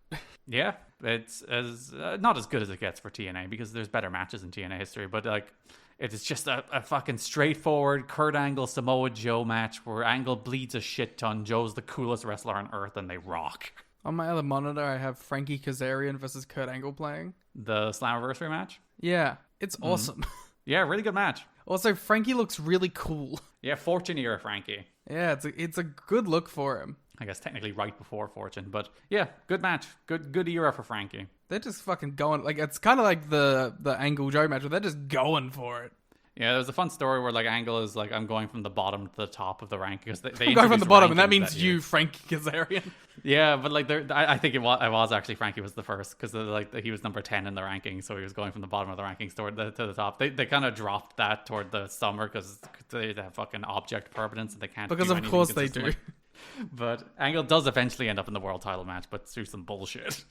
Yeah, it's not as good as it gets for TNA, because there's better matches in TNA history, but like... It is just a fucking straightforward Kurt Angle Samoa Joe match where Angle bleeds a shit ton. Joe's the coolest wrestler on earth and they rock. On my other monitor, I have Frankie Kazarian versus Kurt Angle playing. The Slammiversary match? Yeah, it's awesome. Yeah, really good match. Also, Frankie looks really cool. Yeah, Fortune era Frankie. Yeah, it's a good look for him. I guess technically right before Fortune, but yeah, good match. Good era for Frankie. They're just fucking going, like, it's kind of like the Angle Joe match where they're just going for it. Yeah, there's a fun story where like Angle is like, I'm going from the bottom to the top of the ranking. I'm going from the bottom, and that means you, Frankie Kazarian. Yeah, but like I think it was actually Frankie was the first because like he was number 10 in the rankings, so he was going from the bottom of the rankings to the top. They kind of dropped that toward the summer because they have fucking object permanence and they can't. Because of course they do. But Angle does eventually end up in the world title match, but through some bullshit.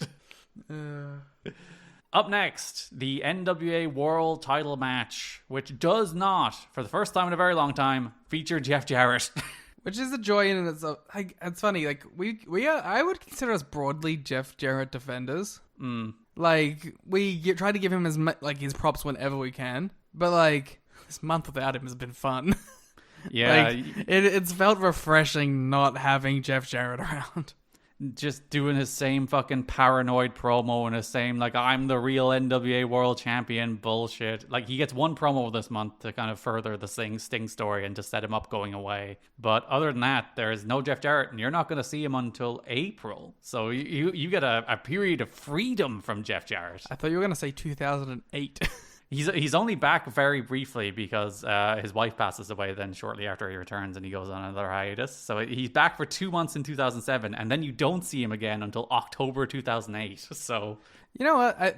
Up next, the NWA World Title match, which does not, for the first time in a very long time, feature Jeff Jarrett. Which is a joy in itself. Like, it's funny. Like I would consider us broadly Jeff Jarrett defenders. Like we try to give him his props whenever we can, but like this month without him has been fun. Yeah, like, it's felt refreshing not having Jeff Jarrett around. Just doing his same fucking paranoid promo and his same, like, I'm the real NWA World Champion bullshit. Like, he gets one promo this month to kind of further the Sting story and to set him up going away. But other than that, there's no Jeff Jarrett, and you're not going to see him until April. So you get a period of freedom from Jeff Jarrett. I thought you were going to say 2008. He's only back very briefly because his wife passes away then shortly after he returns and he goes on another hiatus. So he's back for 2 months in 2007 and then you don't see him again until October 2008. So you know what?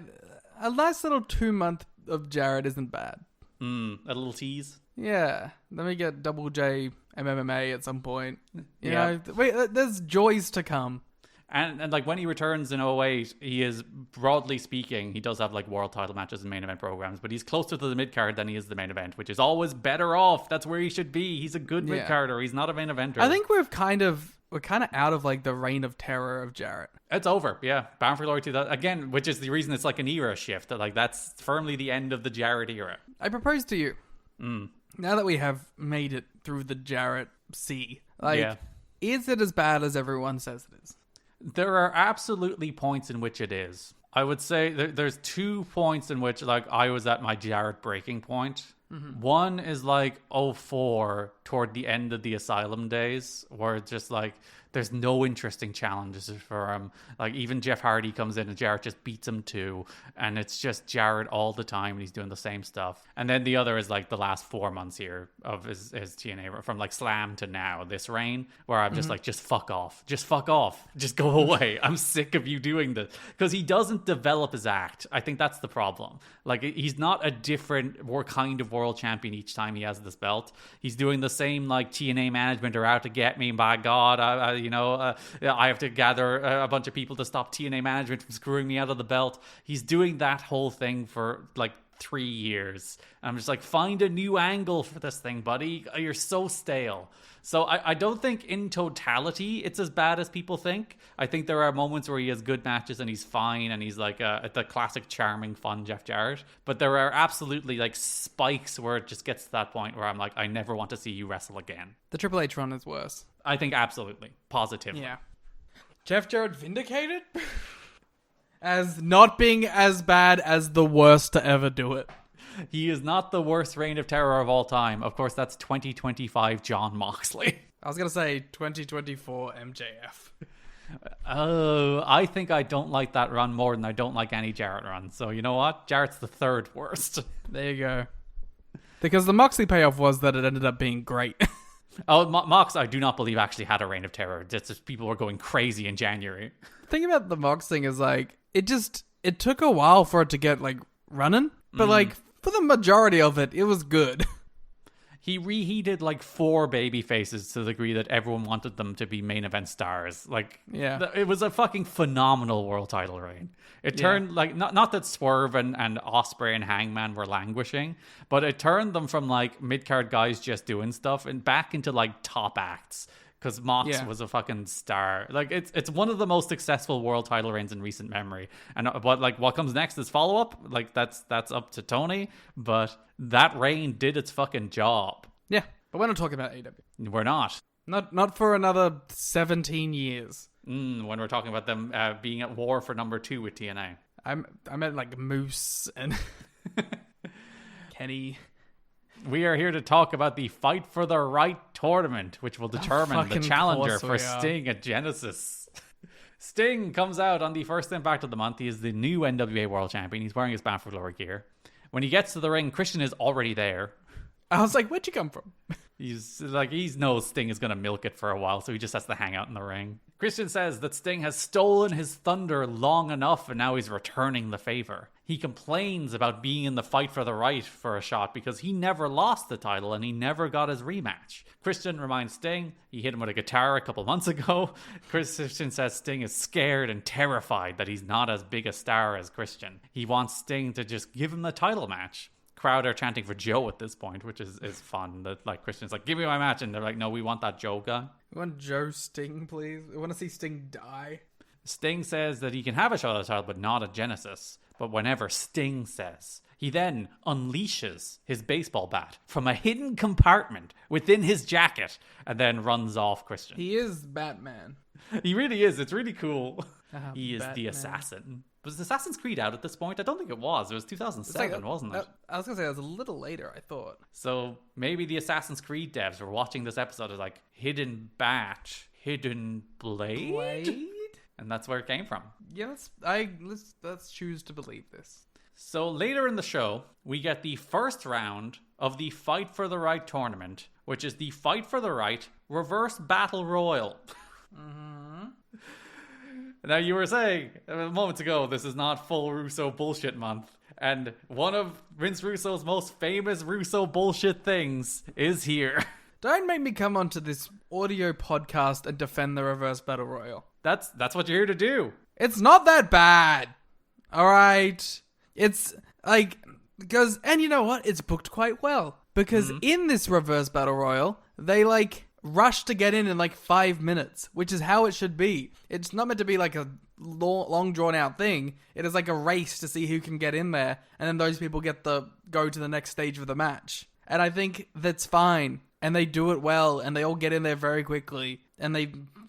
A nice little 2 month of Jarrett isn't bad. A little tease. Yeah. Then we get Double J MMA at some point. You know, wait, there's joys to come. And like when he returns in 08, he is, broadly speaking, he does have like world title matches and main event programs, but he's closer to the mid card than he is the main event, which is always better off. That's where he should be. He's a good mid carder. He's not a main eventer. I think we're kind of out of like the reign of terror of Jarrett. It's over. Yeah, Bound for Glory 2000 again, which is the reason it's like an era shift. Like that's firmly the end of the Jarrett era. I propose to you, now that we have made it through the Jarrett sea, like, is it as bad as everyone says it is? There are absolutely points in which it is. I would say there's 2 points in which like I was at my Jarrett breaking point. One is like 04 toward the end of the Asylum days where it's just like there's no interesting challenges for him. Like even Jeff Hardy comes in and Jarrett just beats him too. And it's just Jarrett all the time and he's doing the same stuff. And then the other is like the last 4 months here of his TNA from like Slam to now, this reign, where I'm just like, just fuck off. Just fuck off. Just go away. I'm sick of you doing this. Because he doesn't develop his act. I think that's the problem. Like he's not a different more kind of world champion each time he has this belt. He's doing the same like TNA management are out to get me. By God, I have to gather a bunch of people to stop TNA management from screwing me out of the belt. He's doing that whole thing for like 3 years. I'm just like, find a new angle for this thing, buddy. You're so stale. So I don't think in totality it's as bad as people think. I think there are moments where he has good matches and he's fine and he's like the classic charming fun Jeff Jarrett. But there are absolutely like spikes where it just gets to that point where I'm like, I never want to see you wrestle again. The Triple H run is worse. I think absolutely. Positively. Yeah. Jeff Jarrett vindicated? As not being as bad as the worst to ever do it. He is not the worst reign of terror of all time. Of course, that's 2025 Jon Moxley. I was going to say 2024 MJF. Oh, I think I don't like that run more than I don't like any Jarrett run. So you know what? Jarrett's the third worst. There you go. Because the Moxley payoff was that it ended up being great. Oh, Mox, I do not believe actually had a reign of terror. Just people were going crazy in January. The thing about the Mox thing is like, it took a while for it to get like running, but like for the majority of it, it was good. He reheated like 4 baby faces to the degree that everyone wanted them to be main event stars. Like, yeah, it was a fucking phenomenal world title reign. It turned like not that Swerve and Ospreay and Hangman were languishing, but it turned them from like mid card guys just doing stuff and back into like top acts. Because Mox was a fucking star. Like it's one of the most successful world title reigns in recent memory. And what comes next is follow up. Like that's up to Tony. But that reign did its fucking job. Yeah, but we're not talking about AEW. We're not. Not for another 17 years. When we're talking about them being at war for number 2 with TNA. I meant like Moose and Kenny. We are here to talk about the Fight for the Right tournament, which will determine the challenger for Sting at Genesis. Sting comes out on the first Impact of the month. He is the new NWA World Champion. He's wearing his Bound for Glory gear. When he gets to the ring, Christian is already there. I was like, where'd you come from? He knows Sting is going to milk it for a while, so he just has to hang out in the ring. Christian says that Sting has stolen his thunder long enough and now he's returning the favor. He complains about being in the fight for the right for a shot because he never lost the title and he never got his rematch. Christian reminds Sting he hit him with a guitar a couple months ago. Christian says Sting is scared and terrified that he's not as big a star as Christian. He wants Sting to just give him the title match. Crowd are chanting for Joe at this point, which is fun. That like Christian's like, give me my match, and they're like, no, we want that Joe guy. We want Joe Sting, please. We want to see Sting die. Sting says that he can have a shot at the title, but not at Genesis. But whenever Sting says, he then unleashes his baseball bat from a hidden compartment within his jacket and then runs off Christian. He is Batman. He really is. It's really cool. He is Batman. the assassin. Was Assassin's Creed out at this point? I don't think it was. It was 2007, wasn't it? I was going to say it was a little later, I thought. So maybe the Assassin's Creed devs were watching this episode as like, hidden bat, hidden blade? And that's where it came from. Yeah, let's choose to believe this. So later in the show, we get the first round of the Fight for the Right tournament, which is the Fight for the Right Reverse Battle Royal. Now, you were saying moments ago, this is not full Russo bullshit month. And one of Vince Russo's most famous Russo bullshit things is here. Don't make me come onto this audio podcast and defend the Reverse Battle Royal. That's what you're here to do. It's not that bad. All right. It's like, and you know what? It's booked quite well. Because in this Reverse Battle Royal, they like rush to get in like 5 minutes, which is how it should be. It's not meant to be like a long drawn out thing. It is like a race to see who can get in there, and then those people get the go to the next stage of the match. And I think that's fine, and they do it well, and they all get in there very quickly, and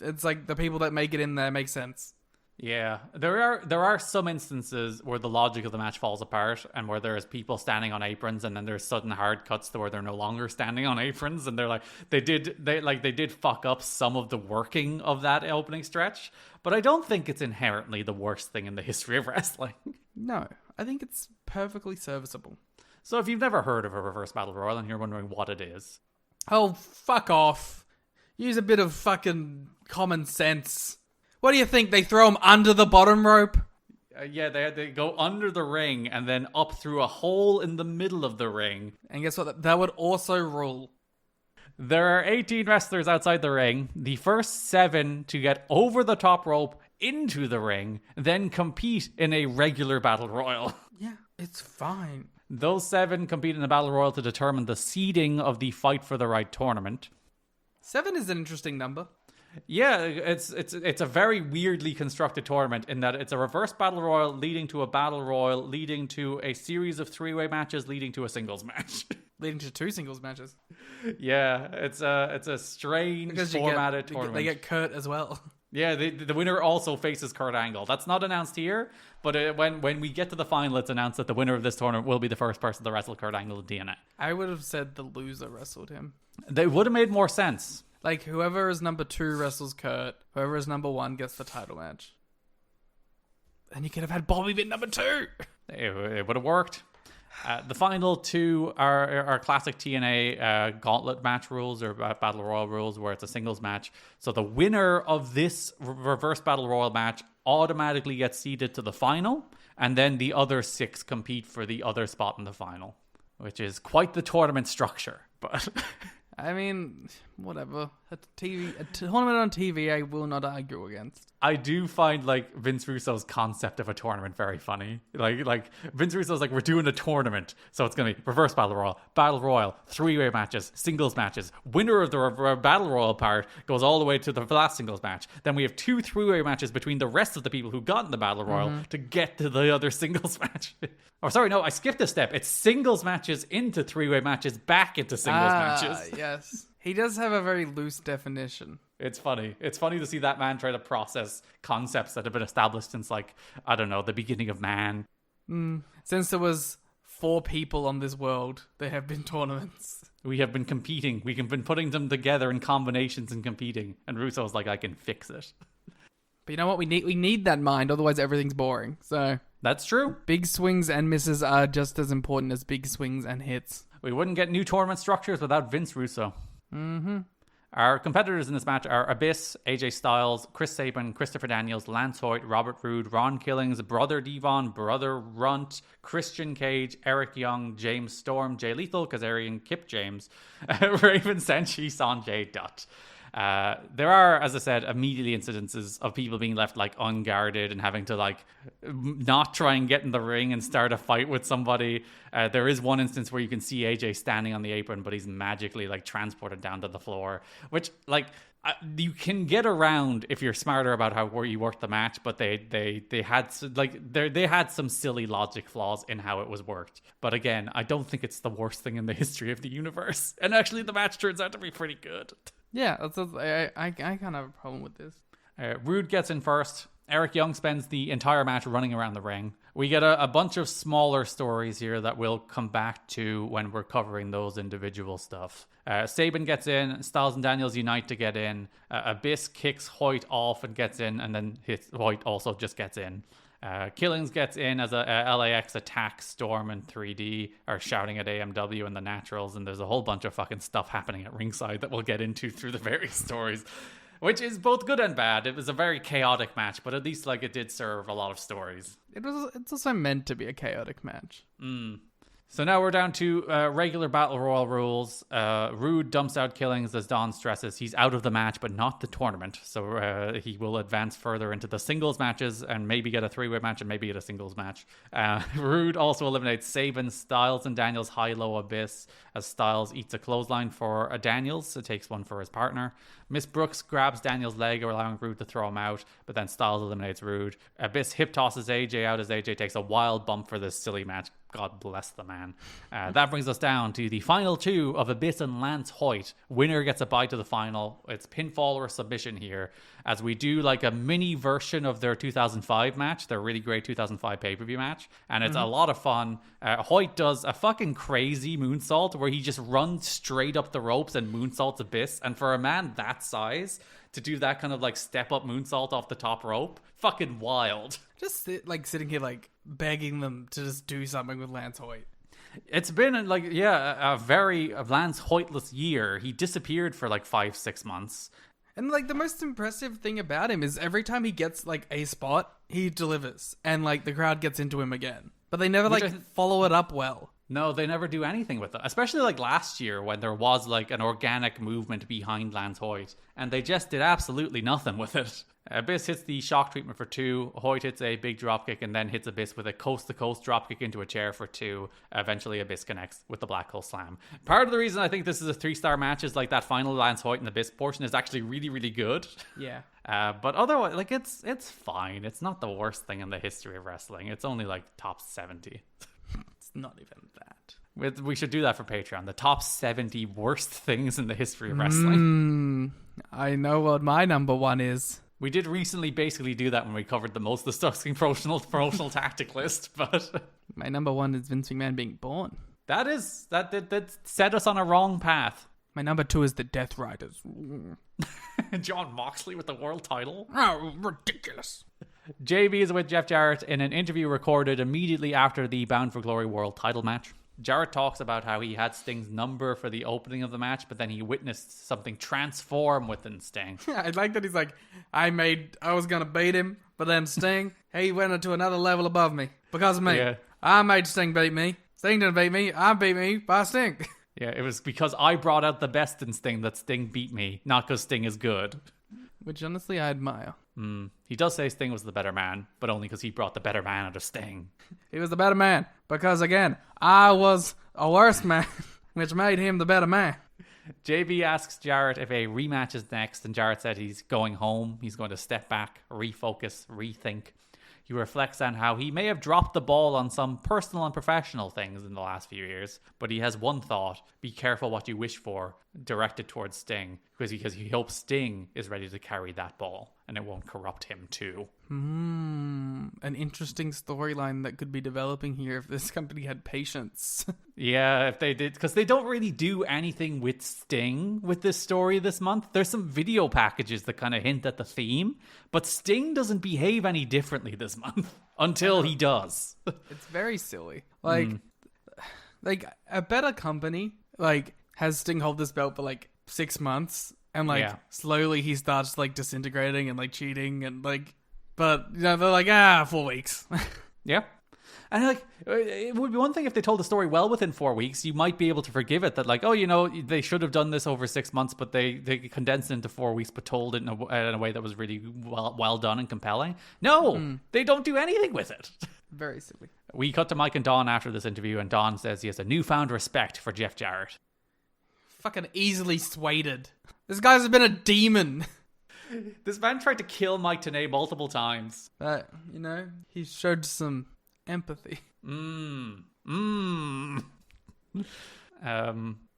it's like the people that make it in there make sense. Yeah, there are some instances where the logic of the match falls apart, and where there's people standing on aprons, and then there's sudden hard cuts to where they're no longer standing on aprons, and they're like they did fuck up some of the working of that opening stretch, but I don't think it's inherently the worst thing in the history of wrestling. No, I think it's perfectly serviceable. So if you've never heard of a Reverse Battle Royal and you're wondering what it is, oh, fuck off! Use a bit of fucking common sense. What do you think? They throw them under the bottom rope? Yeah, they go under the ring and then up through a hole in the middle of the ring. And guess what? That would also rule. There are 18 wrestlers outside the ring. The first 7 to get over the top rope into the ring then compete in a regular battle royal. Yeah, it's fine. Those 7 compete in a battle royal to determine the seeding of the Fight for the Right tournament. 7 is an interesting number. Yeah, it's a very weirdly constructed tournament in that it's a reverse battle royal leading to a battle royal leading to a series of 3-way matches leading to a singles match. Leading to 2 singles matches. Yeah, it's a strange formatted tournament. They get Kurt as well. Yeah, the winner also faces Kurt Angle. That's not announced here, but when we get to the final, it's announced that the winner of this tournament will be the first person to wrestle Kurt Angle in TNA. I would have said the loser wrestled him. They would have made more sense. Like, whoever is number 2 wrestles Kurt, whoever is number 1 gets the title match. And you could have had Bobby be number 2. It would have worked. The final two are classic TNA gauntlet match rules or battle royal rules, where it's a singles match. So the winner of this reverse battle royal match automatically gets seeded to the final, and then the other 6 compete for the other spot in the final, which is quite the tournament structure. But I mean, whatever. A tournament on TV, I will not argue against. I do find like Vince Russo's concept of a tournament very funny. Like Vince Russo's like, we're doing a tournament, so it's gonna be reverse battle royal, 3-way matches, singles matches. Winner of the battle royal part goes all the way to the last singles match. Then we have 2 3-way matches between the rest of the people who got in the battle royal to get to the other singles match. Or sorry, no, I skipped a step. It's singles matches into 3-way matches back into singles matches. Yes. He does have a very loose definition. It's funny. It's funny to see that man try to process concepts that have been established since, like, I don't know, the beginning of man. Since there was 4 people on this world, there have been tournaments. We have been competing. We have been putting them together in combinations and competing. And Russo's like, I can fix it. But you know what? We need that mind, otherwise everything's boring. So that's true. Big swings and misses are just as important as big swings and hits. We wouldn't get new tournament structures without Vince Russo. Our competitors in this match are Abyss, AJ Styles, Chris Sabin, Christopher Daniels, Lance Hoyt, Robert Roode, Ron Killings, Brother Devon, Brother Runt, Christian Cage, Eric Young, James Storm, Jay Lethal, Kazarian, Kip James, Raven Senshi, Sanjay Dutt. There are, as I said, immediately incidences of people being left like unguarded and having to like not try and get in the ring and start a fight with somebody. There is one instance where you can see AJ standing on the apron, but he's magically like transported down to the floor, which like you can get around if you're smarter about how you worked the match. But they had some silly logic flaws in how it was worked. But again, I don't think it's the worst thing in the history of the universe. And actually, the match turns out to be pretty good. Yeah, I kind of have a problem with this. Roode gets in first. Eric Young spends the entire match running around the ring. We get a bunch of smaller stories here that we'll come back to when we're covering those individual stuff. Sabin gets in. Styles and Daniels unite to get in. Abyss kicks Hoyt off and gets in, and then Hoyt also just gets in. Killings gets in as a LAX attack. Storm and 3D are shouting at AMW and the Naturals, and there's a whole bunch of fucking stuff happening at ringside that we'll get into through the various stories, which is both good and bad. It was a very chaotic match, but at least like it did serve a lot of stories. It's also meant to be a chaotic match. So now we're down to regular Battle Royal rules. Roode dumps out Killings as Don stresses he's out of the match, but not the tournament. So he will advance further into the singles matches and maybe get a 3-way match and maybe get a singles match. Roode also eliminates Sabin, Styles, and Daniels high-low Abyss as Styles eats a clothesline for Daniels. It takes one for his partner. Miss Brooks grabs Daniels' leg, allowing Roode to throw him out, but then Styles eliminates Roode. Abyss hip tosses AJ out as AJ takes a wild bump for this silly match. God bless the man. That brings us down to the final 2 of Abyss and Lance Hoyt. Winner gets a bye to the final. It's pinfall or submission here, as we do like a mini version of their 2005 match, their really great 2005 pay-per-view match, and it's a lot of fun. Hoyt does a fucking crazy moonsault where he just runs straight up the ropes and moonsaults Abyss, and for a man that size to do that kind of like step-up moonsault off the top rope, fucking wild. Just sitting here like begging them to just do something with Lance Hoyt. It's been like, a very Lance Hoytless year. He disappeared for like 5-6 months. And like the most impressive thing about him is every time he gets like a spot, he delivers and like the crowd gets into him again. But they never follow it up well. No, they never do anything with it. Especially like last year when there was like an organic movement behind Lance Hoyt, and they just did absolutely nothing with it. Abyss hits the shock treatment for 2. Hoyt hits a big dropkick and then hits Abyss with a coast-to-coast dropkick into a chair for 2. Eventually, Abyss connects with the Black Hole Slam. Part of the reason I think this is a 3-star match is like that final Lance Hoyt and Abyss portion is actually really, really good. Yeah. But otherwise, like it's fine. It's not the worst thing in the history of wrestling. It's only like top 70. It's not even that. We should do that for Patreon. The top 70 worst things in the history of wrestling. I know what my number 1 is. We did recently basically do that when we covered the most disgusting promotional tactic list, but My number 1 is Vince McMahon being born. that set us on a wrong path. My number 2 is the Death Riders. John Moxley with the world title. Oh, ridiculous. JB is with Jeff Jarrett in an interview recorded immediately after the Bound for Glory world title match. Jarrett talks about how he had Sting's number for the opening of the match, but then he witnessed something transform within Sting. I like that he's like, I was going to beat him, but then Sting, he went into another level above me because of me. Yeah. I made Sting beat me. Sting didn't beat me. I beat me by Sting. Yeah, it was because I brought out the best in Sting that Sting beat me, not because Sting is good. Which honestly I admire. He does say Sting was the better man, but only because he brought the better man out of Sting. He was the better man because, again, I was a worse man, which made him the better man. JB asks Jarrett if a rematch is next, and Jarrett said he's going home. He's going to step back, refocus, rethink. He reflects on how he may have dropped the ball on some personal and professional things in the last few years, but he has one thought: be careful what you wish for, directed towards Sting, because he hopes Sting is ready to carry that ball, and it won't corrupt him too. An interesting storyline that could be developing here if this company had patience. Yeah, if they did, because they don't really do anything with Sting with this story this month. There's some video packages that kind of hint at the theme, but Sting doesn't behave any differently this month until he does. It's very silly. Like a better company, has Sting hold this belt for 6 months, and slowly he starts disintegrating and cheating and but they're 4 weeks. Yeah. And it would be one thing if they told the story well within 4 weeks. You might be able to forgive it that they should have done this over 6 months, but they condensed it into 4 weeks, but told it in a way that was really well done and compelling. No, they don't do anything with it. Very silly. We cut to Mike and Don after this interview, and Don says he has a newfound respect for Jeff Jarrett. Fucking easily swayed. This guy's been a demon. This man tried to kill Mike Tenay multiple times. But, he showed some empathy.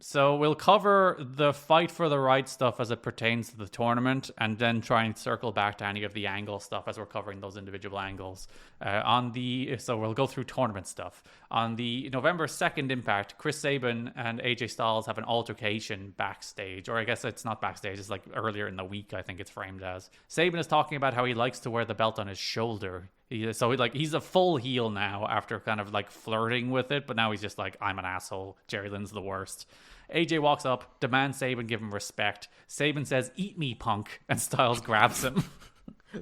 So we'll cover the fight for the right stuff as it pertains to the tournament, and then try and circle back to any of the angle stuff as we're covering those individual angles. So we'll go through tournament stuff. On the November 2nd Impact, Chris Sabin and AJ Styles have an altercation backstage, or I guess it's not backstage, it's earlier in the week, I think it's framed as. Sabin is talking about how he likes to wear the belt on his shoulder. He's a full heel now after kind of flirting with it, but now he's just I'm an asshole. Jerry Lynn's the worst. AJ walks up, demands Sabin give him respect. Sabin says, "Eat me, punk," and Styles grabs him.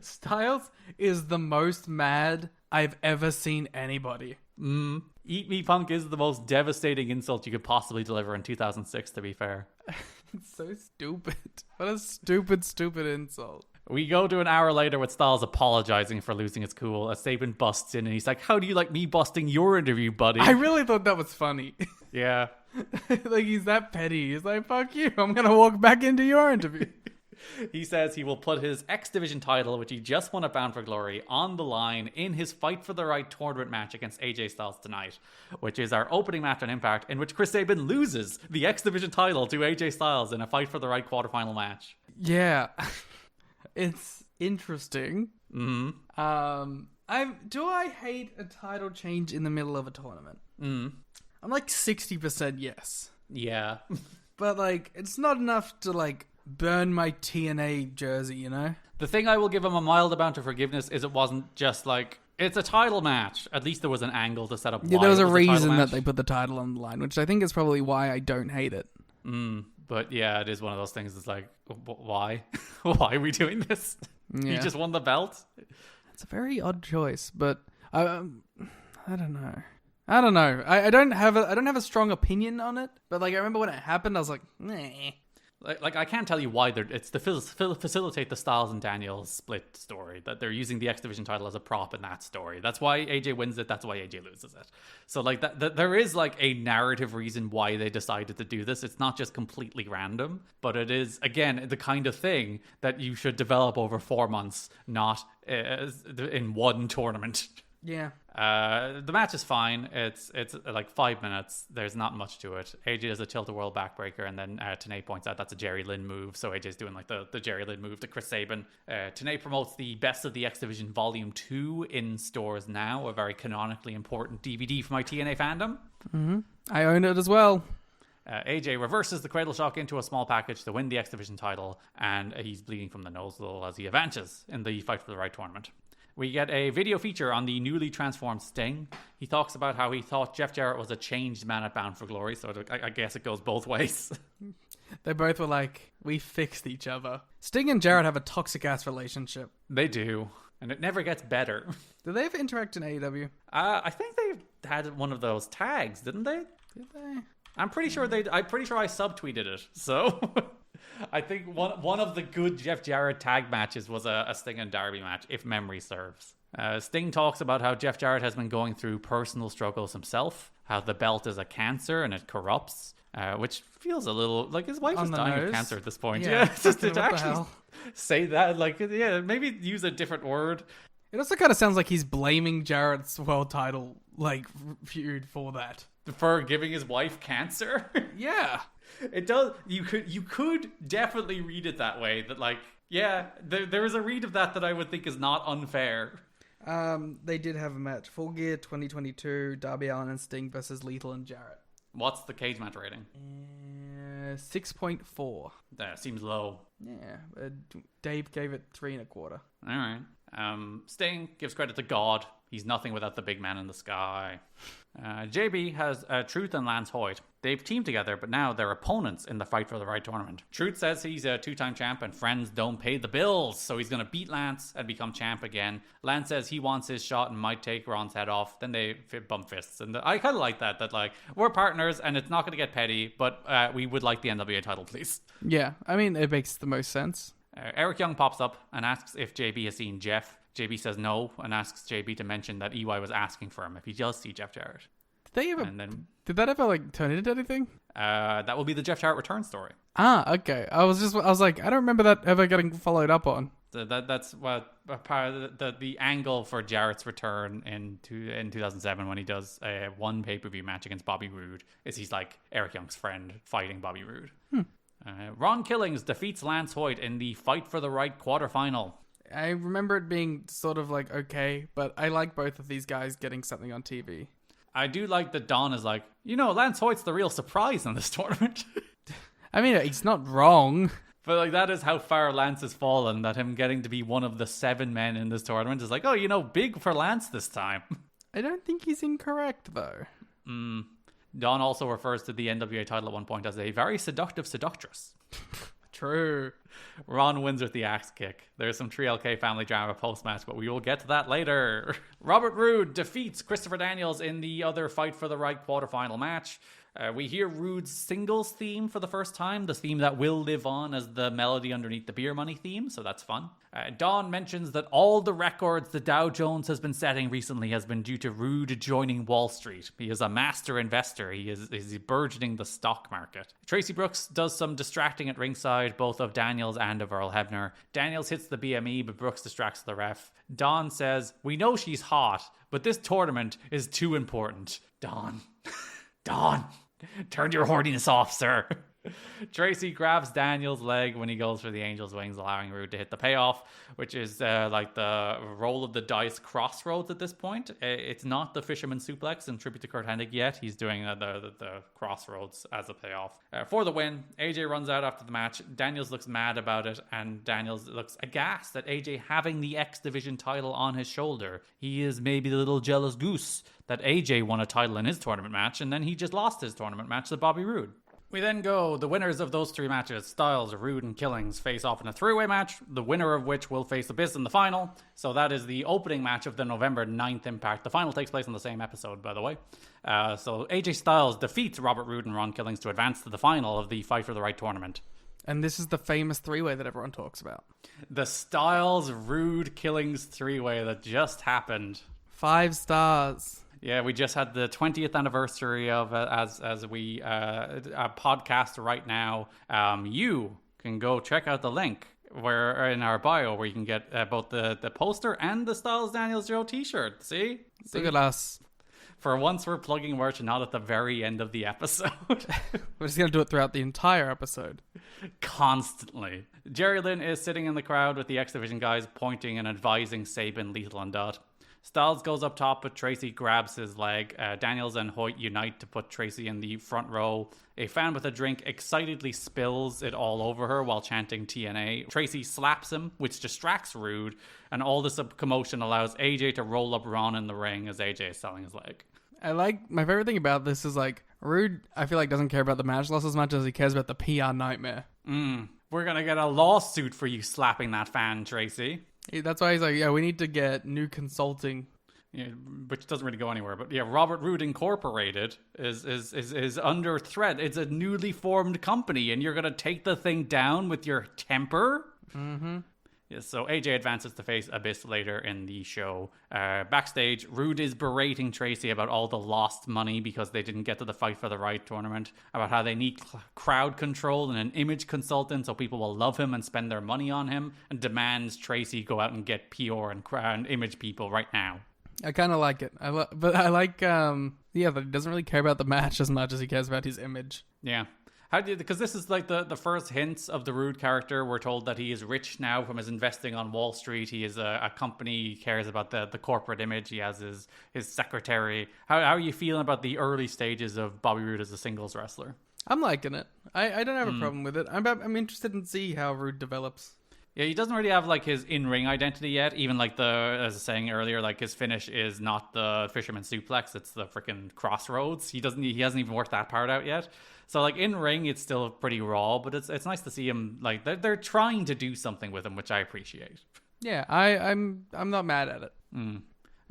Styles is the most mad I've ever seen anybody. Eat me, punk is the most devastating insult you could possibly deliver in 2006, to be fair. It's so stupid. What a stupid insult. We go to an hour later with Styles apologizing for losing his cool as Sabin busts in and he's like, "How do you like me busting your interview, buddy?" I really thought that was funny. Yeah. He's that petty. He's like, "Fuck you, I'm gonna walk back into your interview." He says he will put his X Division title, which he just won at Bound for Glory, on the line in his Fight for the Right tournament match against AJ Styles tonight, which is our opening match on Impact, in which Chris Sabin loses the X Division title to AJ Styles in a Fight for the Right quarterfinal match. Yeah. It's interesting. Mm-hmm. Do I hate a title change in the middle of a tournament? I'm 60% yes. Yeah. But it's not enough to burn my TNA jersey, The thing I will give him a mild amount of forgiveness is it wasn't just it's a title match. At least there was an angle to set up why there was a reason that they put the title on the line, which I think is probably why I don't hate it. But yeah, it is one of those things that's why? Why are we doing this? Yeah. He just won the belt? It's a very odd choice, but I don't know. I don't have a strong opinion on it, but I remember when it happened, I was like, nah. I can't tell you why it's to facilitate the Styles and Daniels split story, that they're using the X Division title as a prop in that story. That's why AJ wins it. That's why AJ loses it. So that there is a narrative reason why they decided to do this. It's not just completely random, but it is, again, the kind of thing that you should develop over 4 months, not in one tournament. Yeah. The match is fine. It's like 5 minutes. There's not much to it. AJ does a tilt-a-whirl backbreaker, and then Tenay points out that's a Jerry Lynn move. So AJ's doing like the Jerry Lynn move to Chris Sabin. Tenay promotes the Best of the X Division Volume 2 in stores now, a very canonically important DVD for my TNA fandom. Mm-hmm. I own it as well. AJ reverses the Cradle Shock into a small package to win the X Division title, and he's bleeding from the nose as he advances in the Fight for the Right tournament. We get a video feature on the newly transformed Sting. He talks about how he thought Jeff Jarrett was a changed man at Bound for Glory, so I guess it goes both ways. They both were like, we fixed each other. Sting and Jarrett have a toxic-ass relationship. They do, and it never gets better. Did they ever interact in AEW? I think they had one of those tags, didn't they? Did they? I'm pretty sure I subtweeted it, so... I think one of the good Jeff Jarrett tag matches was a Sting and Darby match, if memory serves. Sting talks about how Jeff Jarrett has been going through personal struggles himself, how the belt is a cancer and it corrupts, which feels a little like his wife is dying of cancer at this point. Yeah, just to actually say that, maybe use a different word. It also kind of sounds like he's blaming Jarrett's world title feud for that. For giving his wife cancer? Yeah. It does. You could definitely read it that way. That there is a read of that I would think is not unfair. They did have a match. Full Gear 2022, Darby Allin and Sting versus Lethal and Jarrett. What's the cage match rating? 6.4. That seems low. Yeah. Dave gave it 3.25. All right. Sting gives credit to God. He's nothing without the big man in the sky. JB has Truth and Lance Hoyt. They've teamed together, but now they're opponents in the Fight for the Right tournament. Truth says he's a 2-time champ and friends don't pay the bills, so he's going to beat Lance and become champ again. Lance says he wants his shot and might take Ron's head off. Then they bump fists. And I kind of like that we're partners and it's not going to get petty, but we would like the NWA title, please. Yeah, I mean, it makes the most sense. Eric Young pops up and asks if JB has seen Jeff. JB says no and asks JB to mention that EY was asking for him if he does see Jeff Jarrett. Did that ever turn into anything? That will be the Jeff Jarrett return story. Okay. I was like, I don't remember that ever getting followed up on. So that's what part of the angle for Jarrett's return in 2007 when he does one pay-per-view match against Bobby Roode is he's like Eric Young's friend fighting Bobby Roode. Ron Killings defeats Lance Hoyt in the Fight for the Right quarterfinal. I remember it being sort of okay, but I like both of these guys getting something on TV. I do like that Don is like, Lance Hoyt's the real surprise in this tournament. I mean, he's not wrong. But that is how far Lance has fallen, that him getting to be one of the 7 men in this tournament is big for Lance this time. I don't think he's incorrect, though. Don also refers to the NWA title at one point as a very seductive seductress. True. Ron wins with the axe kick. There's some 3LK family drama post-match, but we will get to that later. Robert Roode defeats Christopher Daniels in the other Fight for the Right quarterfinal match. We hear Roode's singles theme for the first time, the theme that will live on as the melody underneath the beer money theme, so that's fun. Don mentions that all the records the Dow Jones has been setting recently has been due to Roode joining Wall Street. He is a master investor. He is burgeoning the stock market. Tracy Brooks does some distracting at ringside, both of Daniels and of Earl Hebner. Daniels hits the BME, but Brooks distracts the ref. Don says, "We know she's hot, but this tournament is too important." Don, turn your horniness off, sir. Tracy grabs Daniel's leg when he goes for the Angel's Wings, allowing Roode to hit the payoff, which is the roll of the dice crossroads at this point. It's not the Fisherman Suplex in tribute to Kurt Hennig yet. He's doing the crossroads as a payoff. For the win, AJ runs out after the match. Daniels looks mad about it, and Daniels looks aghast at AJ having the X Division title on his shoulder. He is maybe the little jealous goose that AJ won a title in his tournament match, and then he just lost his tournament match to Bobby Roode. We then go, the winners of those 3 matches, Styles, Roode, and Killings, face off in a 3-way match, the winner of which will face Abyss in the final. So that is the opening match of the November 9th Impact. The final takes place on the same episode, by the way. So AJ Styles defeats Robert Roode and Ron Killings to advance to the final of the Fight for the Right tournament. And this is the famous 3-way that everyone talks about. The Styles, Roode, Killings 3-way that just happened. 5 stars. Yeah, we just had the 20th anniversary of as we podcast right now. You can go check out the link where in our bio where you can get both the poster and the Styles Daniels Joe t-shirt. See? Look at us. For once, we're plugging merch, not at the very end of the episode. We're just going to do it throughout the entire episode. Constantly. Jerry Lynn is sitting in the crowd with the X Division guys, pointing and advising Sabin, Lethal, and Dot. Styles goes up top, but Tracy grabs his leg. Daniels and Hoyt unite to put Tracy in the front row. A fan with a drink excitedly spills it all over her while chanting TNA. Tracy slaps him, which distracts Rude, and all this commotion allows AJ to roll up Ron in the ring as AJ is selling his leg. My favorite thing about this is like Rude, I feel like doesn't care about the match loss as much as he cares about the PR nightmare. We're gonna get a lawsuit for you slapping that fan, Tracy. That's why he's like, yeah, we need to get new consulting. Yeah, which doesn't really go anywhere. But yeah, Robert Roode Incorporated is under threat. It's a newly formed company, and you're gonna take the thing down with your temper? Mm-hmm. Yeah, so AJ advances to face Abyss later in the show. Backstage, Rude is berating Tracy about all the lost money because they didn't get to the Fight for the Right tournament, about how they need crowd control and an image consultant so people will love him and spend their money on him, and demands Tracy go out and get PR and image people right now. I kind of like it. But I like, that he doesn't really care about the match as much as he cares about his image. Yeah. Because this is like the first hints of the Rude character. We're told that he is rich now from his investing on Wall Street. He is a company. He cares about the corporate image. He has his secretary. How are you feeling about the early stages of Bobby Roode as a singles wrestler? I'm liking it. I don't have a problem with it. I'm interested in see how Rude develops. Yeah, he doesn't really have like his in-ring identity yet. Even like as I was saying earlier, like his finish is not the fisherman suplex; it's the freaking crossroads. He hasn't even worked that part out yet. So like in ring, it's still pretty raw, but it's nice to see him like they're trying to do something with him, which I appreciate. Yeah, I'm not mad at it.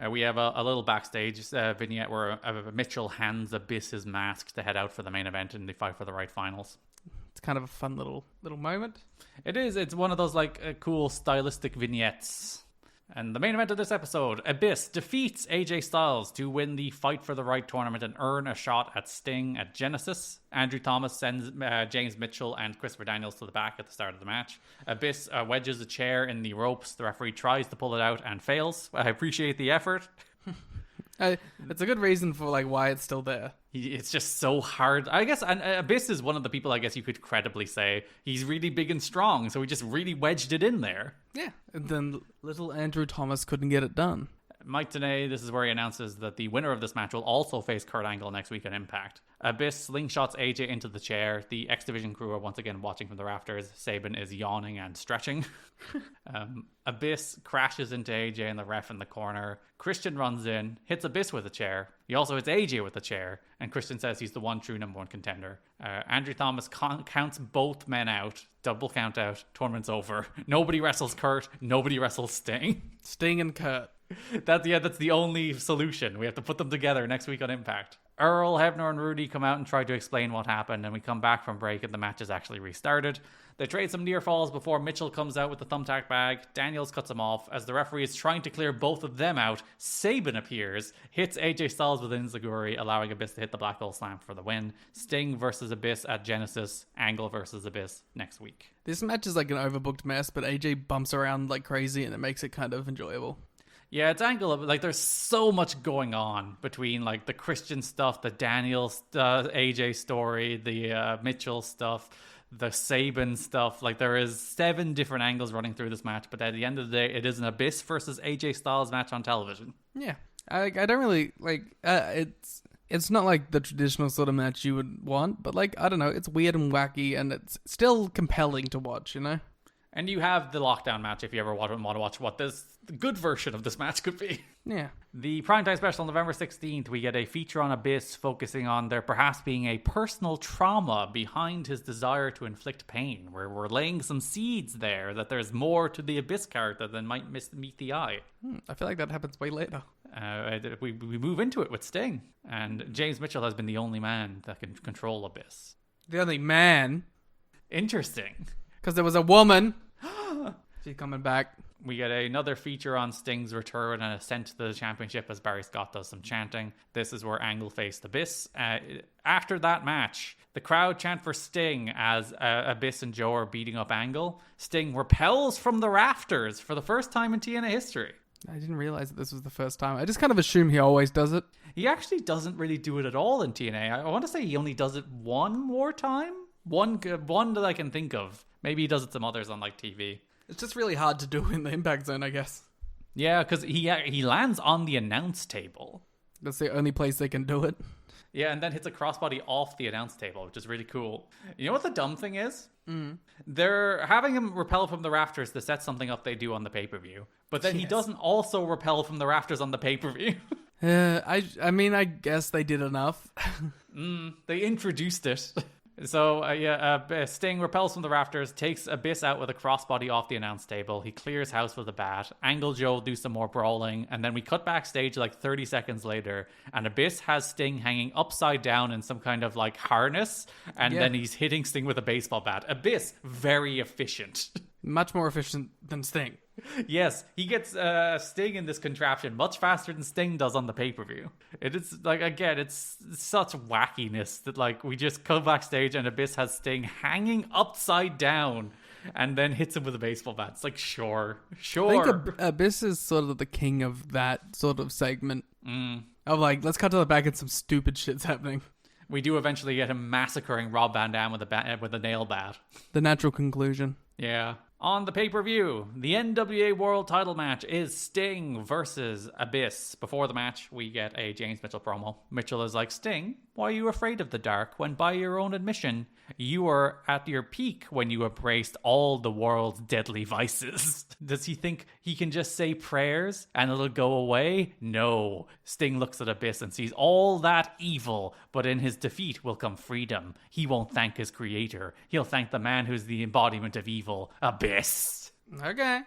We have a little backstage vignette where Mitchell hands Abyss his mask to head out for the main event in the Fight for the Right finals. It's kind of a fun little moment. It is. It's one of those like cool stylistic vignettes. And the main event of this episode, Abyss defeats AJ Styles to win the Fight for the Right tournament and earn a shot at Sting at Genesis. Andrew Thomas sends James Mitchell and Christopher Daniels to the back at the start of the match. Abyss wedges a chair in the ropes. The referee tries to pull it out and fails. I appreciate the effort. It's a good reason for like why it's still there. It's just so hard. I guess and Abyss is one of the people I guess you could credibly say he's really big and strong, so he just really wedged it in there. Yeah, and then little Andrew Thomas couldn't get it done. Mike Tenay, this is where he announces that the winner of this match will also face Kurt Angle next week on Impact. Abyss slingshots AJ into the chair. The X Division crew are once again watching from the rafters. Sabin is yawning and stretching. Abyss crashes into AJ and the ref in the corner. Christian runs in, hits Abyss with a chair. He also hits AJ with a chair, and Christian says he's the one true number one contender. Andrew Thomas counts both men out. Double count out. Tournament's over. Nobody wrestles Kurt. Nobody wrestles Sting. Sting and Kurt. That's the only solution. We have to put them together next week on Impact. Earl, Hebner, and Rudy come out and try to explain what happened, and we come back from break and the match is actually restarted. They trade some near falls before Mitchell comes out with the thumbtack bag. Daniels cuts him off. As the referee is trying to clear both of them out, Sabin appears, hits AJ Styles with Enziguri, allowing Abyss to hit the Black Hole Slam for the win. Sting versus Abyss at Genesis. Angle versus Abyss next week. This match is like an overbooked mess, but AJ bumps around like crazy and it makes it kind of enjoyable. Yeah, it's Angle. Like, there's so much going on between, like, the Christian stuff, the Daniels, AJ story, the Mitchell stuff, the Sabin stuff. Like, there is 7 different angles running through this match, but at the end of the day, it is an Abyss versus AJ Styles match on television. Yeah. I don't really, like, it's not like the traditional sort of match you would want, but, like, I don't know, it's weird and wacky, and it's still compelling to watch, you know? And you have the lockdown match if you ever want to watch what this good version of this match could be. Yeah. The primetime special on November 16th, we get a feature on Abyss focusing on there perhaps being a personal trauma behind his desire to inflict pain, where we're laying some seeds there that there's more to the Abyss character than might meet the eye. I feel like that happens way later. We move into it with Sting, and James Mitchell has been the only man that can control Abyss. The only man? Interesting. Because there was a woman. She's coming back. We get another feature on Sting's return and ascent to the championship as Barry Scott does some chanting. This is where Angle faced Abyss. After that match, the crowd chant for Sting as Abyss and Joe are beating up Angle. Sting repels from the rafters for the first time in TNA history. I didn't realize that this was the first time. I just kind of assume he always does it. He actually doesn't really do it at all in TNA. I want to say he only does it one more time. One that I can think of. Maybe he does it some others on like TV. It's just really hard to do in the Impact Zone, I guess. Yeah, because he lands on the announce table. That's the only place they can do it. Yeah, and then hits a crossbody off the announce table, which is really cool. You know what the dumb thing is? They're having him rappel from the rafters to set something up they do on the pay-per-view. But then he doesn't also rappel from the rafters on the pay-per-view. I mean, I guess they did enough. They introduced it. So, Sting repels from the rafters, takes Abyss out with a crossbody off the announce table. He clears house with a bat. Angle Joe do some more brawling. And then we cut backstage like 30 seconds later. And Abyss has Sting hanging upside down in some kind of like harness. And then he's hitting Sting with a baseball bat. Abyss, very efficient. Much more efficient than Sting. Yes, he gets Sting in this contraption much faster than Sting does on the pay-per-view. It is, like, again, it's such wackiness that, like, we just come backstage and Abyss has Sting hanging upside down and then hits him with a baseball bat. It's like, sure. I think Abyss is sort of the king of that sort of segment. Of, like, let's cut to the back and some stupid shit's happening. We do eventually get him massacring Rob Van Dam with a nail bat. The natural conclusion. Yeah. On the pay-per-view, the NWA World Title match is Sting versus Abyss. Before the match, we get a James Mitchell promo. Mitchell is like, Sting, why are you afraid of the dark when, by your own admission, you were at your peak when you embraced all the world's deadly vices? Does he think he can just say prayers and it'll go away? No. Sting looks at Abyss and sees all that evil, but in his defeat will come freedom. He won't thank his creator. He'll thank the man who's the embodiment of evil, Abyss. Okay.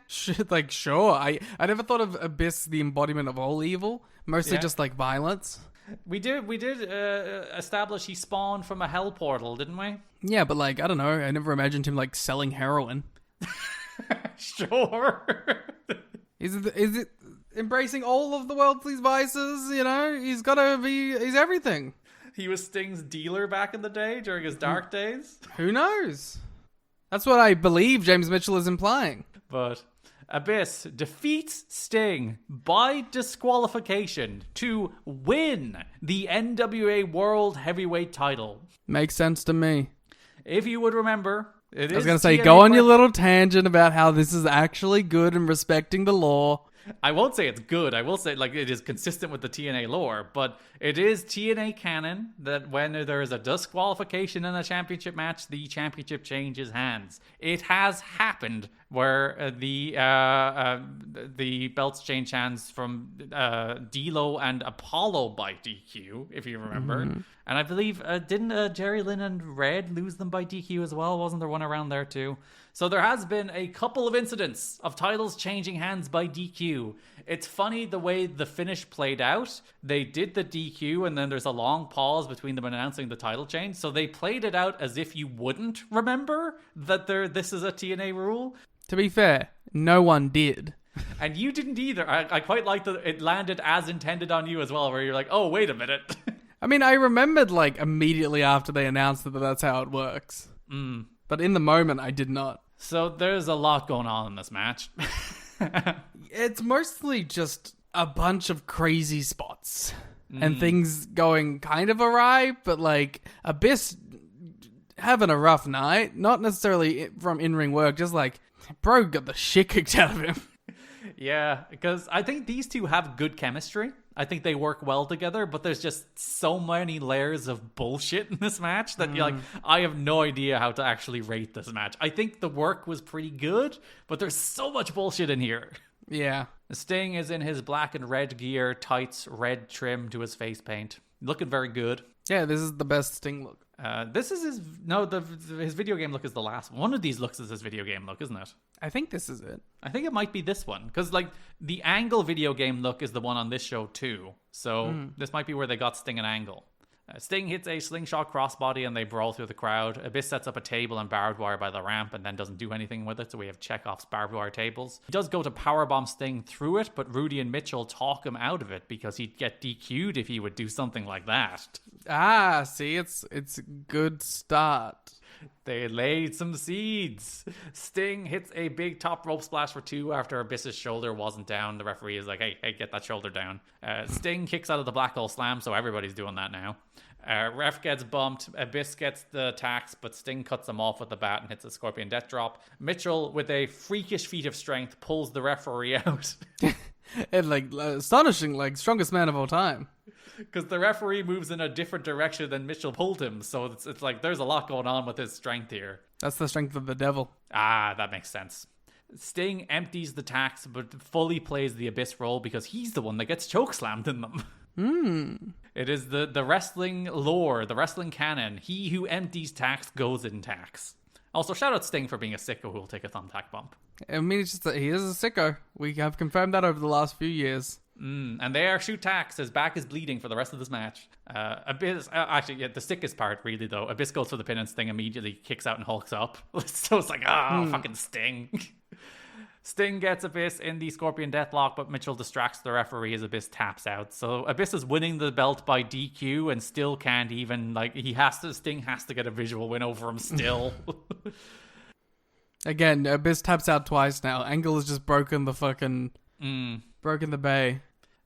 Like, sure. I never thought of Abyss the embodiment of all evil. Mostly just like violence. We did establish he spawned from a hell portal, didn't we? Yeah, but like, I don't know. I never imagined him like selling heroin. Sure. Is it embracing all of the world's vices? You know, he's everything. He was Sting's dealer back in the day during his dark days. Who knows? That's what I believe James Mitchell is implying. But Abyss defeats Sting by disqualification to win the NWA World Heavyweight title. Makes sense to me. If you would remember, I was going to say, go on your little tangent about how this is actually good and respecting the law. I won't say it's good. I will say, like, it is consistent with the TNA lore, but it is TNA canon that when there is a disqualification in a championship match, the championship changes hands. It has happened where the belts change hands from D'Lo and Apollo by DQ, if you remember. Mm-hmm. And I believe, didn't Jerry Lynn and Red lose them by DQ as well? Wasn't there one around there too? So there has been a couple of incidents of titles changing hands by DQ. It's funny the way the finish played out. They did the DQ and then there's a long pause between them announcing the title change. So they played it out as if you wouldn't remember that this is a TNA rule. To be fair, no one did. And you didn't either. I quite like that it landed as intended on you as well, where you're like, oh, wait a minute. I mean, I remembered like immediately after they announced that that's how it works. But in the moment, I did not. So there's a lot going on in this match. It's mostly just a bunch of crazy spots and things going kind of awry, but like Abyss having a rough night, not necessarily from in-ring work, just like, bro got the shit kicked out of him. Yeah, because I think these two have good chemistry. I think they work well together, but there's just so many layers of bullshit in this match that you're like, I have no idea how to actually rate this match. I think the work was pretty good, but there's so much bullshit in here. Yeah. Sting is in his black and red gear, tights, red trim to his face paint. Looking very good. Yeah, this is the best Sting look. This is his video game look is the last one. One of these looks is his video game look, isn't it? I think this is it. I think it might be this one. Because, like, the Angle video game look is the one on this show, too. So, this might be where they got Sting and Angle. Sting hits a slingshot crossbody and they brawl through the crowd. Abyss sets up a table and barbed wire by the ramp and then doesn't do anything with it, so we have Chekhov's barbed wire tables. He does go to powerbomb Sting through it, but Rudy and Mitchell talk him out of it because he'd get DQ'd if he would do something like that. Ah, see, it's a good start. They laid some seeds. Sting hits a big top rope splash for 2 after Abyss's shoulder wasn't down. The referee is like, hey, get that shoulder down. Sting kicks out of the black hole slam, so everybody's doing that now. Ref gets bumped. Abyss gets the tax, but Sting cuts him off with the bat and hits a Scorpion Death Drop. Mitchell, with a freakish feat of strength, pulls the referee out. And astonishing, strongest man of all time. Because the referee moves in a different direction than Mitchell pulled him, so it's like there's a lot going on with his strength here. That's the strength of the devil. Ah, that makes sense. Sting empties the tax, but fully plays the Abyss role because he's the one that gets chokeslammed in them. It is the wrestling lore, the wrestling canon. He who empties tax goes in tax. Also, shout out Sting for being a sicko who will take a thumbtack bump. I mean, it's just that he is a sicko. We have confirmed that over the last few years. And there, Shoot tax. His back is bleeding for the rest of this match. Abyss, the sickest part, really, though. Abyss goes for the pin and Sting immediately kicks out and hulks up. So it's like, fucking Sting. Sting gets Abyss in the Scorpion Deathlock, but Mitchell distracts the referee as Abyss taps out. So Abyss is winning the belt by DQ and still can't even, Sting has to get a visual win over him still. Again, Abyss taps out twice now. Angle has just broken the fucking... broken the bay.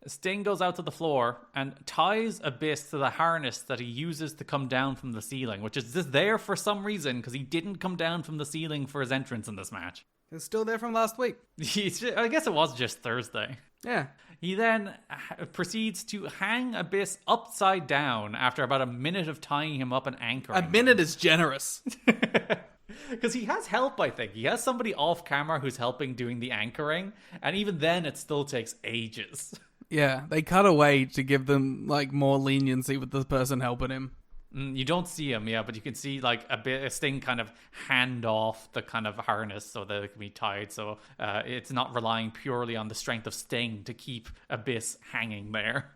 Sting goes out to the floor and ties Abyss to the harness that he uses to come down from the ceiling, which is just there for some reason because he didn't come down from the ceiling for his entrance in this match. It's still there from last week. I guess it was just Thursday. Yeah. He then proceeds to hang Abyss upside down after about a minute of tying him up and anchoring A minute is generous. Because he has help, I think. He has somebody off camera who's helping doing the anchoring, and even then it still takes ages. Yeah, they cut away to give them more leniency with the person helping him. You don't see him, yeah, but you can see a Sting kind of hand off the kind of harness so that it can be tied. So it's not relying purely on the strength of Sting to keep Abyss hanging there.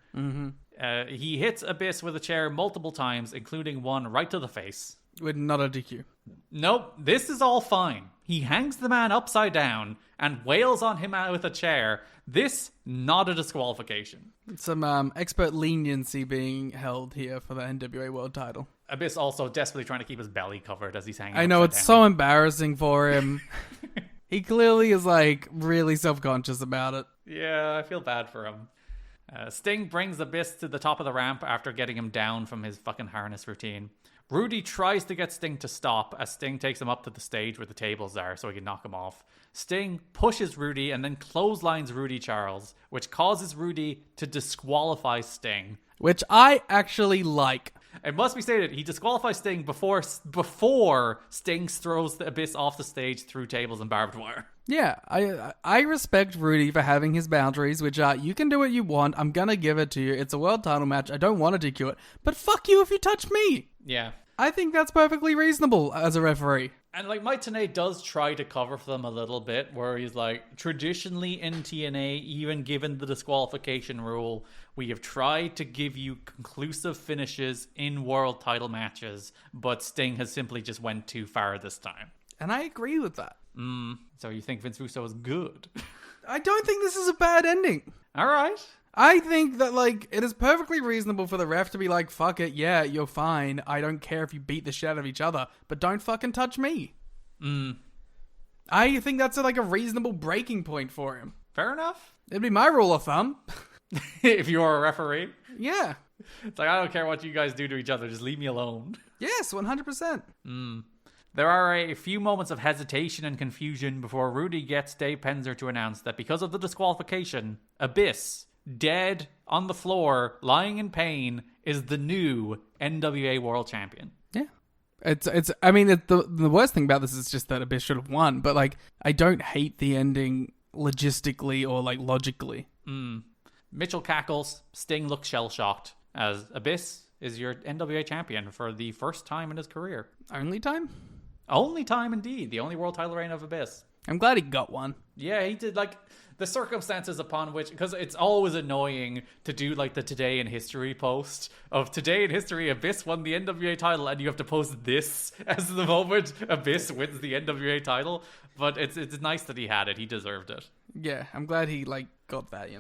He hits Abyss with a chair multiple times, including one right to the face. With not a DQ. Nope, this is all fine. He hangs the man upside down and wails on him out with a chair. This, not a disqualification. Some expert leniency being held here for the NWA World title. Abyss also desperately trying to keep his belly covered as he's hanging I know, it's down. so embarrassing for him. He clearly is really self-conscious about it. Yeah, I feel bad for him. Sting brings Abyss to the top of the ramp after getting him down from his fucking harness routine. Rudy tries to get Sting to stop as Sting takes him up to the stage where the tables are so he can knock him off. Sting pushes Rudy and then clotheslines Rudy Charles, which causes Rudy to disqualify Sting. Which I actually like. It must be stated, he disqualifies Sting before Sting throws the Abyss off the stage through tables and barbed wire. Yeah, I respect Rudy for having his boundaries, which are, you can do what you want, I'm gonna give it to you, it's a world title match, I don't want to DQ it, but fuck you if you touch me! Yeah. I think that's perfectly reasonable as a referee. And Mike Tenay does try to cover for them a little bit, where he's traditionally in TNA, even given the disqualification rule, we have tried to give you conclusive finishes in world title matches, but Sting has simply just went too far this time. And I agree with that. So you think Vince Russo is good? I don't think this is a bad ending. All right. I think that, it is perfectly reasonable for the ref to be like, fuck it, yeah, you're fine. I don't care if you beat the shit out of each other, but don't fucking touch me. I think that's a reasonable breaking point for him. Fair enough. It'd be my rule of thumb. If you're a referee. Yeah. It's I don't care what you guys do to each other, just leave me alone. Yes, 100%. There are a few moments of hesitation and confusion before Rudy gets Dave Penzer to announce that because of the disqualification, Abyss, dead on the floor, lying in pain, is the new NWA World Champion. Yeah. The worst thing about this is just that Abyss should have won, but I don't hate the ending logistically or logically. Mitchell cackles, Sting looks shell-shocked as Abyss is your NWA champion for the first time in his career. Only time? Only time indeed. The only world title reign of Abyss. I'm glad he got one. Yeah, he did. The circumstances upon which, because it's always annoying to do the Today in History post of Today in History, Abyss won the NWA title, and you have to post this as the moment Abyss wins the NWA title. But it's nice that he had it. He deserved it. Yeah, I'm glad he got that,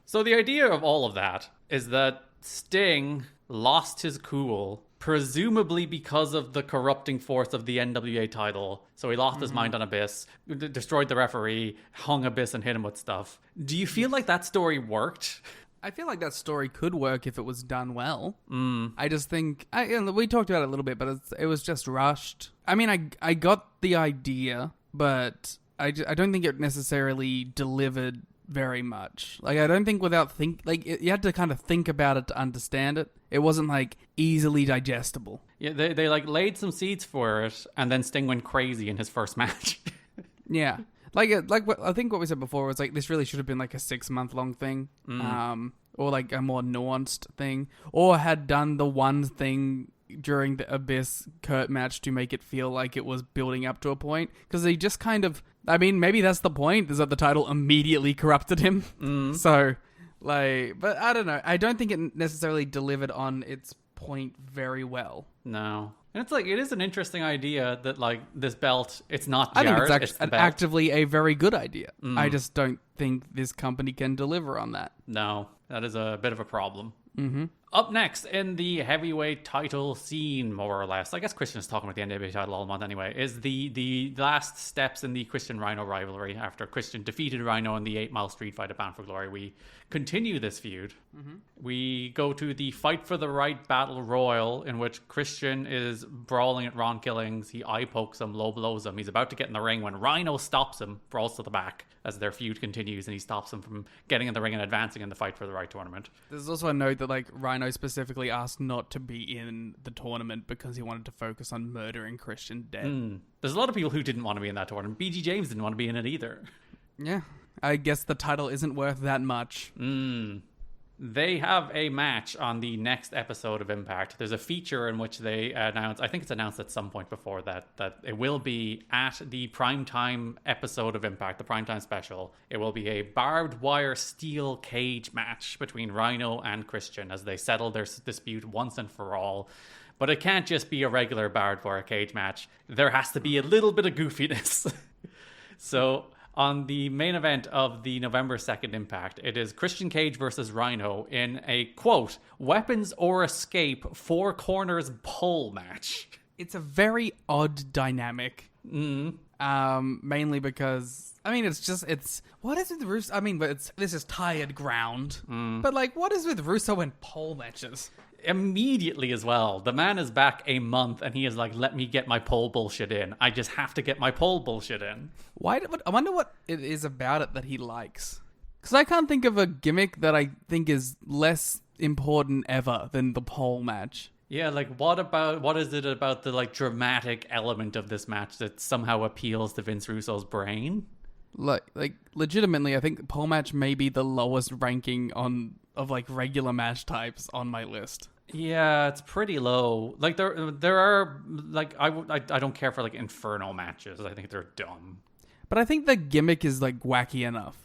So the idea of all of that is that Sting lost his cool presumably because of the corrupting force of the NWA title. So he lost his mind on Abyss, destroyed the referee, hung Abyss and hit him with stuff. Do you feel like that story worked? I feel like that story could work if it was done well. I just think... we talked about it a little bit, but it was just rushed. I mean, I got the idea, but I don't think it necessarily delivered very much. Like, I don't think you had to kind of think about it to understand it. It wasn't, like, easily digestible. Yeah, they like, laid some seeds for it, and then Sting went crazy in his first match. Yeah. I think what we said before was like this really should have been like a 6-month-long thing, or like a more nuanced thing, or had done the one thing during the Abyss Kurt match to make it feel like it was building up to a point, because they just kind of, I mean, maybe that's the point, is that the title immediately corrupted him. So, like, but I don't know. I don't think it necessarily delivered on its point very well. No. And it's like, it is an interesting idea that, like, this belt, it's not I Jarrett, think it's it's the actively a very good idea. I just don't think this company can deliver on that. No, that is a bit of a problem. Up next in the heavyweight title scene, more or less, I guess Christian is talking about the NWA title all month anyway, is the last steps in the Christian Rhino rivalry. After Christian defeated Rhino in the 8 Mile Street fight at Bound for Glory, we continue this feud. We go to the Fight for the Right Battle Royal, in which Christian is brawling at Ron Killings. He eye pokes him, low blows him. He's about to get in the ring when Rhino stops him, brawls to the back as their feud continues, and he stops him from getting in the ring and advancing in the Fight for the Right tournament. There's also a note that, like, Rhino specifically asked not to be in the tournament because he wanted to focus on murdering Christian dead. There's a lot of people who didn't want to be in that tournament. BG James didn't want to be in it either. Yeah, I guess the title isn't worth that much. They have a match on the next episode of Impact. There's a feature in which they announce, I think it's announced at some point before that it will be at the primetime episode of Impact, the primetime special. It will be a barbed wire steel cage match between Rhino and Christian as they settle their dispute once and for all. But it can't just be a regular barbed wire cage match. There has to be a little bit of goofiness. So on the main event of the November 2nd Impact, it is Christian Cage versus Rhino in a, quote, weapons or escape 4 corners pole match. It's a very odd dynamic. Mainly because, I mean, what is with Russo? I mean, but this is tired ground. But, like, what is with Russo and pole matches? Immediately as well. The man is back a month and he is like, let me get my pole bullshit in. I just have to get my pole bullshit in. I wonder what it is about it that he likes. Because I can't think of a gimmick that I think is less important ever than the pole match. Yeah, like, what is it about the, like, dramatic element of this match that somehow appeals to Vince Russo's brain? Like legitimately, I think pole match may be the lowest ranking of like regular match types on my list. Yeah, it's pretty low. Like, there are, like, I don't care for, like, inferno matches. I think they're dumb. But I think the gimmick is, like, wacky enough.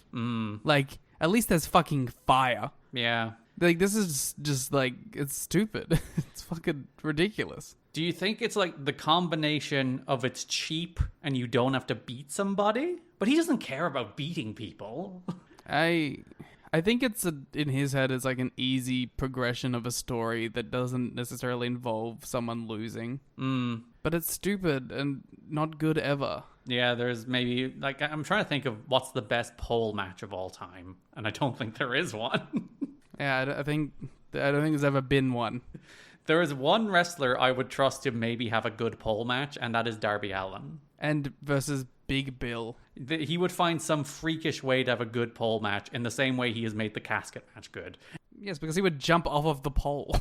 Like, at least there's fucking fire. Yeah. Like, this is just, like, it's stupid. It's fucking ridiculous. Do you think it's, like, the combination of it's cheap and you don't have to beat somebody? But he doesn't care about beating people. I think it's in his head, it's like an easy progression of a story that doesn't necessarily involve someone losing. But it's stupid and not good ever. Yeah, there's maybe, like, I'm trying to think of what's the best pole match of all time, and I don't think there is one. Yeah, I don't think there's ever been one. There is one wrestler I would trust to maybe have a good pole match, and that is Darby Allin. And versus Big Bill. He would find some freakish way to have a good pole match in the same way he has made the casket match good. Yes, because he would jump off of the pole.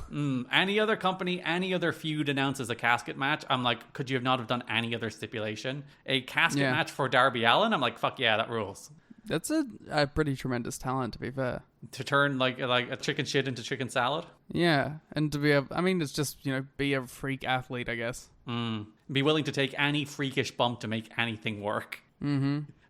Any other company, any other feud announces a casket match, I'm like, could you not have done any other stipulation? A casket match for Darby Allin? I'm like, fuck yeah, that rules. That's a pretty tremendous talent, to be fair. To turn like a chicken shit into chicken salad? Yeah, and to be it's just, be a freak athlete, I guess. Be willing to take any freakish bump to make anything work.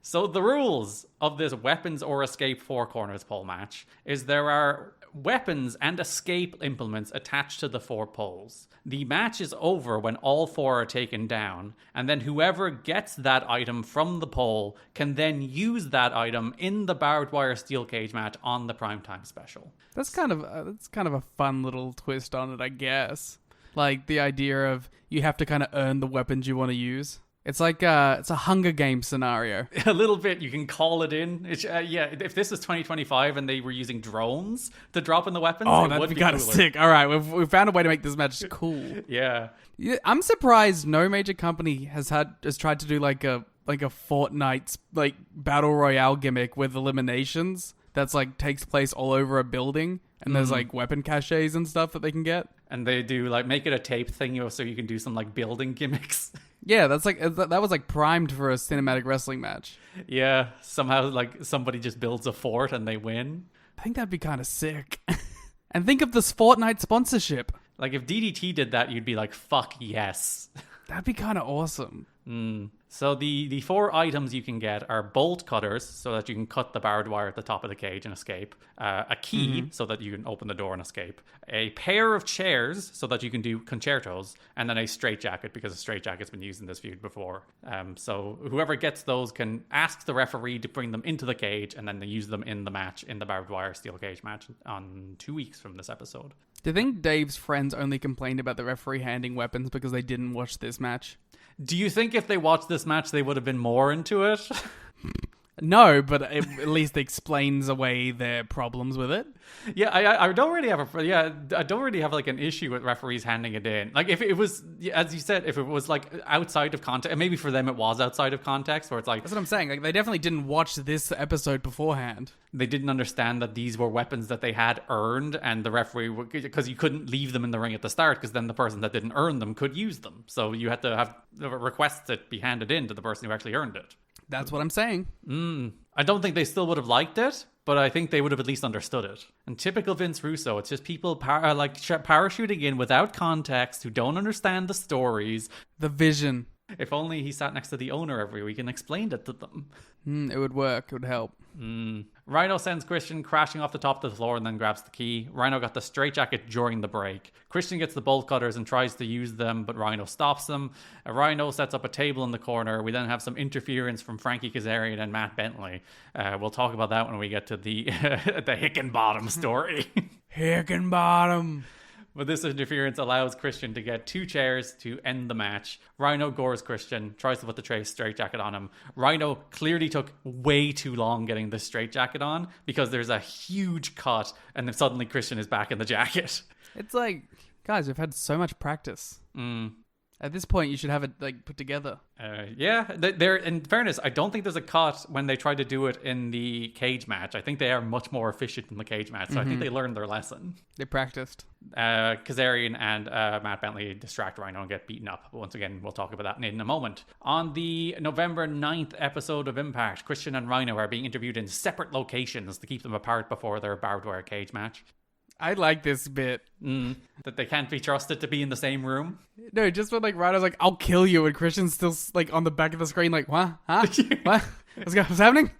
So the rules of this weapons or escape 4 corners pole match is there are weapons and escape implements attached to the 4 poles. The match is over when all 4 are taken down, and then whoever gets that item from the pole can then use that item in the barbed wire steel cage match on the primetime special. That's kind of a fun little twist on it, I guess. Like the idea of you have to kind of earn the weapons you want to use. It's like it's a Hunger Games scenario. A little bit. You can call it in. Yeah, if this is 2025 and they were using drones to drop in the weapons, that'd be kind of sick. All right, we've found a way to make this match cool. Yeah, I'm surprised no major company has tried to do like a Fortnite like battle royale gimmick with eliminations that's like takes place all over a building, and there's like weapon caches and stuff that they can get. And they do like make it a tape thing, so you can do some like building gimmicks. Yeah, that's like that was like primed for a cinematic wrestling match. Yeah, somehow like somebody just builds a fort and they win. I think that'd be kind of sick. And think of this Fortnite sponsorship. Like if DDT did that, you'd be like, "Fuck yes." That'd be kind of awesome. So the 4 items you can get are bolt cutters, so that you can cut the barbed wire at the top of the cage and escape. A key, so that you can open the door and escape. A pair of chairs, so that you can do concertos. And then a straitjacket, because a straitjacket's been used in this feud before. So whoever gets those can ask the referee to bring them into the cage, and then they use them in the match, in the barbed wire steel cage match on 2 weeks from this episode. Do you think Dave's friends only complained about the referee handing weapons because they didn't watch this match? Do you think if they watched this match, they would have been more into it? No, but it at least explains away their problems with it. Yeah, I don't really have I don't really have like an issue with referees handing it in. Like if it was, as you said, if it was like outside of context, and maybe for them it was outside of context, where it's like, that's what I'm saying. Like they definitely didn't watch this episode beforehand. They didn't understand that these were weapons that they had earned, and the referee, because you couldn't leave them in the ring at the start, because then the person that didn't earn them could use them. So you had to have requests that be handed in to the person who actually earned it. That's what I'm saying. I don't think they still would have liked it, but I think they would have at least understood it. And typical Vince Russo, it's just people parachuting in without context, who don't understand the stories. The vision. If only he sat next to the owner every week and explained it to them. It would work. It would help. Rhino sends Christian crashing off the top of the floor and then grabs the key. Rhino got the straitjacket during the break. Christian gets the bolt cutters and tries to use them, but Rhino stops them. Rhino sets up a table in the corner. We then have some interference from Frankie Kazarian and Matt Bentley. We'll talk about that when we get to the the Hickenbottom story. Hickenbottom. But this interference allows Christian to get 2 chairs to end the match. Rhino gores Christian, tries to put the straitjacket on him. Rhino clearly took way too long getting this straitjacket on, because there's a huge cut, and then suddenly Christian is back in the jacket. It's like, guys, we've had so much practice. At this point, you should have it like put together. Yeah, there. In fairness, I don't think there's a cut when they try to do it in the cage match. I think they are much more efficient in the cage match, so I think they learned their lesson. They practiced. Kazarian and Matt Bentley distract Rhino and get beaten up. But once again, we'll talk about that in a moment. On the November 9th episode of Impact, Christian and Rhino are being interviewed in separate locations to keep them apart before their barbed wire cage match. I like this bit. That they can't be trusted to be in the same room. No, just when like Rhino's like, "I'll kill you," and Christian's still like on the back of the screen like, "What? Huh? What? What's happening?"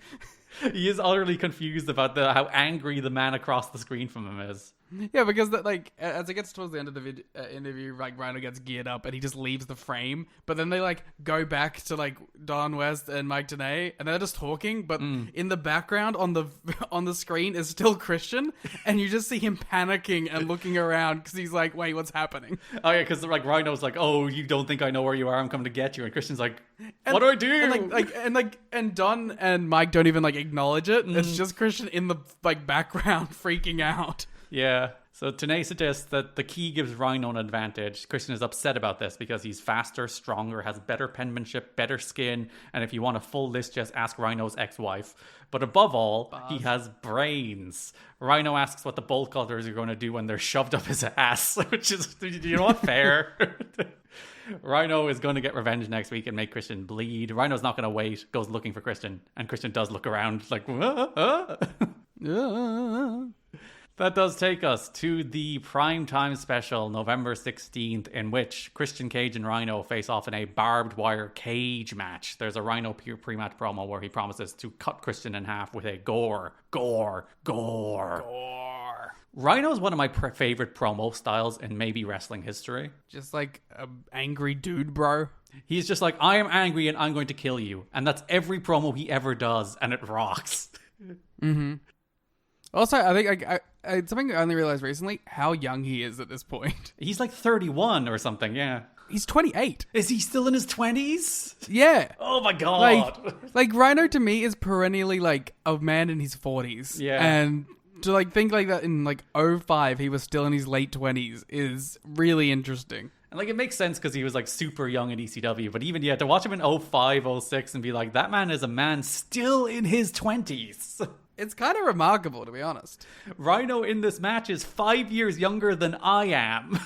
He is utterly confused about how angry the man across the screen from him is. Yeah, because like as it gets towards the end of the interview, like Rhino gets geared up and he just leaves the frame. But then they like go back to like Don West and Mike Tenay, and they're just talking. But in the background on the screen is still Christian, and you just see him panicking and looking around because he's like, "Wait, what's happening?" Oh yeah, because like Rhino's like, "Oh, you don't think I know where you are? I'm coming to get you." And Christian's like, "What do I do?" And Don and Mike don't even like acknowledge it. It's just Christian in the like background freaking out. Yeah. So Tenay suggests that the key gives Rhino an advantage. Christian is upset about this because he's faster, stronger, has better penmanship, better skin, and if you want a full list, just ask Rhino's ex-wife. But above all, he has brains. Rhino asks what the bolt cutters are going to do when they're shoved up his ass, which is, you know what, fair. Rhino is going to get revenge next week and make Christian bleed. Rhino's not going to wait, goes looking for Christian, and Christian does look around like, That does take us to the primetime special, November 16th, in which Christian Cage and Rhino face off in a barbed wire cage match. There's a Rhino pre-match promo where he promises to cut Christian in half with a gore. Rhino is one of my favorite promo styles in maybe wrestling history. Just like an angry dude, bro. He's just like, I am angry and I'm going to kill you. And that's every promo he ever does, and it rocks. Also, I think something I only realized recently, how young he is at this point. He's like 31 or something, yeah. He's 28. Is he still in his 20s? Yeah. Oh my god. Like Rhino to me is perennially like a man in his 40s. Yeah. And to like think like that in like 05 he was still in his late 20s is really interesting. And like it makes sense because he was like super young in ECW, but even to watch him in 05, 06 and be like, that man is a man still in his 20s. It's kind of remarkable, to be honest. Rhino in this match is 5 years younger than I am.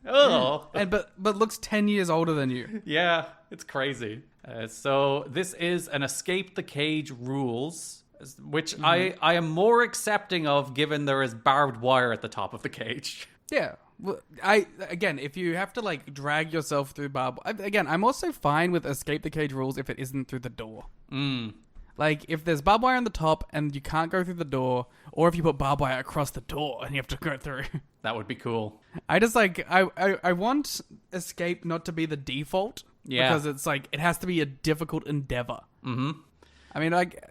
Oh. And but looks 10 years older than you. Yeah, it's crazy. So this is an escape the cage rules, which I am more accepting of given there is barbed wire at the top of the cage. Yeah. Well, again, if you have to like drag yourself through I'm also fine with escape the cage rules if it isn't through the door. Like if there's barbed wire on the top and you can't go through the door, or if you put barbed wire across the door and you have to go through. That would be cool. I just like I want escape not to be the default. Yeah. Because it's like it has to be a difficult endeavor. Mm-hmm. I mean, like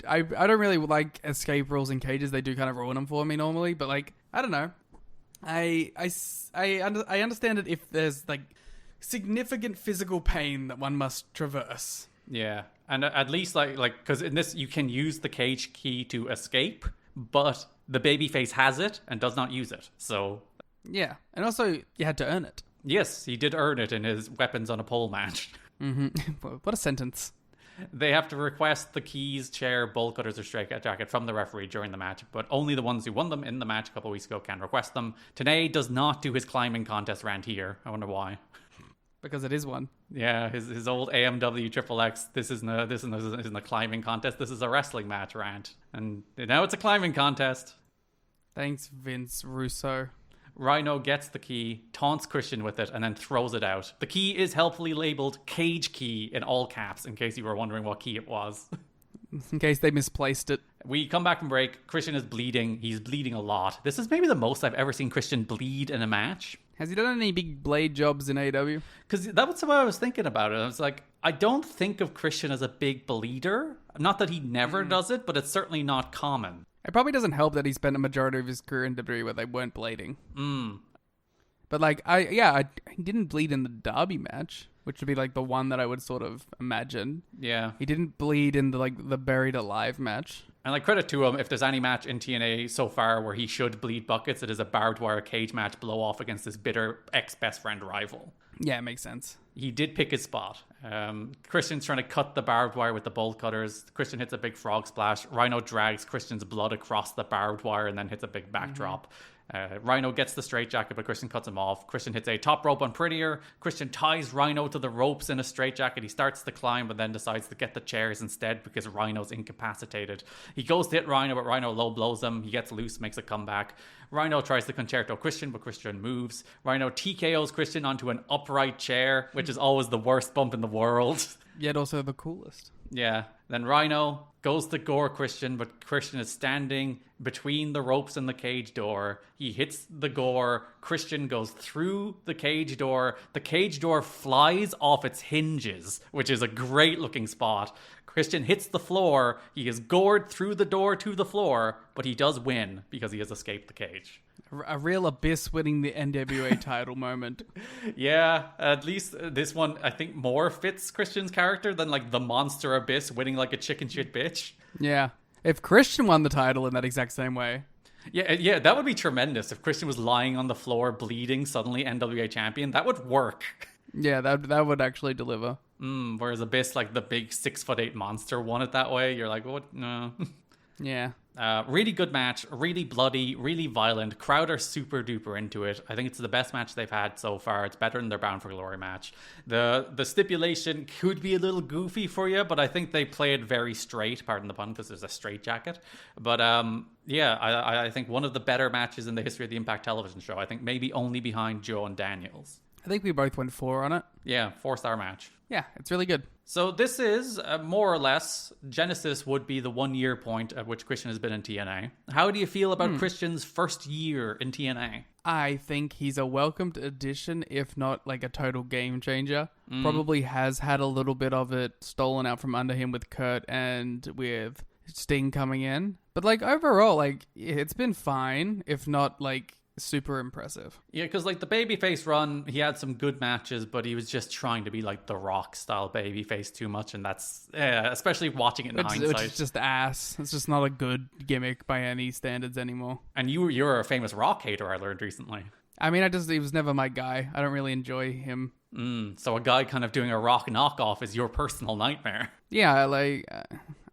I don't really like escape rules in cages. They do kind of ruin them for me normally, but like I don't know. I understand it if there's like significant physical pain that one must traverse. Yeah, and at least like because in this you can use the cage key to escape, but the babyface has it and does not use it. So yeah, and also you had to earn it. Yes, he did earn it in his weapons on a pole match. Mm-hmm. What a sentence. They have to request the keys, chair, bolt cutters, or straight jacket from the referee during the match, but only the ones who won them in the match a couple of weeks ago can request them. Tenay does not do his climbing contest rant here. I wonder why. Because it is one. Yeah, his old AMW XXX. This isn't a climbing contest. This is a wrestling match rant, and now it's a climbing contest. Thanks, Vince Russo. Rhino gets the key, taunts Christian with it, and then throws it out. The key is helpfully labeled cage key in all caps, in case you were wondering what key it was. In case they misplaced it. We come back from break. Christian is bleeding. He's bleeding a lot. This is maybe the most I've ever seen Christian bleed in a match. Has he done any big blade jobs in AEW? Because that was what I was thinking about it. I was like, I don't think of Christian as a big bleeder. Not that he never does it, but it's certainly not common. It probably doesn't help that he spent a majority of his career in WWE where they weren't bleeding. But like, he didn't bleed in the Derby match, which would be like the one that I would sort of imagine. Yeah. He didn't bleed in the Buried Alive match. And like, credit to him, if there's any match in TNA so far where he should bleed buckets, it is a barbed wire cage match blow off against his bitter ex-best friend rival. Yeah, it makes sense. He did pick his spot. Christian's trying to cut the barbed wire with the bolt cutters. Christian hits a big frog splash. Rhino drags Christian's blood across the barbed wire and then hits a big backdrop. Rhino gets the straitjacket, but Christian cuts him off. Christian hits a top rope on Prettier. Christian ties Rhino to the ropes in a straitjacket. He starts to climb, but then decides to get the chairs instead because Rhino's incapacitated. He goes to hit Rhino, but Rhino low blows him. He gets loose, makes a comeback. Rhino tries to concerto Christian, but Christian moves. Rhino TKOs Christian onto an upright chair, which is always the worst bump in the world. Yet also the coolest. Yeah. Then Rhino goes to gore Christian, but Christian is standing between the ropes and the cage door. He hits the gore. Christian goes through the cage door. The cage door flies off its hinges, which is a great looking spot. Christian hits the floor. He is gored through the door to the floor, but he does win because he has escaped the cage. A real Abyss winning the NWA title moment. Yeah, at least this one, I think, more fits Christian's character than like the monster Abyss winning like a chicken shit bitch. Yeah. If Christian won the title in that exact same way. Yeah, that would be tremendous. If Christian was lying on the floor bleeding, suddenly NWA champion, that would work. Yeah, that would actually deliver. Whereas Abyss, like the big 6'8" monster, won it that way. You're like, what? No. Yeah. Really good match, really bloody, really violent. Crowd are super duper into it. I think it's the best match they've had so far. It's better than their Bound for Glory match. The stipulation could be a little goofy for you, but I think they play it very straight, pardon the pun, because there's a straight jacket. But yeah, I think one of the better matches in the history of the Impact Television show. I think maybe only behind Joe and Daniels. I think we both went 4 on it. Yeah, 4-star match. Yeah, it's really good. So this is, more or less, Genesis would be the 1 year point at which Christian has been in TNA. How do you feel about Christian's first year in TNA? I think he's a welcomed addition, if not like a total game changer. Probably has had a little bit of it stolen out from under him with Kurt and with Sting coming in. But like overall, like it's been fine, if not like super impressive. Yeah, because like the babyface run, he had some good matches, but he was just trying to be like the Rock style babyface too much, and that's especially watching it in hindsight. It's just ass. It's just not a good gimmick by any standards anymore. And you're a famous Rock hater, I learned recently. I mean, he was never my guy. I don't really enjoy him. So a guy kind of doing a Rock knockoff is your personal nightmare. Yeah, like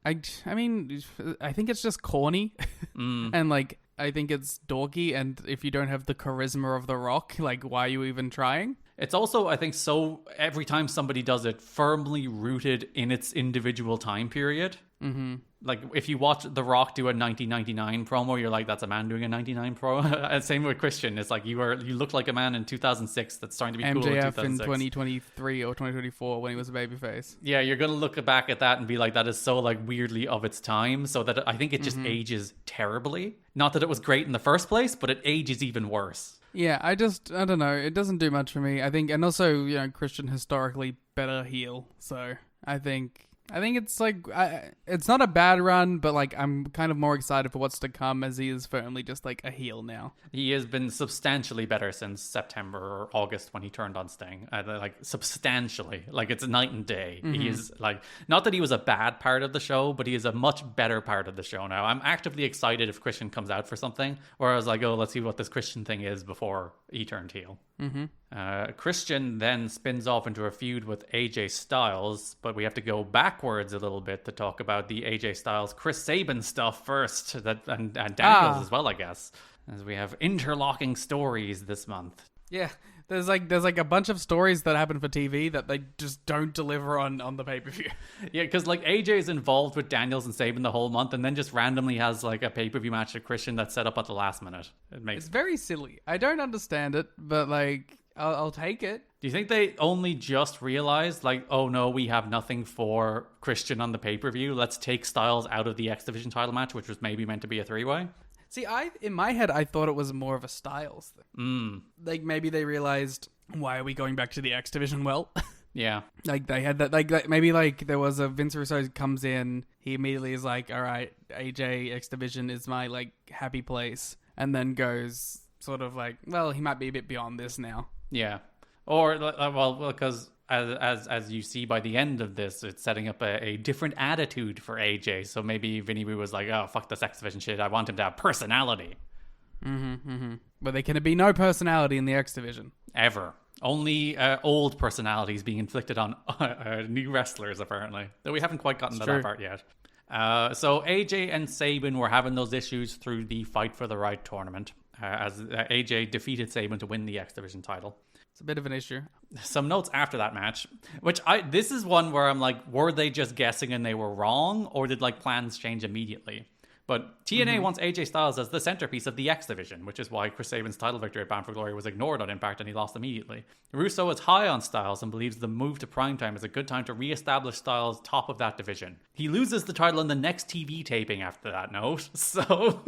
I mean, I think it's just corny, and like. I think it's dorky, and if you don't have the charisma of The Rock, like, why are you even trying? It's also, I think, so every time somebody does it, firmly rooted in its individual time period. Mm-hmm. Like, if you watch The Rock do a 1999 promo, you're like, that's a man doing a 99 promo. Same with Christian. It's like, you look like a man in 2006 that's starting to be cool in 2006. MJF in 2023 or 2024 when he was a babyface. Yeah, you're going to look back at that and be like, that is so, like, weirdly of its time. So that I think it just ages terribly. Not that it was great in the first place, but it ages even worse. Yeah, I don't know. It doesn't do much for me. I think, and also, you know, Christian historically better heel. So I think it's like, it's not a bad run, but like I'm kind of more excited for what's to come as he is firmly just like a heel now. He has been substantially better since September or August when he turned on Sting. Like substantially, like it's night and day. He is like, not that he was a bad part of the show, but he is a much better part of the show now. I'm actively excited if Christian comes out for something, or I was like, oh, let's see what this Christian thing is before he turned heel. Christian then spins off into a feud with AJ Styles, but we have to go backwards a little bit to talk about the AJ Styles Chris Sabin stuff first, and Daniels as well, I guess, as we have interlocking stories this month. Yeah, there's like a bunch of stories that happen for TV that they just don't deliver on the pay-per-view. Yeah, because like AJ is involved with Daniels and Sabin the whole month, and then just randomly has like a pay-per-view match with Christian that's set up at the last minute. It's very silly. I don't understand it, but like I'll take it. Do you think they only just realized, like, oh no, we have nothing for Christian on the pay-per-view, let's take Styles out of the X Division title match, which was maybe meant to be a three-way? See, in my head, I thought it was more of a Styles thing. Like, maybe they realized, why are we going back to the X Division? Well, yeah. Like, they had that, like maybe, like, there was a Vince Russo comes in, he immediately is like, all right, AJ, X Division is my, like, happy place. And then goes sort of like, well, he might be a bit beyond this now. Yeah. Or, well, because as you see by the end of this, it's setting up a different attitude for AJ. So maybe Vinny Woo was like, oh, fuck this X Division shit. I want him to have personality. But there can be no personality in the X Division. Ever. Only old personalities being inflicted on new wrestlers, apparently. Though we haven't quite gotten to that part yet. So AJ and Sabin were having those issues through the Fight for the Right tournament. As AJ defeated Sabin to win the X Division title. It's a bit of an issue. Some notes after that match, which this is one where I'm like, were they just guessing and they were wrong, or did like plans change immediately? But TNA wants AJ Styles as the centerpiece of the X Division, which is why Chris Sabin's title victory at Bound for Glory was ignored on Impact and he lost immediately. Russo is high on Styles and believes the move to primetime is a good time to re-establish Styles top of that division. He loses the title in the next TV taping after that note, so...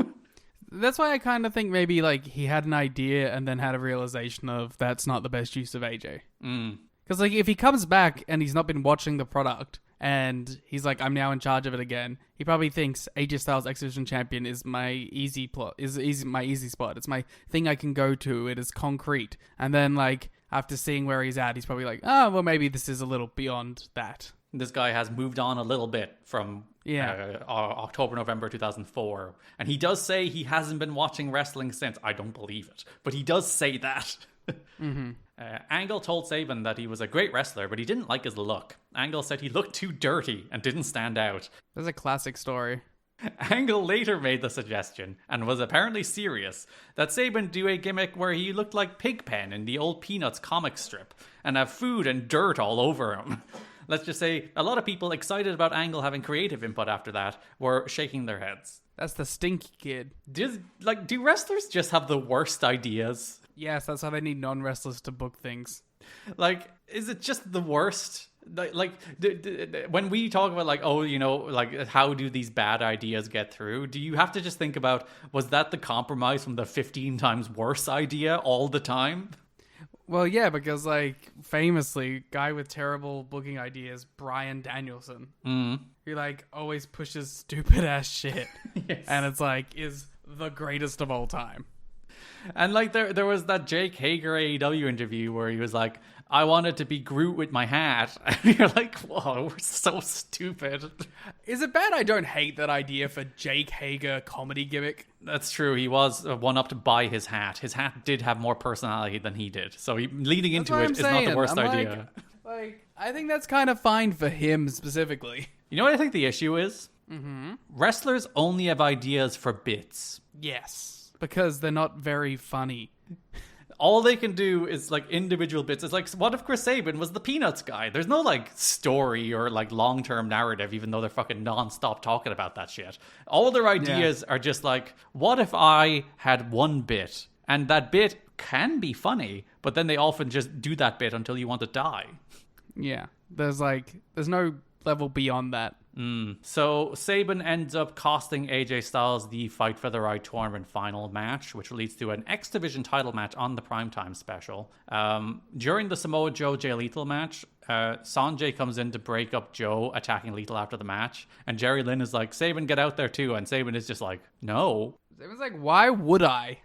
That's why I kind of think maybe like he had an idea and then had a realization of that's not the best use of AJ. Because like if he comes back and he's not been watching the product and he's like, I'm now in charge of it again, he probably thinks AJ Styles X Division champion is my easy plot, is my easy spot. It's my thing I can go to. It is concrete. And then like after seeing where he's at, he's probably like, oh well, maybe this is a little beyond that. This guy has moved on a little bit from October, November 2004. And he does say he hasn't been watching wrestling since. I don't believe it. But he does say that. Angle told Sabin that he was a great wrestler, but he didn't like his look. Angle said he looked too dirty and didn't stand out. That's a classic story. Angle later made the suggestion, and was apparently serious, that Sabin do a gimmick where he looked like Pigpen in the old Peanuts comic strip, and have food and dirt all over him. Let's just say a lot of people excited about Angle having creative input after that were shaking their heads. That's the stinky kid. Do wrestlers just have the worst ideas? Yes, that's how they need non-wrestlers to book things. Like, is it just the worst? When we talk about like, oh, you know, like how do these bad ideas get through? Do you have to just think about, was that the compromise from the 15 times worse idea all the time? Well, yeah, because, like, famously, guy with terrible booking ideas, Bryan Danielson, who, like, always pushes stupid-ass shit. Yes. And it's, like, is the greatest of all time. And, like, there was that Jake Hager AEW interview where he was like, I wanted to be Groot with my hat. And you're like, whoa, we're so stupid. Is it bad I don't hate that idea for Jake Hager comedy gimmick? That's true. He was one-upped by his hat. His hat did have more personality than he did. So leading into it is not the worst idea. Like, I think that's kind of fine for him specifically. You know what I think the issue is? Wrestlers only have ideas for bits. Yes. Because they're not very funny. All they can do is, like, individual bits. It's like, what if Chris Sabin was the Peanuts guy? There's no, like, story or, like, long-term narrative, even though they're fucking non-stop talking about that shit. All their ideas are just like, what if I had one bit? And that bit can be funny, but then they often just do that bit until you want to die. Yeah. There's no level beyond that. So Sabin ends up costing AJ Styles the Fight for the Right tournament final match, which leads to an X Division title match on the Primetime special. During the Samoa Joe Jay Lethal match, Sanjay comes in to break up Joe attacking Lethal after the match, and Jerry Lynn is like, Sabin, get out there too, and Sabin is just like, no. Sabin's like, why would I?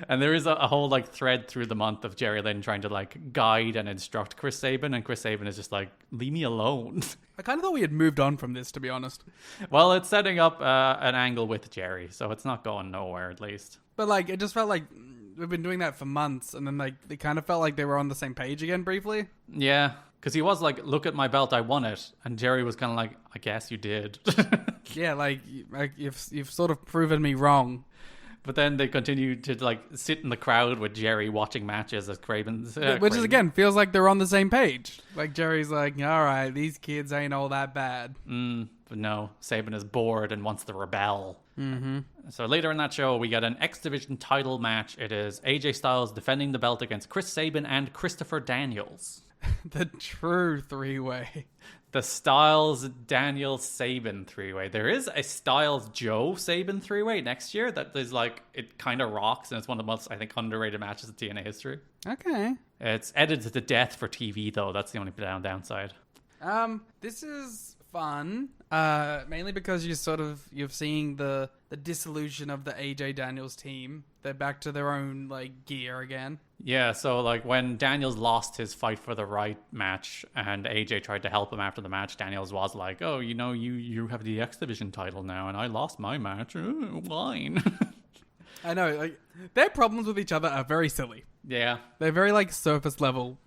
And there is a whole, like, thread through the month of Jerry Lynn trying to, like, guide and instruct Chris Sabin, and Chris Sabin is just like, leave me alone. I kind of thought we had moved on from this, to be honest. Well, it's setting up an angle with Jerry, so it's not going nowhere, at least. But, like, it just felt like we've been doing that for months, and then, like, it kind of felt like they were on the same page again briefly. Yeah, because he was like, look at my belt, I won it. And Jerry was kind of like, I guess you did. Yeah, like you've sort of proven me wrong. But then they continue to, like, sit in the crowd with Jerry watching matches as Craven's... Which is, again, feels like they're on the same page. Like, Jerry's like, all right, these kids ain't all that bad. But no, Sabin is bored and wants to rebel. Mm-hmm. So later in that show, we get an X Division title match. It is AJ Styles defending the belt against Chris Sabin and Christopher Daniels. The true three-way. The Styles Daniels Sabin three-way. There is a Styles Joe Sabin three-way next year that is like, it kind of rocks, and it's one of the most, I think, underrated matches in TNA history. Okay. It's edited to death for TV, though. That's the only downside. This is fun. Mainly because you're seeing the dissolution of the AJ Daniels team. They're back to their own, like, gear again. Yeah, so, like, when Daniels lost his Fight for the Right match and AJ tried to help him after the match, Daniels was like, oh, you know, you have the X Division title now, and I lost my match. Fine. I know, like, their problems with each other are very silly. Yeah. They're very, like, surface level.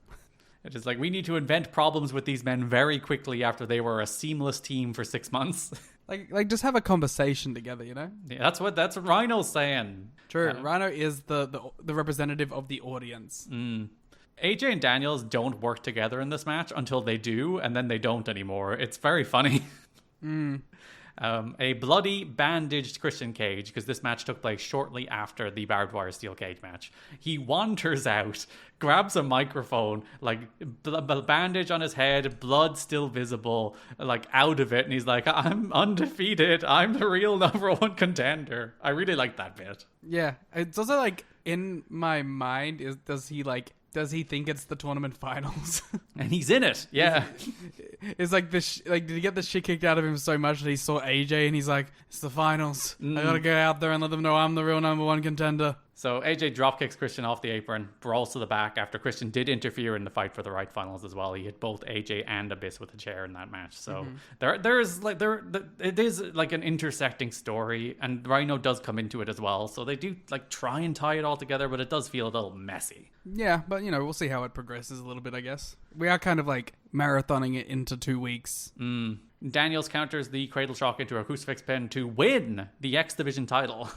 It is like, we need to invent problems with these men very quickly after they were a seamless team for 6 months. Like just have a conversation together, you know? Yeah, that's what Rhino's saying. True. Rhino is the representative of the audience. AJ and Daniels don't work together in this match until they do, and then they don't anymore. It's very funny. A bloody, bandaged Christian Cage, because this match took place shortly after the barbed wire steel cage match. He wanders out, grabs a microphone, like, bandage on his head, blood still visible, like, out of it, and he's like, I'm undefeated, I'm the real #1 contender. I really like that bit. Yeah, it's also, like, in my mind, does he think it's the tournament finals? And he's in it, yeah. It's like did he get the shit kicked out of him so much that he saw AJ and he's like, it's the finals. I gotta go out there and let them know I'm the real #1 contender. So AJ dropkicks Christian off the apron, brawls to the back after Christian did interfere in the Fight for the Right finals as well. He hit both AJ and Abyss with a chair in that match. So it is like an intersecting story, and Rhino does come into it as well. So they do like try and tie it all together, but it does feel a little messy. Yeah, but you know, we'll see how it progresses a little bit, I guess. We are kind of like marathoning it into 2 weeks. Daniels counters the Cradle Shock into a crucifix pin to win the X Division title.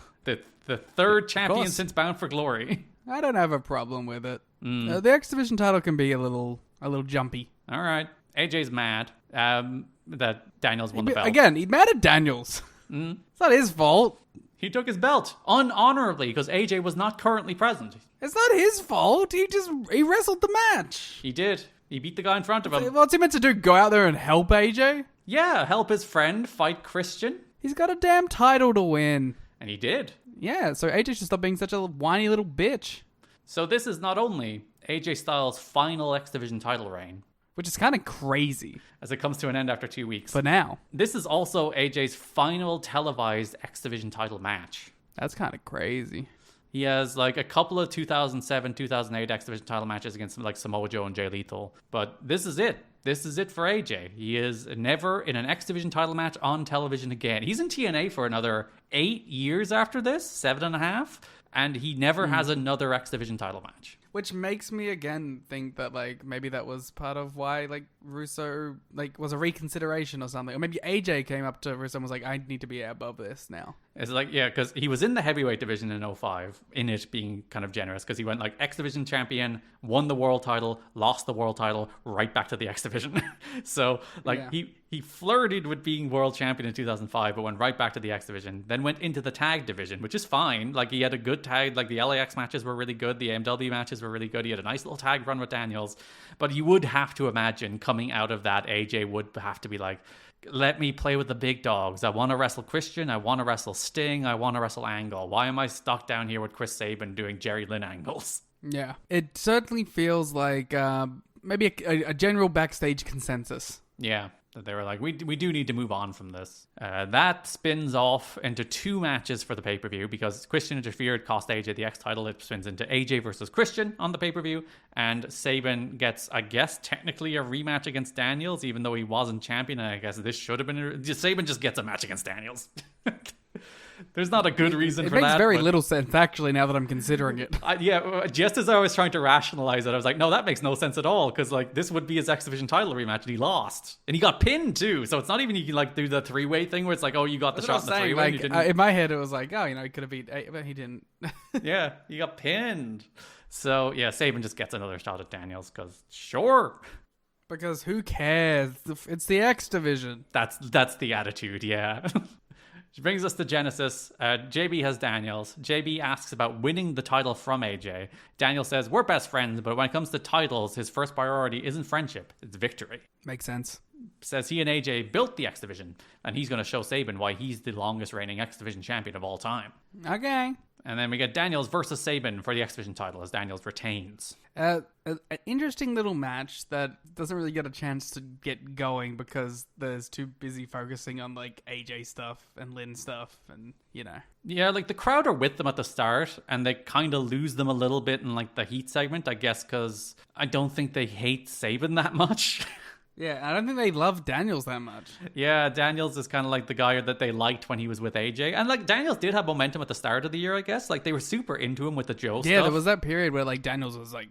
The third champion since Bound for Glory. I don't have a problem with it. The X Division title can be a little jumpy. All right. AJ's mad that Daniels won the belt. Again, he's mad at Daniels. It's not his fault. He took his belt unhonorably because AJ was not currently present. It's not his fault. He wrestled the match. He did. He beat the guy in front of him. What's he meant to do? Go out there and help AJ? Yeah, help his friend fight Christian. He's got a damn title to win. And he did. Yeah, so AJ should stop being such a whiny little bitch. So this is not only AJ Styles' final X Division title reign, which is kind of crazy as it comes to an end after 2 weeks. for now. This is also AJ's final televised X Division title match. That's kind of crazy. He has like a couple of 2007, 2008 X Division title matches against like Samoa Joe and Jay Lethal. But this is it. This is it for AJ. He is never in an X Division title match on television again. He's in TNA for another 8 years after this, 7.5. And he never has another X Division title match. Which makes me again think that like maybe that was part of why like Russo like was a reconsideration or something. Or maybe AJ came up to Russo and was like, I need to be above this now. It's like, yeah, because he was in the heavyweight division in 05, in it being kind of generous, because he went like X Division champion, won the world title, lost the world title, right back to the X Division. So like he flirted with being world champion in 2005, but went right back to the X Division, then went into the tag division, which is fine. Like he had a good tag, like the LAX matches were really good, the AMW matches were really good, he had a nice little tag run with Daniels, but you would have to imagine coming out of that, AJ would have to be like, let me play with the big dogs. I want to wrestle Christian. I want to wrestle Sting. I want to wrestle Angle. Why am I stuck down here with Chris Sabin doing Jerry Lynn angles? Yeah. It certainly feels like maybe a general backstage consensus. Yeah. That they were like, we do need to move on from this. That spins off into 2 matches for the pay-per-view because Christian interfered, cost AJ the X title. It spins into AJ versus Christian on the pay-per-view. And Sabin gets, I guess, technically a rematch against Daniels, even though he wasn't champion. And I guess this should have been... Sabin just gets a match against Daniels. There's not a good reason for that. It makes very little sense, actually, now that I'm considering it. Just as I was trying to rationalize it, I was like, no, that makes no sense at all, because like this would be his X Division title rematch, and he lost. And he got pinned, too. So it's not even you can like do the 3-way thing where it's like, oh, you got the shot in the 3-way. Like, in my head, it was like, oh, he could have beat 8, but he didn't. Yeah, he got pinned. So, yeah, Sabin just gets another shot at Daniels, because sure. Because who cares? It's the X Division. That's the attitude, yeah. Which brings us to Genesis. JB has Daniels. JB asks about winning the title from AJ. Daniel says, we're best friends, but when it comes to titles, his first priority isn't friendship, it's victory. Makes sense. Says he and AJ built the X Division, and he's going to show Sabin why he's the longest reigning X Division champion of all time. Okay. And then we get Daniels versus Sabin for the X Division title as Daniels retains. An interesting little match that doesn't really get a chance to get going because there's too busy focusing on like AJ stuff and Lynn stuff and, you know. Yeah, like the crowd are with them at the start and they kind of lose them a little bit in like the heat segment, I guess, because I don't think they hate Sabin that much. Yeah, I don't think they love Daniels that much. Yeah, Daniels is kind of like the guy that they liked when he was with AJ. And like Daniels did have momentum at the start of the year, I guess. Like they were super into him with the Joe stuff. Yeah, there was that period where like Daniels was like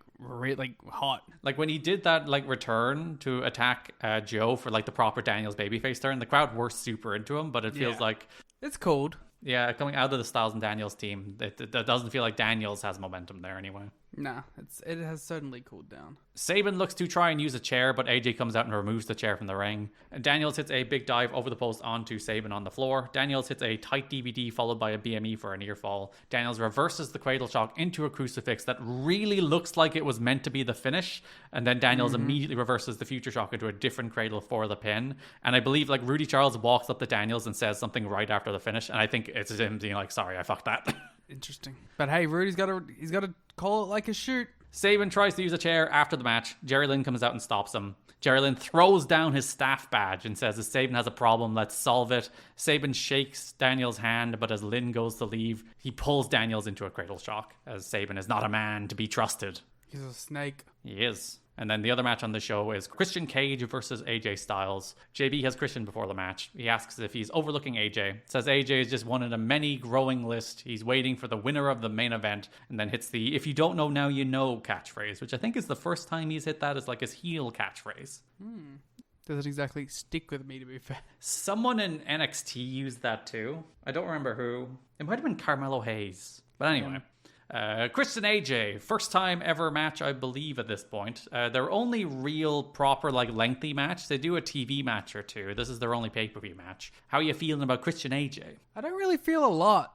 hot. Like when he did that like return to attack Joe for like the proper Daniels babyface turn, the crowd were super into him, but it feels like... It's cold. Yeah, coming out of the Styles and Daniels team, it doesn't feel like Daniels has momentum there anyway. Nah, it has certainly cooled down. Sabin looks to try and use a chair, but AJ comes out and removes the chair from the ring. Daniels hits a big dive over the post onto Sabin on the floor. Daniels hits a tight DVD followed by a BME for a near fall. Daniels reverses the cradle shock into a crucifix that really looks like it was meant to be the finish. And then Daniels immediately reverses the future shock into a different cradle for the pin. And I believe like Rudy Charles walks up to Daniels and says something right after the finish. And I think it's him being like, sorry, I fucked that. Interesting. But hey, Rudy's got to call it like a shoot. Sabin tries to use a chair after the match. Jerry Lynn comes out and stops him. Jerry Lynn throws down his staff badge and says, if Sabin has a problem, let's solve it. Sabin shakes Daniels' hand, but as Lynn goes to leave, he pulls Daniels into a cradle shock, as Sabin is not a man to be trusted. He's a snake. He is. And then the other match on the show is Christian Cage versus AJ Styles. JB has Christian before the match. He asks if he's overlooking AJ. Says AJ is just one in a many growing list. He's waiting for the winner of the main event. And then hits the "if you don't know now you know" catchphrase, which I think is the first time he's hit that as like his heel catchphrase. Doesn't exactly stick with me, to be fair. Someone in NXT used that too. I don't remember who. It might have been Carmelo Hayes. But anyway. Christian AJ, first time ever match, I believe, at this point. Their only real proper like lengthy match. They do a TV match or two. This is their only pay-per-view match. How are you feeling about Christian AJ? I don't really feel a lot.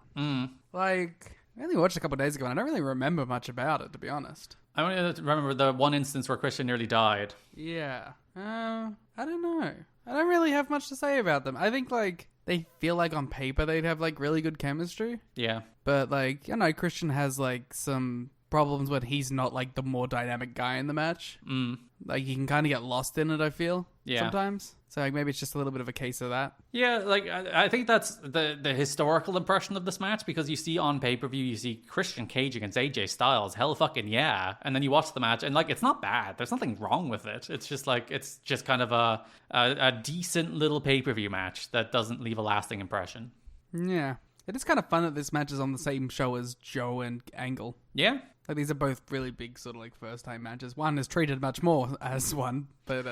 Like, I only watched a couple of days ago and I don't really remember much about it, to be honest. I only remember the one instance where Christian nearly died. Yeah. I don't know. I don't really have much to say about them. I think like they feel like on paper they'd have like really good chemistry. Yeah. But like, you know, Christian has like some problems when he's not like the more dynamic guy in the match. Like you can kind of get lost in it, I feel, sometimes. So like, maybe it's just a little bit of a case of that. Yeah, like I think that's the historical impression of this match, because you see on pay-per-view, you see Christian Cage against AJ Styles, hell fucking yeah. And then you watch the match and like, it's not bad. There's nothing wrong with it. It's just like, it's just kind of a decent little pay-per-view match that doesn't leave a lasting impression. Yeah. It is kind of fun that this match is on the same show as Joe and Angle. Yeah. Like, these are both really big sort of like first time matches. One is treated much more as one, but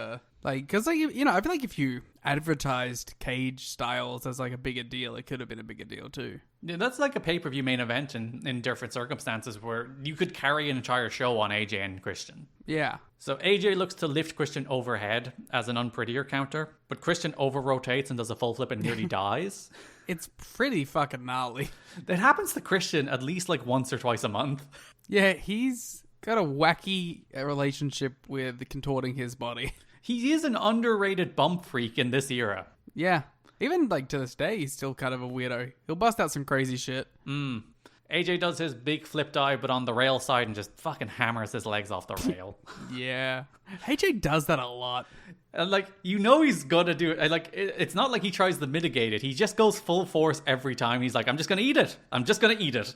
like, because like, you know, I feel like if you advertised Cage Styles as like a bigger deal, it could have been a bigger deal too. Yeah, that's like a pay-per-view main event in different circumstances where you could carry an entire show on AJ and Christian. Yeah. So AJ looks to lift Christian overhead as an unprettier counter, but Christian over-rotates and does a full flip and nearly dies. It's pretty fucking gnarly. That happens to Christian at least like once or twice a month. Yeah, he's got a wacky relationship with contorting his body. He is an underrated bump freak in this era. Yeah. Even like to this day, he's still kind of a weirdo. He'll bust out some crazy shit. AJ does his big flip dive, but on the rail side, and just fucking hammers his legs off the rail. Yeah. AJ does that a lot. And like, you know he's gonna do it. Like, it's not like he tries to mitigate it. He just goes full force every time. He's like, I'm just gonna eat it. I'm just gonna eat it.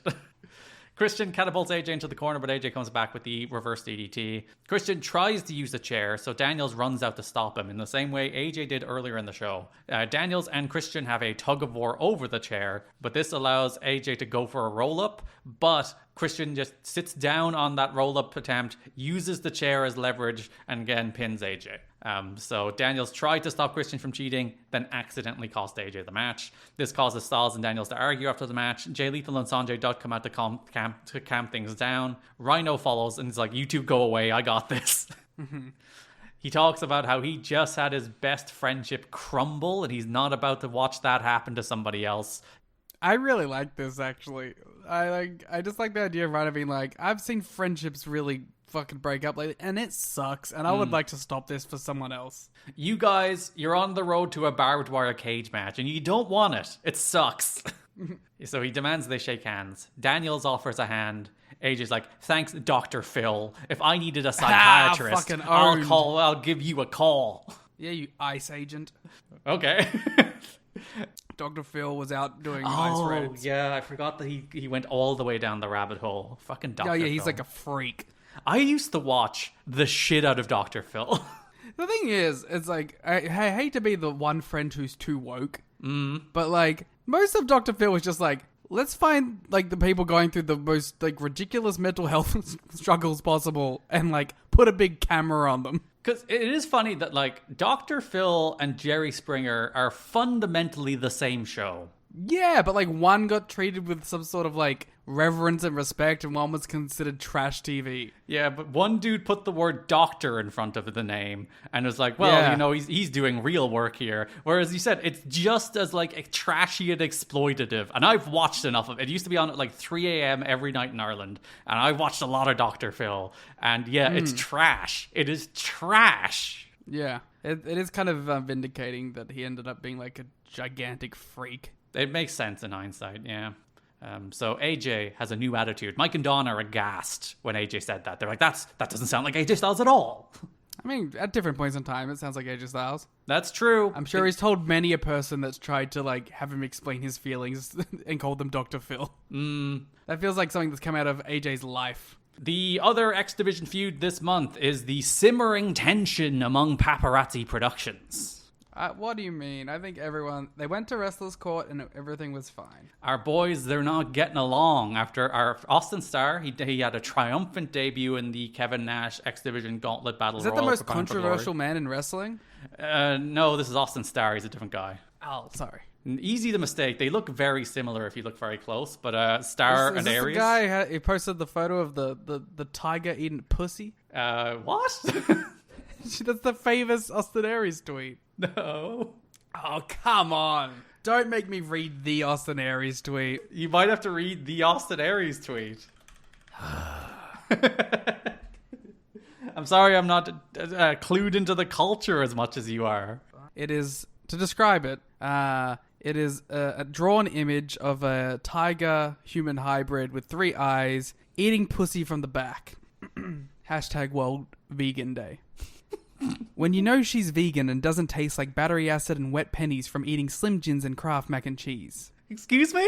Christian catapults AJ into the corner, but AJ comes back with the reverse DDT. Christian tries to use the chair, so Daniels runs out to stop him in the same way AJ did earlier in the show. Daniels and Christian have a tug of war over the chair, but this allows AJ to go for a roll-up, but Christian just sits down on that roll-up attempt, uses the chair as leverage, and again pins AJ. So Daniels tried to stop Christian from cheating, then accidentally cost AJ the match. This causes Styles and Daniels to argue after the match. Jay Lethal and Sanjay Dutt come out to calm things down. Rhino follows and is like, you two go away, I got this. He talks about how he just had his best friendship crumble and he's not about to watch that happen to somebody else. I really like this, actually. I just like the idea of Rhino being like, I've seen friendships really fucking break up lately, and it sucks, and I would like to stop this for someone else. You guys, you're on the road to a barbed wire cage match, and you don't want it. It sucks. So he demands they shake hands. Daniels offers a hand. AJ's like, thanks, Dr. Phil. If I needed a psychiatrist, I'll give you a call. Yeah, you ICE agent. Okay. Dr. Phil was out doing ICE raids. Yeah, I forgot that he went all the way down the rabbit hole. Fucking Dr. Phil. Yeah, he's like a freak. I used to watch the shit out of Dr. Phil. The thing is, it's like, I hate to be the one friend who's too woke, but like, most of Dr. Phil was just like, let's find like the people going through the most like ridiculous mental health struggles possible and like put a big camera on them. Because it is funny that like Dr. Phil and Jerry Springer are fundamentally the same show. Yeah, but like one got treated with some sort of like reverence and respect and one was considered trash TV. Yeah, but one dude put the word doctor in front of the name and was like, well, you know, he's doing real work here. Whereas you said it's just as like trashy and exploitative. And I've watched enough of it. It used to be on at like 3 a.m. every night in Ireland. And I watched a lot of Dr. Phil. And yeah, it's trash. It is trash. Yeah, it is kind of vindicating that he ended up being like a gigantic freak. It makes sense in hindsight, yeah. So AJ has a new attitude. Mike and Dawn are aghast when AJ said that. They're like, that doesn't sound like AJ Styles at all. I mean, at different points in time, it sounds like AJ Styles. That's true. I'm sure he's told many a person that's tried to like have him explain his feelings and called them Dr. Phil. That feels like something that's come out of AJ's life. The other X Division feud this month is the simmering tension among Paparazzi Productions. What do you mean? I think they went to Wrestlers Court and everything was fine. Our boys, they're not getting along after our Austin Starr. He had a triumphant debut in the Kevin Nash X Division Gauntlet Battle Royal. Is that the most controversial man in wrestling? No, this is Austin Starr. He's a different guy. Oh, sorry. Easy to mistake. They look very similar if you look very close, but Starr and Aries. The guy who posted the photo of the tiger eating pussy? What? That's the famous Austin Aries tweet. No. Oh, come on. Don't make me read the Austin Aries tweet. You might have to read the Austin Aries tweet. I'm sorry I'm not clued into the culture as much as you are. It is, to describe it, it is a drawn image of a tiger-human hybrid with 3 eyes Eating pussy from the back. Hashtag World Vegan Day. When you know she's vegan and doesn't taste like battery acid and wet pennies from eating Slim Jims and Kraft mac and cheese. Excuse me?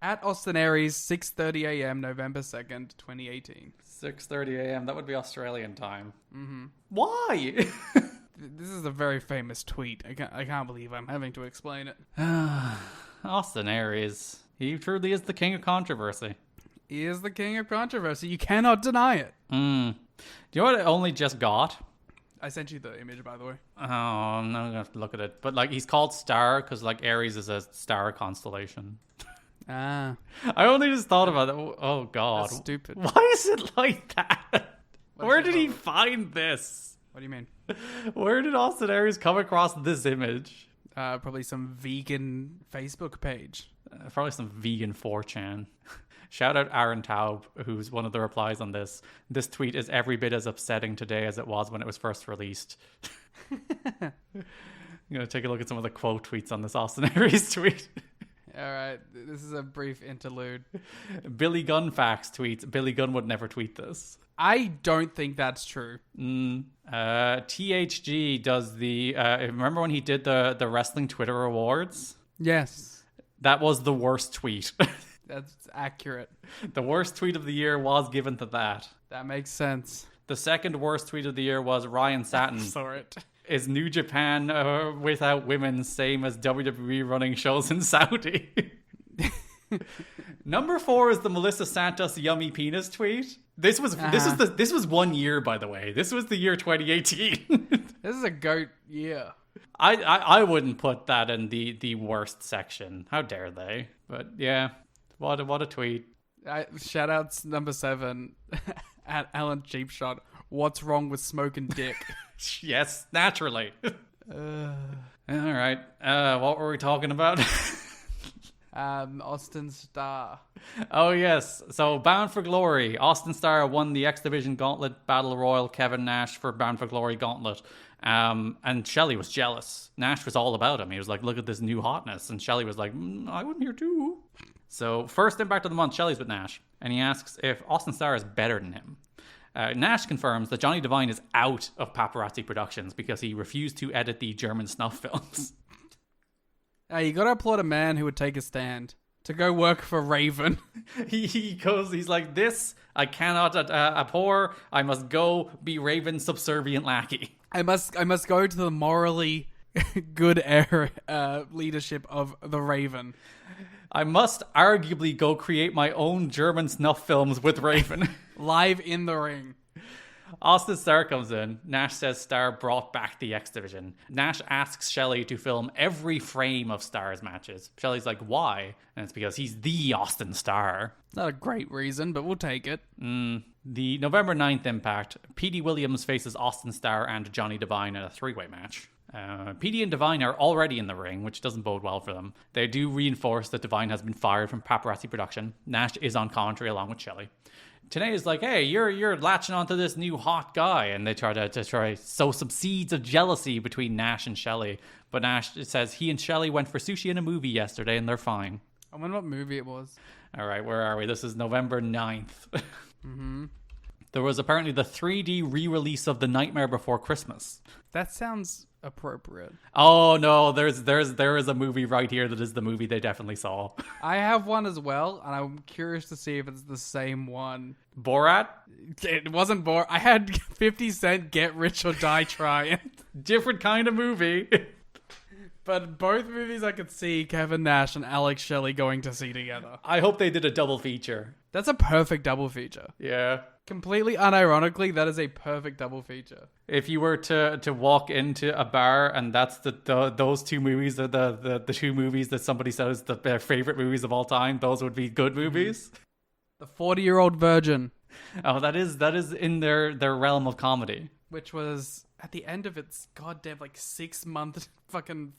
At Austin Aries, 6:30 a.m. November 2nd, 2018. 6:30 a.m. That would be Australian time. Mm-hmm. Why? This is a very famous tweet. I can't believe I'm having to explain it. Austin Aries. He truly is the king of controversy. He is the king of controversy. You cannot deny it. Do you know what I only just got? I sent you the image, by the way. Oh, I'm not going to have to look at it. But, like, he's called Star because, like, Aries is a star constellation. Ah. I only just thought about it. Oh, God. That's stupid. Why is it like that? Where did he find this? What do you mean? Where did Austin Aries come across this image? Probably some vegan Facebook page. Probably some vegan 4chan. Shout out Aaron Taub, who's one of the replies on this. This tweet is every bit as upsetting today as it was when it was first released. I'm going to take a look at some of the quote tweets on this Austin Aries tweet. All right, this is a brief interlude. Billy Gunn Facts tweets, Billy Gunn would never tweet this. I don't think that's true. THG does the... remember when he did the Wrestling Twitter Awards? Yes. That was the worst tweet. That's accurate. The worst tweet of the year was given to that. That makes sense. The second worst tweet of the year was Ryan Satin. Saw it. Is New Japan without women same as WWE running shows in Saudi? Number 4 is the Melissa Santos yummy penis tweet. This was 1 year, by the way. This was the year 2018. This is a goat year. I wouldn't put that in the worst section. How dare they? But yeah, what a tweet. Shout outs number 7 at Alan Cheapshot. What's wrong with smoking dick? Yes, naturally. All right. What were we talking about? Austin Starr. Oh, yes. So, Bound for Glory. Austin Starr won the X Division Gauntlet Battle Royal. Kevin Nash for Bound for Glory Gauntlet. And Shelley was jealous. Nash was all about him. He was like, look at this new hotness. And Shelley was like, I wouldn't here too. So, first impact of the month, Shelley's with Nash. And he asks if Austin Starr is better than him. Nash confirms that Johnny Devine is out of Paparazzi Productions because he refused to edit the German snuff films. You gotta applaud a man who would take a stand to go work for Raven. He's like, this I cannot abhor. I must go be Raven's subservient lackey. I must go to the morally good leadership of the Raven. I must arguably go create my own German snuff films with Raven. Live in the ring. Austin Starr comes in. Nash says Starr brought back the X Division. Nash asks Shelley to film every frame of Starr's matches. Shelley's like, why? And it's because he's the Austin Starr. Not a great reason, but we'll take it. The November 9th Impact, Petey Williams faces Austin Starr and Johnny Devine in a 3-way match. Petey and Devine are already in the ring, which doesn't bode well for them. They do reinforce that Devine has been fired from Paparazzi Production. Nash is on commentary along with Shelley. Today is like, hey, you're latching onto this new hot guy, and they try to sow some seeds of jealousy between Nash and Shelley. But Nash says he and Shelley went for sushi and a movie yesterday, and they're fine. I wonder what movie it was. All right, where are we? This is November 9th. Mm-hmm. There was apparently the 3D re-release of The Nightmare Before Christmas. That sounds appropriate. Oh no, there is a movie right here that is the movie they definitely saw. I have one as well, and I'm curious to see if it's the same one. Borat? It wasn't Borat. I had 50 Cent Get Rich or Die Trying. Different kind of movie. But both movies I could see Kevin Nash and Alex Shelley going to see together. I hope they did a double feature. That's a perfect double feature. Yeah. Completely unironically, that is a perfect double feature. If you were to walk into a bar and that's those two movies are the two movies that somebody says their favorite movies of all time, those would be good movies. The 40-Year-Old Virgin. Oh, that is in their realm of comedy. Which was at the end of its goddamn 6-month fucking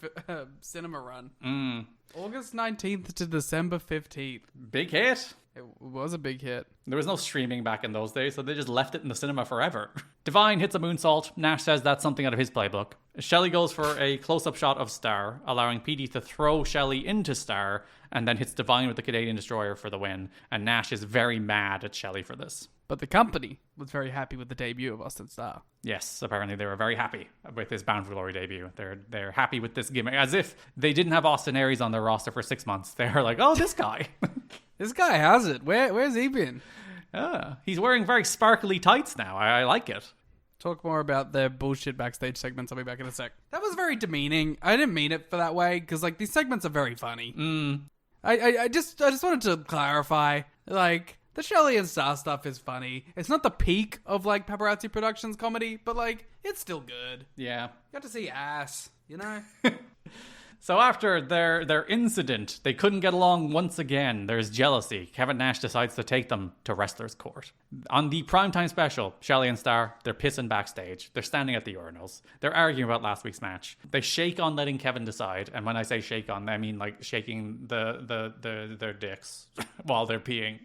cinema run. August 19th to December 15th. Big hit. It was a big hit. There was no streaming back in those days, so they just left it in the cinema forever. Divine hits a moonsault. Nash says that's something out of his playbook. Shelley goes for a close-up shot of Star, allowing Petey to throw Shelley into Star, and then hits Divine with the Canadian Destroyer for the win. And Nash is very mad at Shelley for this. But the company was very happy with the debut of Austin Starr. Yes, apparently they were very happy with his Bound for Glory debut. They're happy with this gimmick, as if they didn't have Austin Aries on their roster for 6 months. They're like, oh, this guy. This guy has it. Where's he been? He's wearing very sparkly tights now. I like it. Talk more about their bullshit backstage segments. I'll be back in a sec. That was very demeaning. I didn't mean it for that way, because like these segments are very funny. I just wanted to clarify, like, the Shelley and Star stuff is funny. It's not the peak of like Paparazzi Productions comedy, but like it's still good. Yeah. You got to see ass, you know? So after their incident, they couldn't get along once again. There's jealousy. Kevin Nash decides to take them to Wrestler's Court. On the primetime special, Shelley and Star, they're pissing backstage. They're standing at the urinals. They're arguing about last week's match. They shake on letting Kevin decide. And when I say shake on, I mean like shaking their dicks while they're peeing.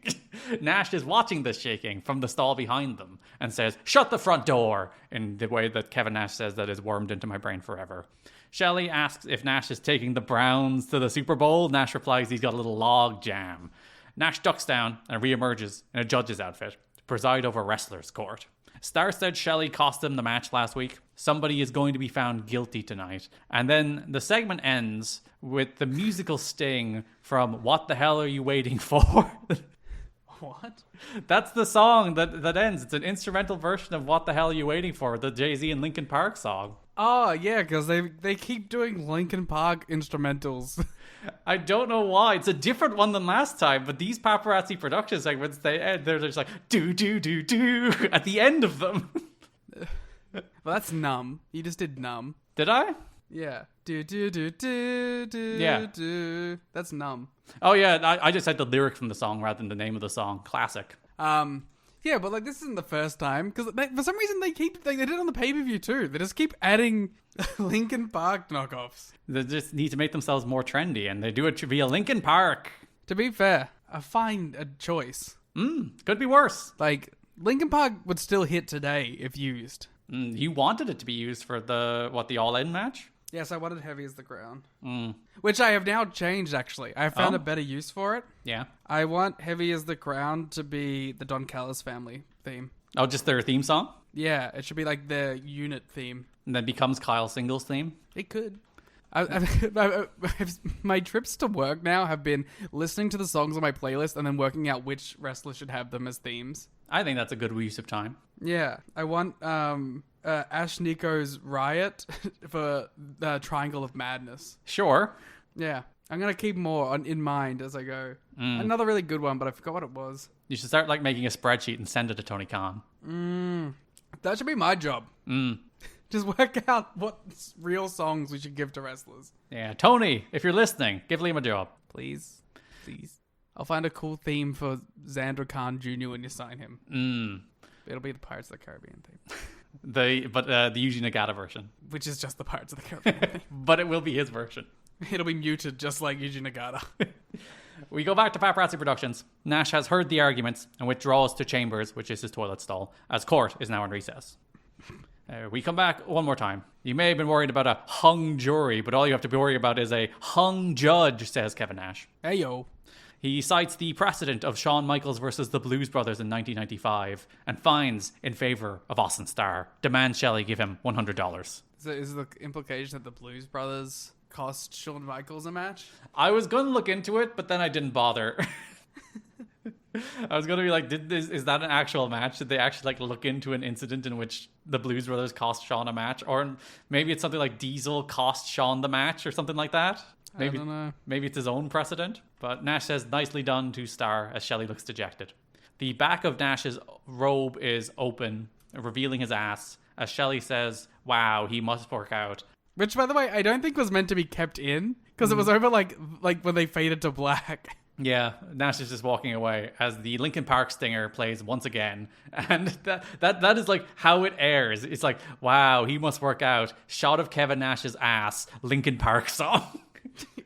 Nash is watching this shaking from the stall behind them and says, "Shut the front door," in the way that Kevin Nash says that is wormed into my brain forever. Shelley asks if Nash is taking the Browns to the Super Bowl. Nash replies he's got a little log jam. Nash ducks down and reemerges in a judge's outfit to preside over Wrestler's Court. Star said Shelley cost him the match last week. Somebody is going to be found guilty tonight. And then the segment ends with the musical sting from What the Hell Are You Waiting For? What? That's the song that ends. It's an instrumental version of What the Hell Are You Waiting For, the Jay-Z and Linkin Park song. Oh, yeah, because they keep doing Linkin Park instrumentals. I don't know why. It's a different one than last time, but these Paparazzi Production segments, they're just like, do, at the end of them. Well, that's Numb. You just did Numb. Did I? Yeah. Do. Yeah. That's Numb. Oh, yeah, I just said the lyric from the song rather than the name of the song. Classic. Yeah, but like this isn't the first time, because for some reason they did it on the pay-per-view too. They just keep adding Linkin Park knockoffs. They just need to make themselves more trendy, and they do it via Linkin Park. To be fair, I find a choice. Could be worse. Like, Linkin Park would still hit today if used. You wanted it to be used for the All-In match? Yes, I wanted Heavy as the Crown. Which I have now changed, actually. I found a better use for it. Yeah. I want Heavy as the Crown to be the Don Callis family theme. Oh, just their theme song? Yeah, it should be like their unit theme. And then becomes Kyle Single's theme? It could. My trips to work now have been listening to the songs on my playlist and then working out which wrestler should have them as themes. I think that's a good use of time. Yeah, I want Ash Nico's Riot for the Triangle of Madness. Sure. Yeah, I'm going to keep more in mind as I go. Another really good one, but I forgot what it was. You should start like making a spreadsheet and send it to Tony Khan. That should be my job. Just work out what real songs we should give to wrestlers. Yeah, Tony, if you're listening, give Liam a job. Please. I'll find a cool theme for Xander Khan Jr. when you sign him. It'll be the Pirates of the Caribbean theme. The Yuji Nagata version. Which is just the Pirates of the Caribbean theme. But it will be his version. It'll be muted just like Yuji Nagata. We go back to Paparazzi Productions. Nash has heard the arguments and withdraws to Chambers, which is his toilet stall, as court is now in recess. We come back one more time. You may have been worried about a hung jury, but all you have to be worried about is a hung judge, says Kevin Nash. Hey, yo. He cites the precedent of Shawn Michaels versus the Blues Brothers in 1995 and finds in favor of Austin Starr. Demands Shelley give him $100. Is the implication that the Blues Brothers cost Shawn Michaels a match? I was going to look into it, but then I didn't bother. I was going to be like, is that an actual match? Did they actually like look into an incident in which the Blues Brothers cost Shawn a match? Or maybe it's something like Diesel cost Shawn the match or something like that? Maybe, I don't know. Maybe it's his own precedent. But Nash says, nicely done to Starr, as Shelley looks dejected. The back of Nash's robe is open, revealing his ass, as Shelley says, wow, he must work out. Which, by the way, I don't think was meant to be kept in, because it was over like when they faded to black. Yeah, Nash is just walking away as the Linkin Park stinger plays once again. And that is like how it airs. It's like, wow, he must work out. Shot of Kevin Nash's ass, Linkin Park song.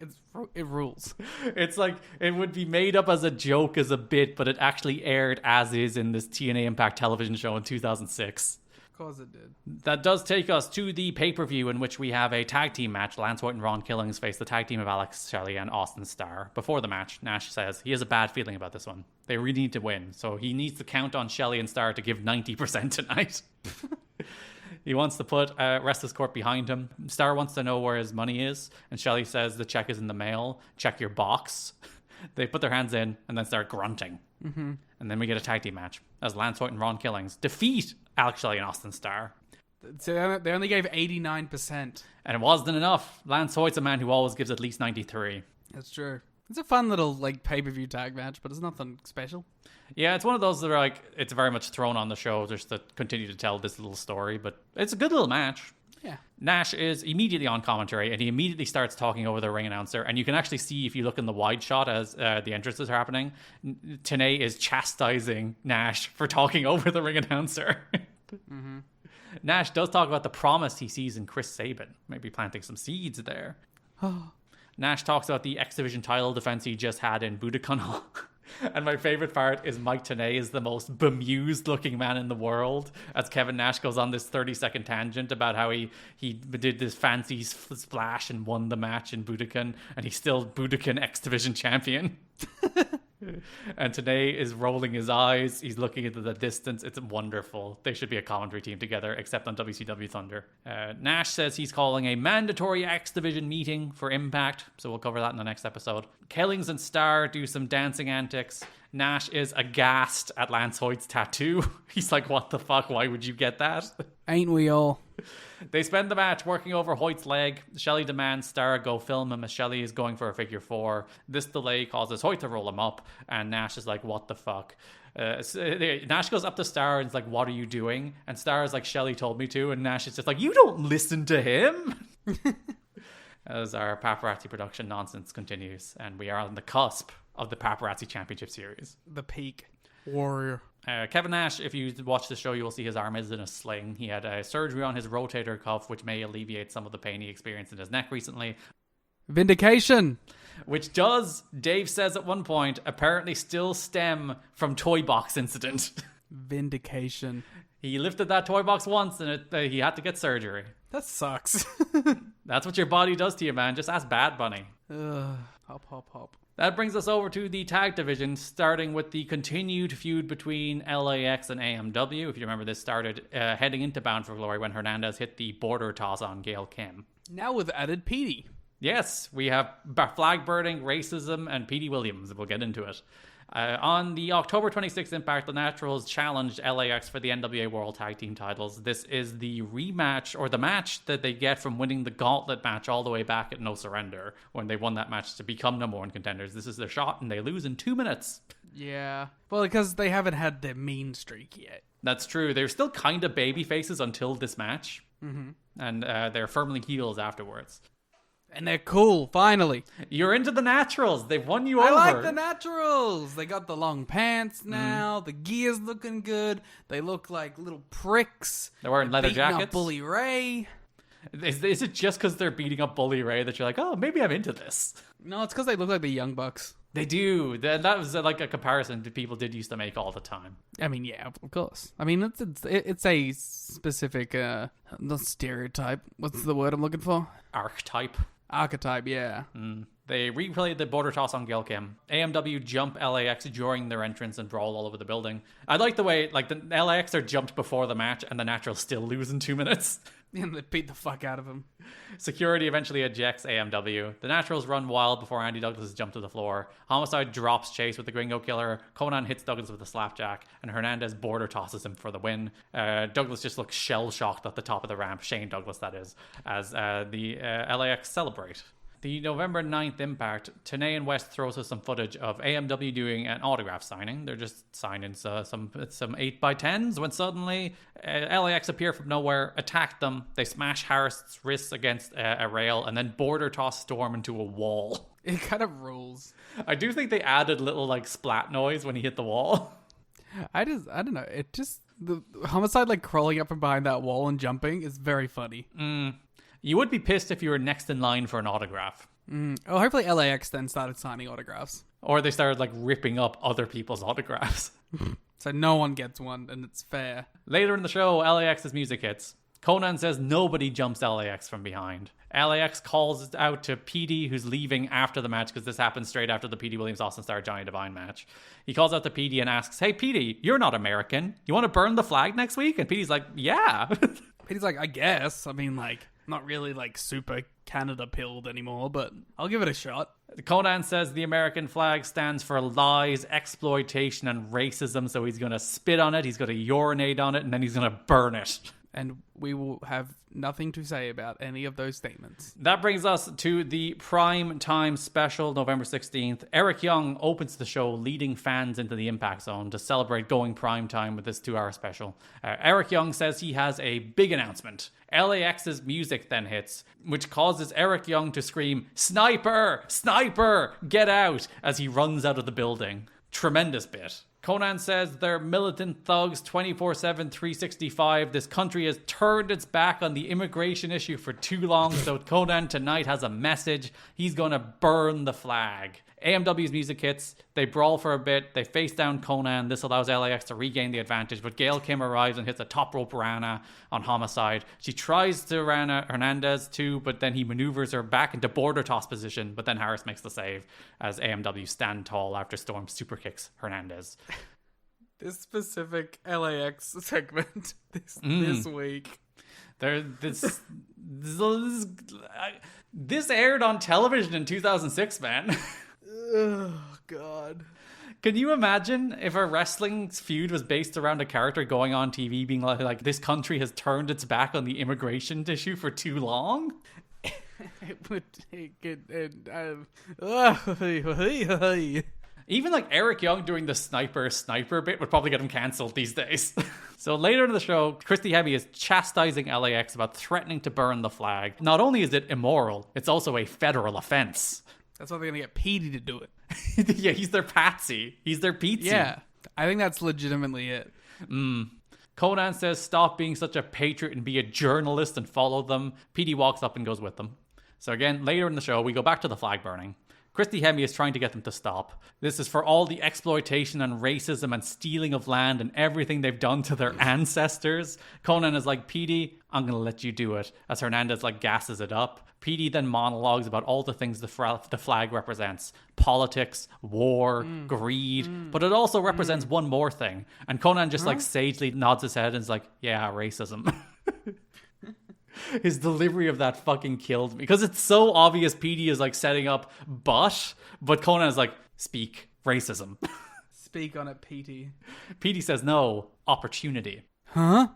It's it rules. It's like it would be made up as a joke, as a bit, but it actually aired as is in this TNA Impact television show in 2006. Of course it did. That does take us to the pay-per-view in which we have a tag team match. Lance Hoyt and Ron Killings face the tag team of Alex Shelley and Austin Starr. Before the match, Nash says he has a bad feeling about this one. They really need to win, so he needs to count on Shelley and Starr to give 90% tonight. He wants to put Wrestler's Court behind him. Starr wants to know where his money is, and Shelley says the check is in the mail. Check your box. They put their hands in and then start grunting. Mm-hmm. And then we get a tag team match as Lance Hoyt and Ron Killings defeat Alex Shelley and Austin Starr. So they only gave 89%. And it wasn't enough. Lance Hoyt's a man who always gives at least 93. That's true. It's a fun little pay-per-view tag match, but it's nothing special. Yeah, it's one of those that are it's very much thrown on the show just to continue to tell this little story, but it's a good little match. Yeah. Nash is immediately on commentary, and he immediately starts talking over the ring announcer, and you can actually see, if you look in the wide shot as the entrances are happening, Tenay is chastising Nash for talking over the ring announcer. Mm-hmm. Nash does talk about the promise he sees in Chris Sabin, maybe planting some seeds there. Nash talks about the X Division title defense he just had in Budokan. And my favorite part is Mike Tenay is the most bemused looking man in the world as Kevin Nash goes on this 30-second tangent about how he did this fancy splash and won the match in Budokan, and he's still Budokan X Division champion. And Tenay is rolling his eyes. He's looking into the distance. It's wonderful. They should be a commentary team together, except on WCW Thunder. Nash says he's calling a mandatory X Division meeting for Impact, so we'll cover that in the next episode. Killings and Starr do some dancing antics. Nash is aghast at Lance Hoyt's tattoo. He's like, what the fuck? Why would you get that? Ain't we all? They spend the match working over Hoyt's leg. Shelley demands Starr go film him as Shelley is going for a figure four. This delay causes Hoyt to roll him up, and Nash is like, what the fuck? Nash goes up to Starr and is like, what are you doing? And Starr is like, Shelley told me to, and Nash is just like, you don't listen to him! As our paparazzi production nonsense continues, and we are on the cusp of the Paparazzi Championship Series. The peak. Warrior. Kevin Nash, if you watch the show, you will see his arm is in a sling. He had a surgery on his rotator cuff, which may alleviate some of the pain he experienced in his neck recently. Vindication. Which does, Dave says at one point, apparently still stem from Toy Box incident. Vindication. He lifted that toy box once and he had to get surgery. That sucks. That's what your body does to you, man. Just ask Bad Bunny. Hop, hop, hop. That brings us over to the tag division, starting with the continued feud between LAX and AMW. If you remember, this started heading into Bound for Glory when Hernandez hit the border toss on Gail Kim. Now with added Petey. Yes, we have flag burning, racism, and Petey Williams. We'll get into it. On the October 26th Impact, the Naturals challenged LAX for the NWA World Tag Team titles. This is the rematch, or the match that they get from winning the Gauntlet match all the way back at No Surrender, when they won that match to become number one contenders. This is their shot, and they lose in 2 minutes. Yeah. Well, because they haven't had their mean streak yet. That's true. They're still kind of baby faces until this match. Mm-hmm. And they're firmly heels afterwards. And they're cool, finally. You're into the Naturals. They've won you over. I like the Naturals. They got the long pants now. The gear's looking good. They look like little pricks. They're wearing leather jackets. Up Bully Ray. Is it just because they're beating up Bully Ray that you're like, oh, maybe I'm into this? No, it's because they look like the Young Bucks. They do. That was like a comparison that people did used to make all the time. I mean, yeah, of course. I mean, it's a specific not stereotype. What's the word I'm looking for? Archetype, yeah. They replayed the border toss on Gail Kim. AMW jump LAX during their entrance and brawl all over the building. I like the way, like, the LAX are jumped before the match and the Naturals still lose in 2 minutes. And they beat the fuck out of him. Security eventually ejects AMW. The Naturals run wild before Andy Douglas is jumped to the floor. Homicide drops Chase with the Gringo Killer. Conan hits Douglas with a slapjack. And Hernandez border tosses him for the win. Douglas just looks shell-shocked at the top of the ramp. Shane Douglas, that is. As the LAX celebrate. The November 9th Impact, Tenay and West throws us some footage of AMW doing an autograph signing. They're just signing some 8x10s when suddenly LAX appear from nowhere, attack them. They smash Harris's wrists against a rail and then border toss Storm into a wall. It kind of rules. I do think they added little like splat noise when he hit the wall. I don't know. It just, the Homicide like crawling up from behind that wall and jumping is very funny. You would be pissed if you were next in line for an autograph. Oh, hopefully LAX then started signing autographs. Or they started like ripping up other people's autographs. So no one gets one, and it's fair. Later in the show, LAX's music hits. Conan says nobody jumps LAX from behind. LAX calls out to PD, who's leaving after the match, because this happens straight after the PD Williams Austin Star Johnny Devine match. He calls out to PD and asks, "Hey PD, you're not American. You want to burn the flag next week?" And PD's like, "Yeah." PD's like, "I guess. I mean, like, not really like super Canada pilled anymore, but I'll give it a shot." Conan says the American flag stands for lies, exploitation, and racism, so he's going to spit on it, he's going to urinate on it, and then he's going to burn it. And we will have nothing to say about any of those statements. That brings us to the prime time special, November 16th. Eric Young opens the show, leading fans into the Impact Zone to celebrate going prime time with this 2-hour special. Eric Young says he has a big announcement. LAX's music then hits, which causes Eric Young to scream, "Sniper! Sniper! Get out!" as he runs out of the building. Tremendous bit. Conan says they're militant thugs 24/7, 365. This country has turned its back on the immigration issue for too long, so Conan tonight has a message. He's going to burn the flag. AMW's music hits. They brawl for a bit. They face down Conan. This allows LAX to regain the advantage, but Gail Kim arrives and hits a top rope Rana on Homicide. She tries to Rana Hernandez too, but then he maneuvers her back into border toss position, but then Harris makes the save as AMW stand tall after Storm super kicks Hernandez. This specific LAX segment this week. This aired on television in 2006, man. Oh, God. Can you imagine if a wrestling feud was based around a character going on TV being like this country has turned its back on the immigration issue for too long? It would take it. Even like Eric Young doing the sniper bit would probably get him cancelled these days. So later in the show, Christy Hemme is chastising LAX about threatening to burn the flag. Not only is it immoral, it's also a federal offense. That's why they're going to get Petey to do it. Yeah, he's their patsy. He's their pizza. Yeah, I think that's legitimately it. Conan says stop being such a patriot and be a journalist and follow them. Petey walks up and goes with them. So again, later in the show, we go back to the flag burning. Christy Hemme is trying to get them to stop. This is for all the exploitation and racism and stealing of land and everything they've done to their ancestors. Conan is like, Petey, I'm going to let you do it. As Hernandez like gasses it up. Petey then monologues about all the things the flag represents. Politics, war, greed. But it also represents one more thing. And Conan just like sagely nods his head and is like, yeah, racism. His delivery of that fucking killed me. Because it's so obvious Petey is like setting up but Conan is like, speak racism. Speak on it, Petey. Petey says no, opportunity. Huh?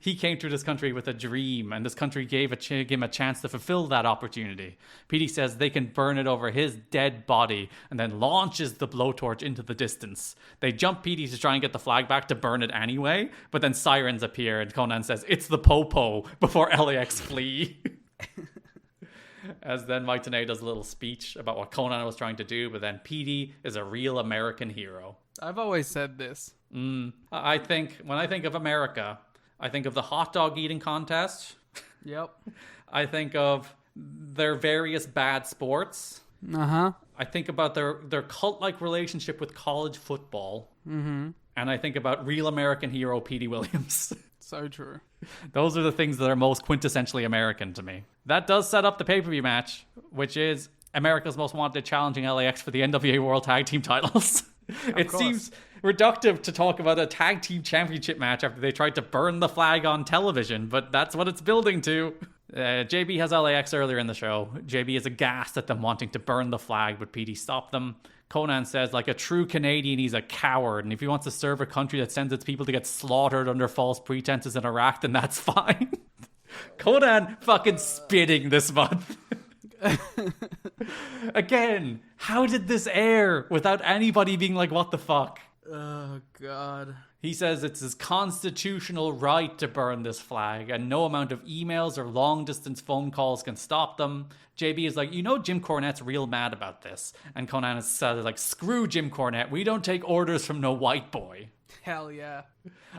He came to this country with a dream, and this country gave him a chance to fulfill that opportunity. Petey says they can burn it over his dead body, and then launches the blowtorch into the distance. They jump Petey to try and get the flag back to burn it anyway, but then sirens appear, and Conan says, it's the po-po, before LAX flee. As then Mike Tenay does a little speech about what Conan was trying to do, but then Petey is a real American hero. I've always said this. I think, when I think of America, I think of the hot dog eating contest. Yep. I think of their various bad sports. Uh-huh. I think about their cult-like relationship with college football. Mm-hmm. And I think about real American hero Petey Williams. So true. Those are the things that are most quintessentially American to me. That does set up the pay-per-view match, which is America's Most Wanted challenging LAX for the NWA World Tag Team titles. It seems reductive to talk about a tag team championship match after they tried to burn the flag on television, but that's what it's building to. JB has LAX earlier in the show. JB is aghast at them wanting to burn the flag, but Petey stopped them. Conan says, like a true Canadian, he's a coward, and if he wants to serve a country that sends its people to get slaughtered under false pretenses in Iraq, then that's fine. Conan fucking spitting this month. Again, how did this air without anybody being like, what the fuck? Oh, God. He says it's his constitutional right to burn this flag, and no amount of emails or long-distance phone calls can stop them. JB is like, Jim Cornette's real mad about this. And Conan is like, screw Jim Cornette. We don't take orders from no white boy. Hell yeah.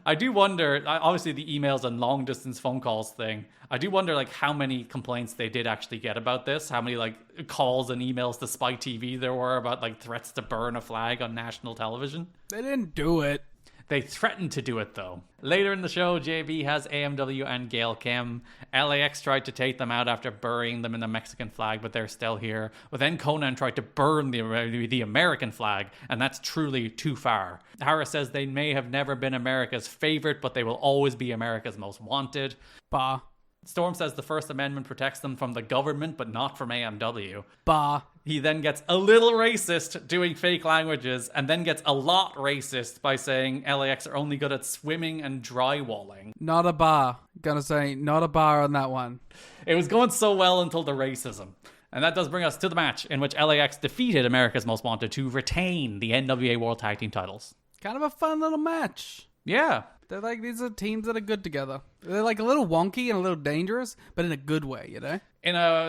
I do wonder, obviously the emails and long distance phone calls thing, I do wonder like how many complaints they did actually get about this, how many like calls and emails to Spike TV there were about like threats to burn a flag on national television. They didn't do it. They threatened to do it, though. Later in the show, JB has AMW and Gail Kim. LAX tried to take them out after burying them in the Mexican flag, but they're still here. But then Conan tried to burn the American flag, and that's truly too far. Harris says they may have never been America's favorite, but they will always be America's most wanted. Bah. Storm says the First Amendment protects them from the government, but not from AMW. Bah. He then gets a little racist doing fake languages, and then gets a lot racist by saying LAX are only good at swimming and drywalling. Not a bar. Gonna say, not a bar on that one. It was going so well until the racism. And that does bring us to the match in which LAX defeated America's Most Wanted to retain the NWA World Tag Team titles. Kind of a fun little match. Yeah. They're like, these are teams that are good together. They're like a little wonky and a little dangerous, but in a good way, you know?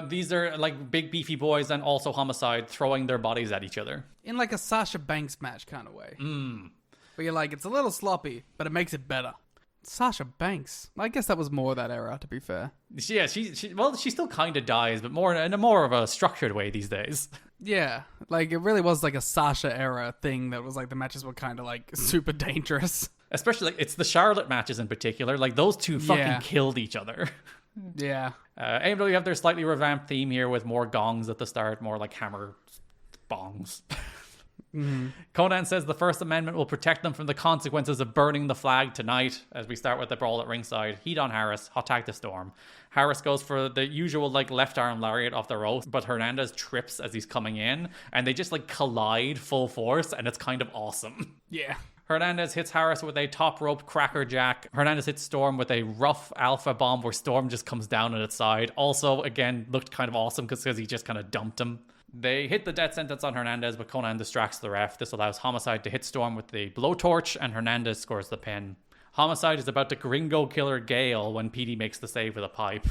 These are like big beefy boys and also Homicide throwing their bodies at each other. In like a Sasha Banks match kind of way. But you're like, it's a little sloppy, but it makes it better. Sasha Banks. I guess that was more that era, to be fair. Yeah, she still kind of dies, but more in a more of a structured way these days. Yeah, like it really was like a Sasha era thing that was like the matches were kind of like super dangerous. Especially, like, it's the Charlotte matches in particular. Like, those two fucking killed each other. Yeah. AMW have their slightly revamped theme here with more gongs at the start, more like hammer bongs. Conan says the First Amendment will protect them from the consequences of burning the flag tonight, as we start with the brawl at ringside. Heat on Harris, hot tag to Storm. Harris goes for the usual like left arm lariat off the rope, but Hernandez trips as he's coming in, and they just like collide full force, and it's kind of awesome. Yeah. Hernandez hits Harris with a top rope cracker jack. Hernandez hits Storm with a rough alpha bomb where Storm just comes down on its side. Also, again, looked kind of awesome because he just kind of dumped him. They hit the death sentence on Hernandez, but Conan distracts the ref. This allows Homicide to hit Storm with the blowtorch, and Hernandez scores the pin. Homicide is about to Gringo Killer Gale when PD makes the save with a pipe.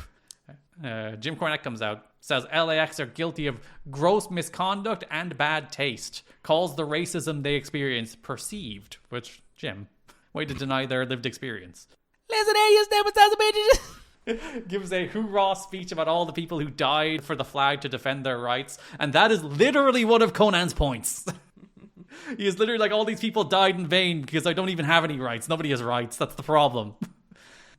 Jim Cornette comes out, says LAX are guilty of gross misconduct and bad taste, calls the racism they experience perceived, which, Jim, way to deny their lived experience. Listen here, you stupid sons of bitches. Gives a hoorah speech about all the people who died for the flag to defend their rights, and that is literally one of Conan's points. He is literally like, all these people died in vain because I don't even have any rights. Nobody has rights. That's the problem.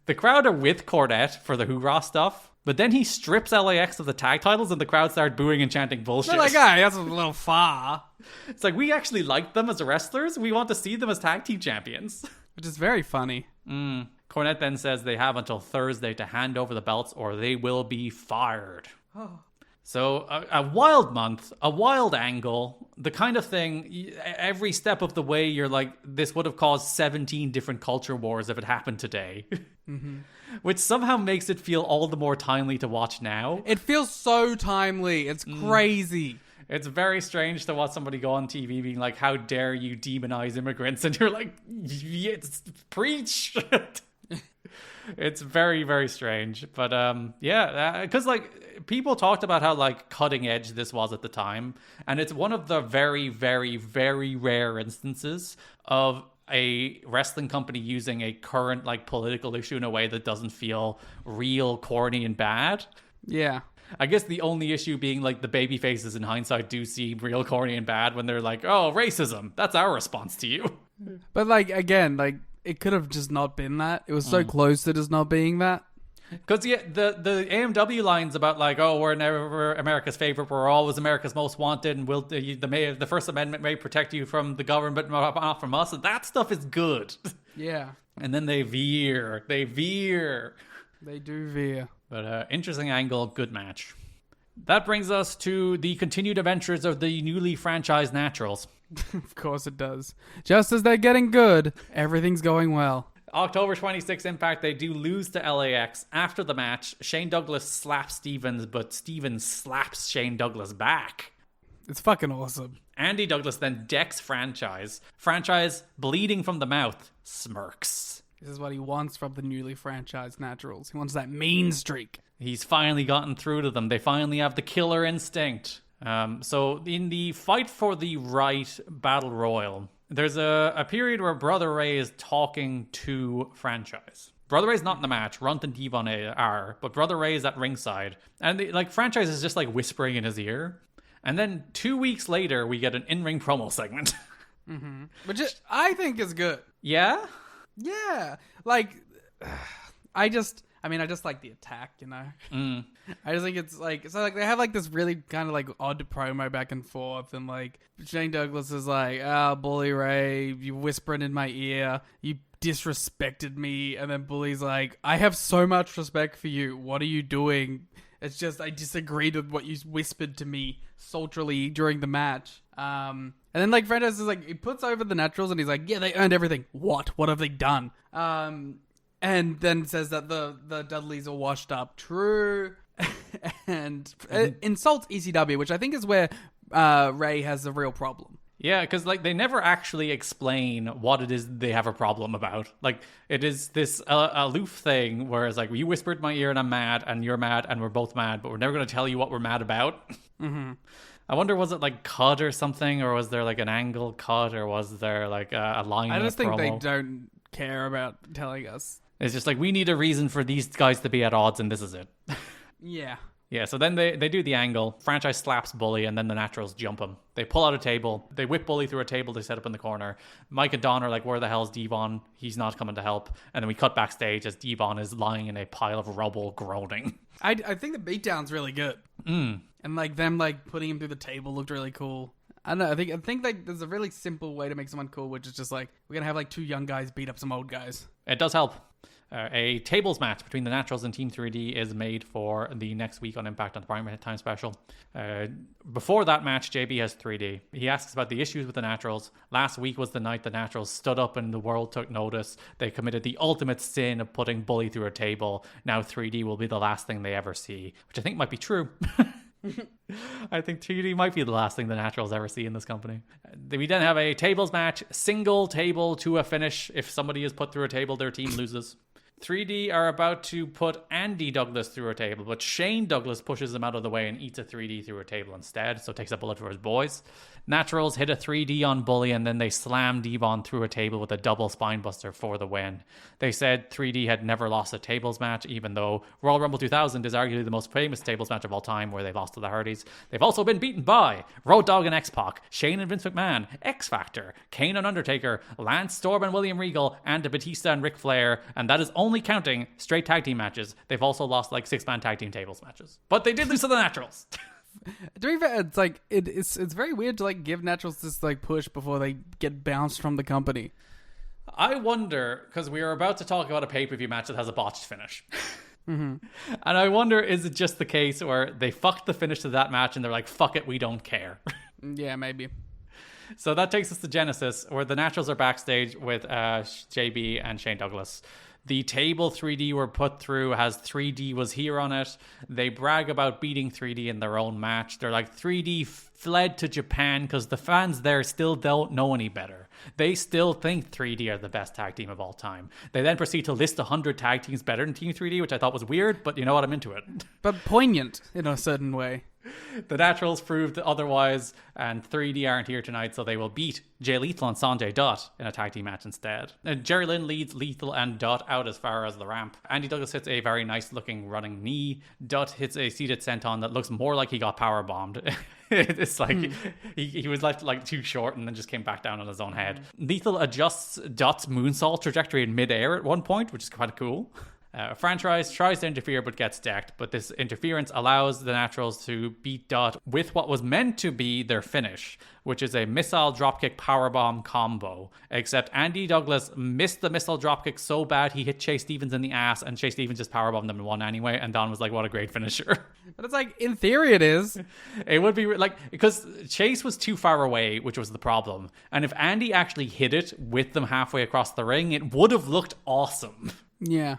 The crowd are with Cornette for the hoorah stuff, but then he strips LAX of the tag titles and the crowd start booing and chanting bullshit. They're like, that's a little far. It's like, we actually like them as wrestlers. We want to see them as tag team champions. Which is very funny. Cornette then says they have until Thursday to hand over the belts or they will be fired. So a wild month, a wild angle, the kind of thing, every step of the way you're like, this would have caused 17 different culture wars if it happened today. Which somehow makes it feel all the more timely to watch now. It feels so timely. It's crazy. It's very strange to watch somebody go on TV being like, how dare you demonize immigrants? And you're like, yes, preach. It's very, very strange. But because like people talked about how like cutting edge this was at the time. And it's one of the very, very, very rare instances of a wrestling company using a current like political issue in a way that doesn't feel real, corny, and bad. Yeah. I guess the only issue being like the baby faces in hindsight do seem real corny and bad when they're like, oh, racism. That's our response to you. But like, again, like it could have just not been that. It was so close to just not being that. Because yeah, the AMW lines about like, oh, we're never America's favorite, we're always America's most wanted, and the First Amendment may protect you from the government, but not from us. And that stuff is good. Yeah. And then they veer. They do veer. But interesting angle, good match. That brings us to the continued adventures of the newly franchised Naturals. Of course it does. Just as they're getting good, everything's going well. October 26th Impact, they do lose to LAX. After the match, Shane Douglas slaps Stevens, but Stevens slaps Shane Douglas back. It's fucking awesome. Andy Douglas then decks Franchise. Franchise, bleeding from the mouth, smirks. This is what he wants from the newly franchised Naturals. He wants that mean streak. He's finally gotten through to them. They finally have the killer instinct. So in the Fight for the Right Battle Royal, There's a period where Brother Ray is talking to Franchise. Brother Ray's not in the match. Runt and Devon are, but Brother Ray is at ringside. And Franchise is just whispering in his ear. And then 2 weeks later, we get an in-ring promo segment. Mm-hmm. Which I think is good. Yeah? Yeah. I just like the attack, you know? I just think it's they have they really kind of odd promo back and forth, and Shane Douglas is Bully Ray, you whispering in my ear, you disrespected me, and then Bully's I have so much respect for you, what are you doing? It's just I disagreed with what you whispered to me sultrily during the match. And then Franchise is he puts over the Naturals and he's yeah, they earned everything. What have they done? And then says that the Dudleys are washed up. True. And insults ECW, which I think is where Ray has a real problem. Yeah, because they never actually explain what it is they have a problem about. It is this aloof thing where it's you whispered in my ear and I'm mad and you're mad and we're both mad, but we're never going to tell you what we're mad about. Mm-hmm. I wonder, was it cut or something, or was there an angle cut, or was there a line? I just think promo? they don't care about telling us. It's just we need a reason for these guys to be at odds, and this is it. Yeah. Yeah, so then they do the angle. Franchise slaps Bully, and then the Naturals jump him. They pull out a table. They whip Bully through a table they set up in the corner. Mike and Don are where the hell's Devon? He's not coming to help. And then we cut backstage as Devon is lying in a pile of rubble groaning. I think the beatdown's really good. Mm. And them putting him through the table looked really cool. I don't know. I think there's a really simple way to make someone cool, which is just we're gonna have 2 young guys beat up some old guys. It does help. A tables match between the Naturals and Team 3D is made for the next week on Impact on the Prime Time Special. Before that match, JB has 3D. He asks about the issues with the Naturals. Last week was the night the Naturals stood up and the world took notice. They committed the ultimate sin of putting Bully through a table. Now 3D will be the last thing they ever see, which I think might be true. I think 3D might be the last thing the Naturals ever see in this company. We then have a tables match, single table to a finish. If somebody is put through a table, their team loses. 3D are about to put Andy Douglas through a table, but Shane Douglas pushes him out of the way and eats a 3D through a table instead, so takes a bullet for his boys. Naturals hit a 3D on Bully, and then they slam Devon through a table with a double spinebuster for the win. They said 3D had never lost a tables match, even though Royal Rumble 2000 is arguably the most famous tables match of all time, where they lost to the Hardys. They've also been beaten by Road Dogg and X-Pac, Shane and Vince McMahon, X-Factor, Kane and Undertaker, Lance Storm and William Regal, and Batista and Ric Flair, and that is only counting straight tag team matches. They've also lost 6-man tag team tables matches. But they did lose to the Naturals. To be fair, it's it's very weird to give Naturals this push before they get bounced from the company. I wonder, because we are about to talk about a pay-per-view match that has a botched finish. Mm-hmm. And I wonder, is it just the case where they fucked the finish to that match and they're fuck it, we don't care. Yeah, maybe. So that takes us to Genesis, where the Naturals are backstage with JB and Shane Douglas. The table 3D were put through has 3D was here on it. They brag about beating 3D in their own match. They're 3D fled to Japan because the fans there still don't know any better. They still think 3D are the best tag team of all time. They then proceed to list 100 tag teams better than Team 3D, which I thought was weird, but you know what? I'm into it. But poignant in a certain way. The Naturals proved otherwise, and 3D aren't here tonight, so they will beat Jay Lethal and Sanjay Dutt in a tag team match instead. And Jerry Lynn leads Lethal and Dutt out as far as the ramp. Andy Douglas hits a very nice looking running knee. Dutt hits a seated senton that looks more like he got power bombed. It's he was left too short and then just came back down on his own head. Lethal adjusts Dutt's moonsault trajectory in midair at one point, which is quite cool. Franchise tries to interfere but gets decked, but this interference allows the Naturals to beat Dutt with what was meant to be their finish, which is a missile dropkick powerbomb combo. Except Andy Douglas missed the missile dropkick so bad he hit Chase Stevens in the ass, and Chase Stevens just powerbombed him and won anyway, and Don was what a great finisher. But it's in theory it is. It would be because Chase was too far away, which was the problem. And if Andy actually hit it with them halfway across the ring, it would have looked awesome. Yeah.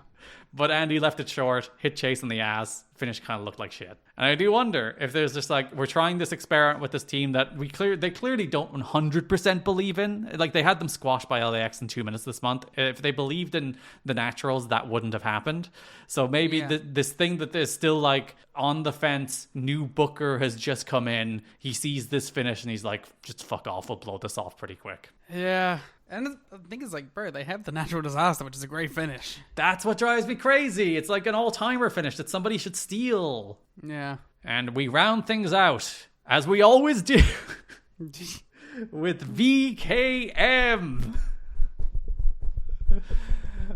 But Andy left it short, hit Chase in the ass, finish kind of looked like shit. And I do wonder if there's just like, we're trying this experiment with this team that they clearly don't 100% believe in. Like, they had them squashed by LAX in 2 minutes this month. If they believed in the Naturals, that wouldn't have happened. So maybe this thing that is still like on the fence, new booker has just come in, he sees this finish and he's like, just fuck off, we'll blow this off pretty quick. Yeah. And the thing is, like, bro, they have the Natural Disaster, which is a great finish. That's what drives me crazy. It's like an all-timer finish that somebody should steal. Yeah. And we round things out, as we always do, with VKM.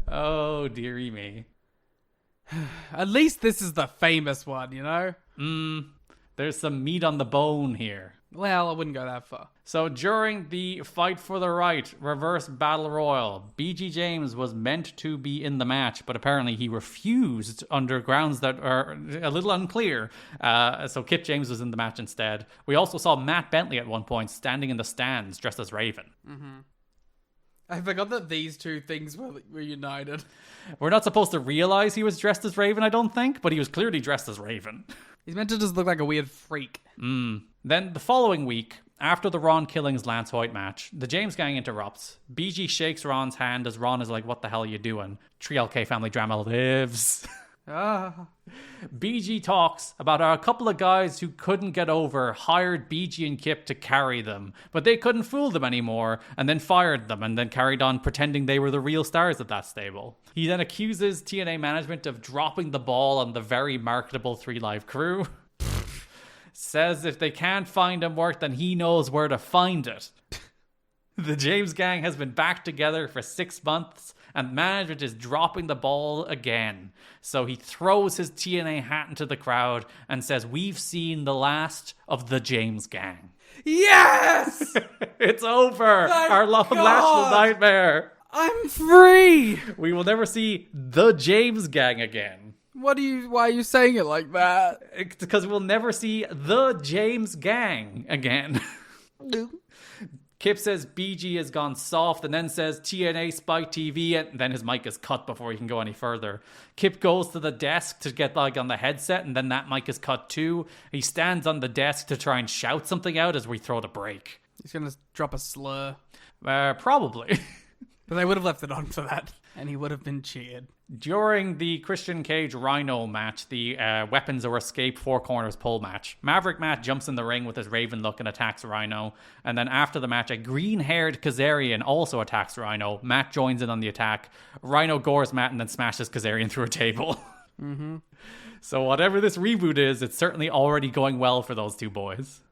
Oh, dearie me. At least this is the famous one, you know? There's some meat on the bone here. Well, I wouldn't go that far. So during the Fight for the Right reverse battle royal, BG James was meant to be in the match, but apparently he refused under grounds that are a little unclear. So Kip James was in the match instead. We also saw Matt Bentley at one point standing in the stands dressed as Raven. Mm-hmm. I forgot that these two things were united. We're not supposed to realize he was dressed as Raven, I don't think, but he was clearly dressed as Raven. He's meant to just look like a weird freak. Then the following week, after the Ron Killings Lance White match, the James gang interrupts. BG shakes Ron's hand as Ron is like, what the hell are you doing? 3LK family drama lives. BG talks about how a couple of guys who couldn't get over hired BG and Kip to carry them, but they couldn't fool them anymore, and then fired them, and then carried on pretending they were the real stars of that stable. He then accuses TNA management of dropping the ball on the very marketable 3 Live crew. Says if they can't find him work, then he knows where to find it. The James gang has been back together for 6 months, and management is dropping the ball again. So he throws his TNA hat into the crowd and says, we've seen the last of the James gang. Yes! It's over! Our long-lasting nightmare! I'm free! We will never see the James gang again. Why are you saying it like that? It's because we'll never see the James gang again. Kip says BG has gone soft and then says TNA Spike TV, and then his mic is cut before he can go any further. Kip goes to the desk to get like on the headset, and then that mic is cut too. He stands on the desk to try and shout something out as we throw the break. He's gonna drop a slur. Probably. But they would have left it on for that, and he would have been cheered. During the Christian Cage Rhino match, the Weapons or Escape 4 Corners pole match, Maverick Matt jumps in the ring with his Raven look and attacks Rhino. And then after the match, a green-haired Kazarian also attacks Rhino. Matt joins in on the attack. Rhino gores Matt and then smashes Kazarian through a table. Mm-hmm. So whatever this reboot is, it's certainly already going well for those two boys.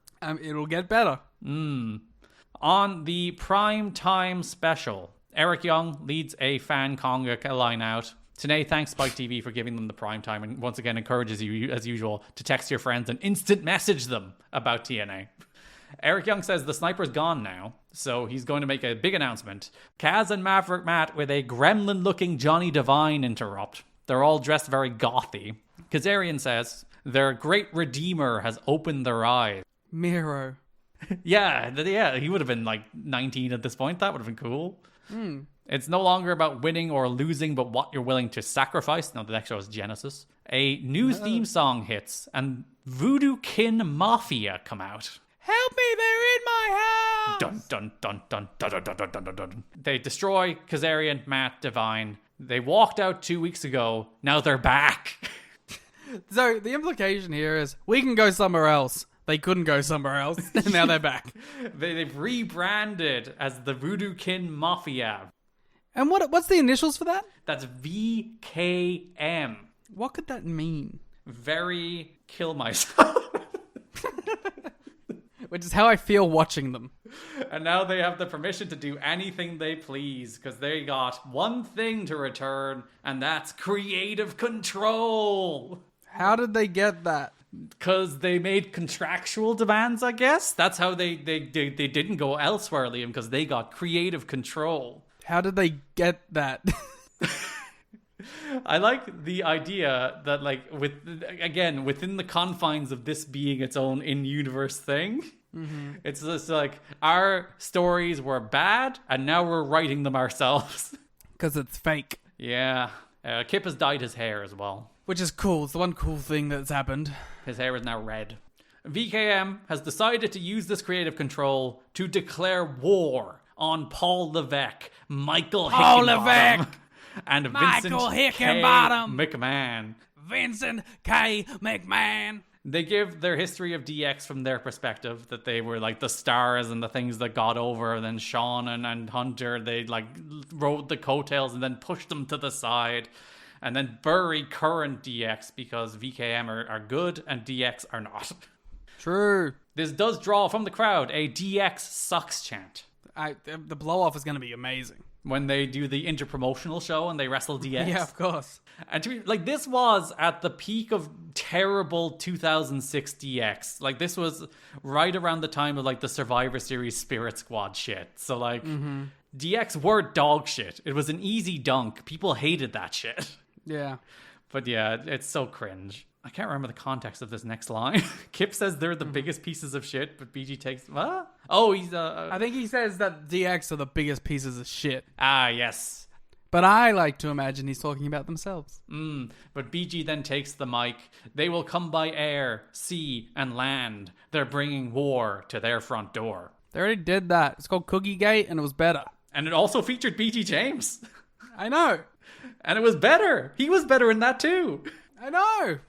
It'll get better. On the Prime Time special, Eric Young leads a fan conga line out. Today, thanks Spike TV for giving them the prime time, and once again encourages you, as usual, to text your friends and instant message them about TNA. Eric Young says the sniper's gone now, so he's going to make a big announcement. Kaz and Maverick Matt with a gremlin-looking Johnny Devine interrupt. They're all dressed very gothy. Kazarian says their great redeemer has opened their eyes. Miro. Yeah, he would have been like 19 at this point. That would have been cool. It's no longer about winning or losing, but what you're willing to sacrifice. Now, the next show is Genesis. A new theme song hits, and Voodoo Kin Mafia come out. Help me, they're in my house! Dun, dun, dun, dun, dun, dun, dun, dun, dun, dun. They destroy Kazarian, Matt, Divine. They walked out 2 weeks ago. Now they're back. So, the implication here is, we can go somewhere else. They couldn't go somewhere else, and now they're back. They've rebranded as the Voodoo Kin Mafia. And what's the initials for that? That's VKM. What could that mean? Very kill myself. Which is how I feel watching them. And now they have the permission to do anything they please, because they got one thing to return, and that's creative control. How did they get that? Because they made contractual demands, I guess. That's how they didn't go elsewhere, Liam, because they got creative control. How did they get that? I like the idea that, like, within the confines of this being its own in-universe thing, it's just like, our stories were bad, and now we're writing them ourselves. Because it's fake. Yeah. Kip has dyed his hair as well. Which is cool. It's the one cool thing that's happened. His hair is now red. VKM has decided to use this creative control to declare war on Paul Levesque, Michael Hickenbottom, and Michael Vincent K. Hickenbottom. McMahon. Vincent K. McMahon. They give their history of DX from their perspective, that they were like the stars and the things that got over, and then Shawn and Hunter, they like rode the coattails and then pushed them to the side, and then bury current DX because VKM are good and DX are not. True. This does draw from the crowd a DX sucks chant. The blow-off is going to be amazing. When they do the interpromotional show and they wrestle DX. Yeah, of course. And to be, like, this was at the peak of terrible 2006 DX. Like, this was right around the time of, like, the Survivor Series Spirit Squad shit. So, like, DX were dog shit. It was an easy dunk. People hated that shit. Yeah. But yeah, it's so cringe. I can't remember the context of this next line. Kip says they're the biggest pieces of shit, but BG takes... What? Oh, he's... I think he says that DX are the biggest pieces of shit. Ah, yes. But I like to imagine he's talking about themselves. But BG then takes the mic. They will come by air, sea, and land. They're bringing war to their front door. They already did that. It's called Cookie Gate, and it was better. And it also featured BG James. I know. And it was better. He was better in that too. I know.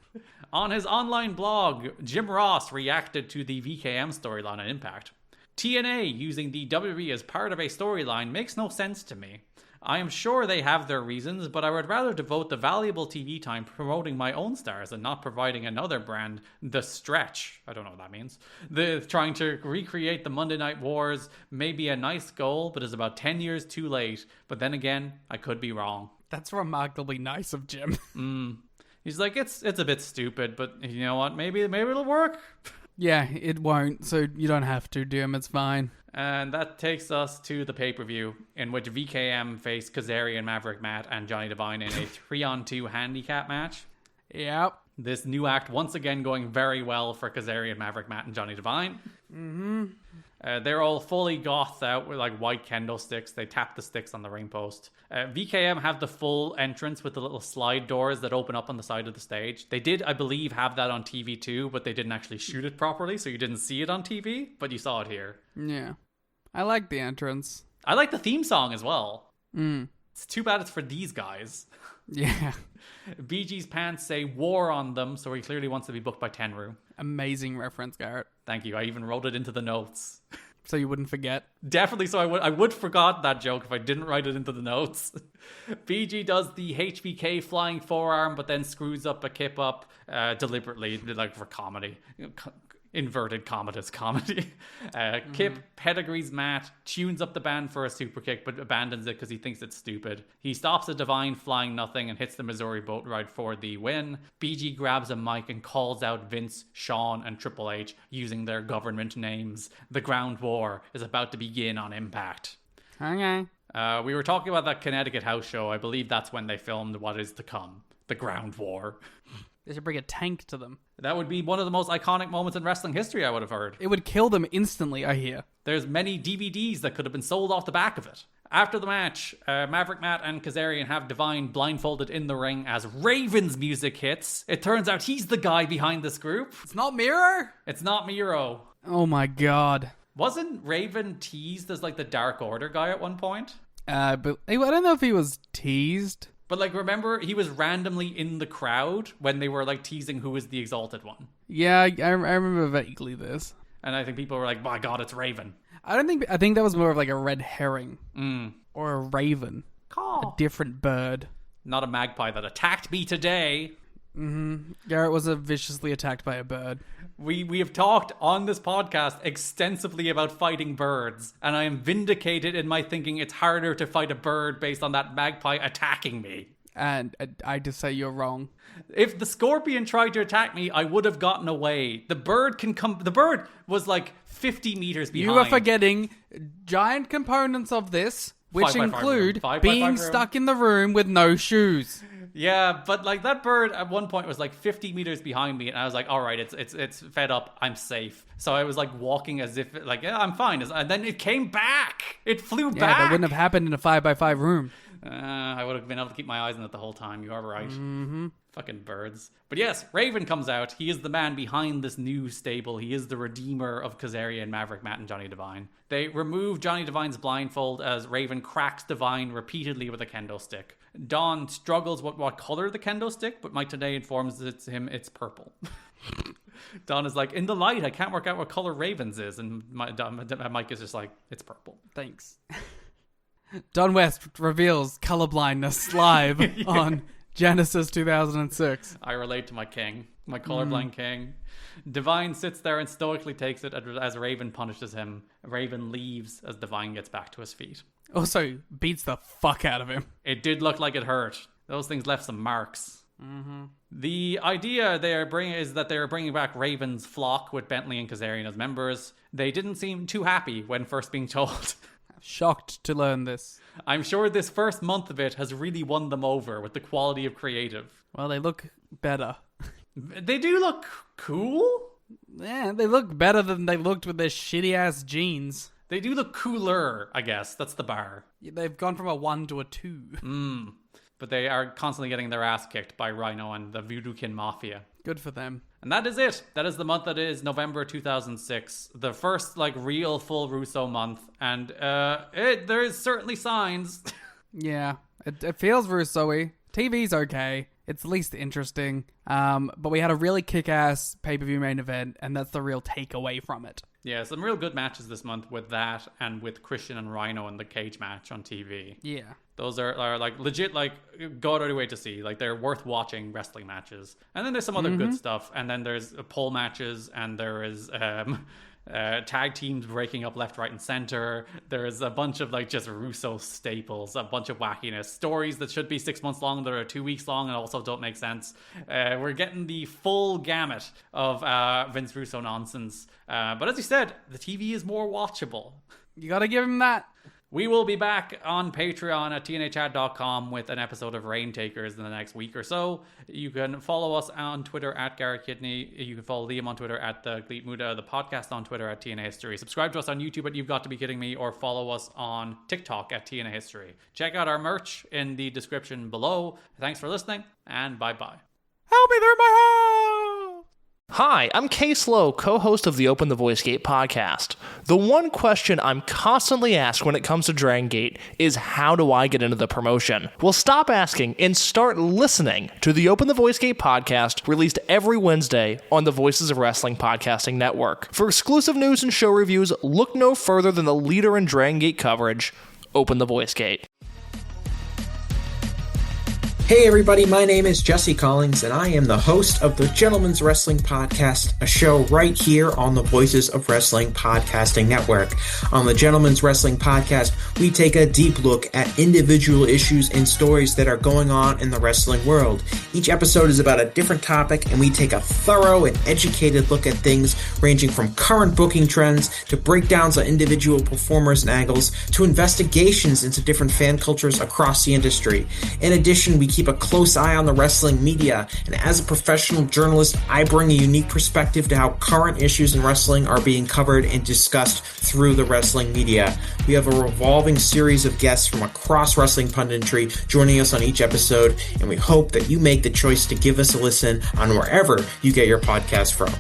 On his online blog, Jim Ross reacted to the VKM storyline on Impact. TNA using the WWE as part of a storyline makes no sense to me. I am sure they have their reasons, but I would rather devote the valuable TV time promoting my own stars and not providing another brand the stretch. I don't know what that means. Trying to recreate the Monday Night Wars may be a nice goal, but is about 10 years too late. But then again, I could be wrong. That's remarkably nice of Jim. He's like, it's a bit stupid, but you know what? Maybe it'll work. Yeah, it won't, so you don't have to, Jim. It's fine. And that takes us to the pay-per-view, in which VKM faced Kazarian, Maverick Matt, and Johnny Devine in a 3-on-2 handicap match. Yep. This new act once again going very well for Kazarian, Maverick Matt, and Johnny Devine. They're all fully gothed out with like white kendo sticks. They tap the sticks on the ring post. VKM have the full entrance with the little slide doors that open up on the side of the stage. They did, I believe, have that on TV too, but they didn't actually shoot it properly, so you didn't see it on TV, but you saw it here. Yeah. I like the entrance. I like the theme song as well. It's too bad it's for these guys. Yeah. BG's pants say war on them, so he clearly wants to be booked by Tenru. Amazing reference, Garrett. Thank you. I even wrote it into the notes. So you wouldn't forget? Definitely, so I would forgot that joke if I didn't write it into the notes. BG does the HBK flying forearm, but then screws up a Kip up deliberately, like for comedy. Inverted comatose comedy. Kip pedigrees Matt, tunes up the band for a super kick, but abandons it because he thinks it's stupid. He stops a Divine flying nothing and hits the Missouri boat ride for the win. BG grabs a mic and calls out Vince, Shawn, and Triple H using their government names. The ground war is about to begin on Impact. Okay. We were talking about that Connecticut house show. I believe that's when they filmed what is to come. The ground war. They should bring a tank to them. That would be one of the most iconic moments in wrestling history, I would have heard. It would kill them instantly, I hear. There's many DVDs that could have been sold off the back of it. After the match, Maverick Matt and Kazarian have Divine blindfolded in the ring as Raven's music hits. It turns out he's the guy behind this group. It's not Miro? It's not Miro. Oh my god. Wasn't Raven teased as like the Dark Order guy at one point? But I don't know if he was teased. But, like, remember, he was randomly in the crowd when they were, like, teasing who was the Exalted One. Yeah, I remember vaguely this. And I think people were like, my god, it's Raven. I think that was more of, like, a red herring. Or a raven. Caw. A different bird. Not a magpie that attacked me today. Garrett was viciously attacked by a bird. We have talked on this podcast extensively about fighting birds, and I am vindicated in my thinking it's harder to fight a bird based on that magpie attacking me. And I just say you're wrong. If the scorpion tried to attack me, I would have gotten away. The bird can come. The bird was like 50 meters behind. You are forgetting giant components of this, which include being stuck in the room with no shoes. Yeah, but like that bird at one point was like 50 meters behind me, and I was like, all right, it's fed up, I'm safe. So I was like walking as if like, yeah, I'm fine. And then it came back. It flew back. Yeah, that wouldn't have happened in a 5x5 room. I would have been able to keep my eyes on it the whole time. You are right. Mm-hmm. Fucking birds. But yes, Raven comes out. He is the man behind this new stable. He is the redeemer of Kazarian, Maverick Matt, and Johnny Devine. They remove Johnny Devine's blindfold as Raven cracks Devine repeatedly with a kendo stick. Don struggles with what color the kendo stick, but Mike today informs it's purple. Don is like, in the light, I can't work out what color Raven's is. And Mike is just like, it's purple. Thanks. Don West reveals colorblindness live on Genesis 2006. I relate to my king, my colorblind king. Devine sits there and stoically takes it as Raven punishes him. Raven leaves as Devine gets back to his feet. Also beats the fuck out of him. It did look like it hurt. Those things left some marks. Mm-hmm. The idea they are bringing is that they're bringing back Raven's flock with Bentley and Kazarian as members. They didn't seem too happy when first being told. Shocked to learn this. I'm sure this first month of it has really won them over with the quality of creative. Well, they look better. They do look cool? Yeah, they look better than they looked with their shitty-ass jeans. They do look cooler, I guess. That's the bar. They've gone from a 1 to a 2. But they are constantly getting their ass kicked by Rhino and the Voodoo Kin Mafia. Good for them. And that is it. That is the month that is November 2006. The first, real full Russo month. And there is certainly signs. Yeah, it feels Russo-y. TV's okay. It's least interesting. But we had a really kick-ass pay-per-view main event, and that's the real takeaway from it. Yeah, some real good matches this month with that and with Christian and Rhino in the cage match on TV. Yeah. Those are legit, go out of your way to see. They're worth watching wrestling matches. And then there's some other good stuff. And then there's pole matches, and there is tag teams breaking up left, right, and center. There's a bunch of just Russo staples, a bunch of wackiness. Stories that should be 6 months long that are 2 weeks long and also don't make sense. We're getting the full gamut of Vince Russo nonsense. But as you said, the TV is more watchable. You gotta give him that. We will be back on Patreon at tnachat.com with an episode of Rain Takers in the next week or so. You can follow us on Twitter at Garrett Kidney. You can follow Liam on Twitter at the Gleet Muda, the podcast on Twitter at TNA History. Subscribe to us on YouTube at You've Got to Be Kidding Me, or follow us on TikTok at TNA History. Check out our merch in the description below. Thanks for listening, and bye-bye. Help me through my house! Hi, I'm Case Lowe, co-host of the Open the Voice Gate podcast. The one question I'm constantly asked when it comes to Dragon Gate is, how do I get into the promotion? Well, stop asking and start listening to the Open the Voice Gate podcast, released every Wednesday on the Voices of Wrestling Podcasting Network. For exclusive news and show reviews, look no further than the leader in Dragon Gate coverage, Open the Voice Gate. Hey everybody, my name is Jesse Collins, and I am the host of the Gentleman's Wrestling Podcast, a show right here on the Voices of Wrestling Podcasting Network. On the Gentleman's Wrestling Podcast, we take a deep look at individual issues and stories that are going on in the wrestling world. Each episode is about a different topic, and we take a thorough and educated look at things ranging from current booking trends to breakdowns on individual performers and angles to investigations into different fan cultures across the industry. In addition, we keep a close eye on the wrestling media, and as a professional journalist, I bring a unique perspective to how current issues in wrestling are being covered and discussed through the wrestling media. We have a revolving series of guests from across wrestling punditry joining us on each episode, and we hope that you make the choice to give us a listen on wherever you get your podcast from.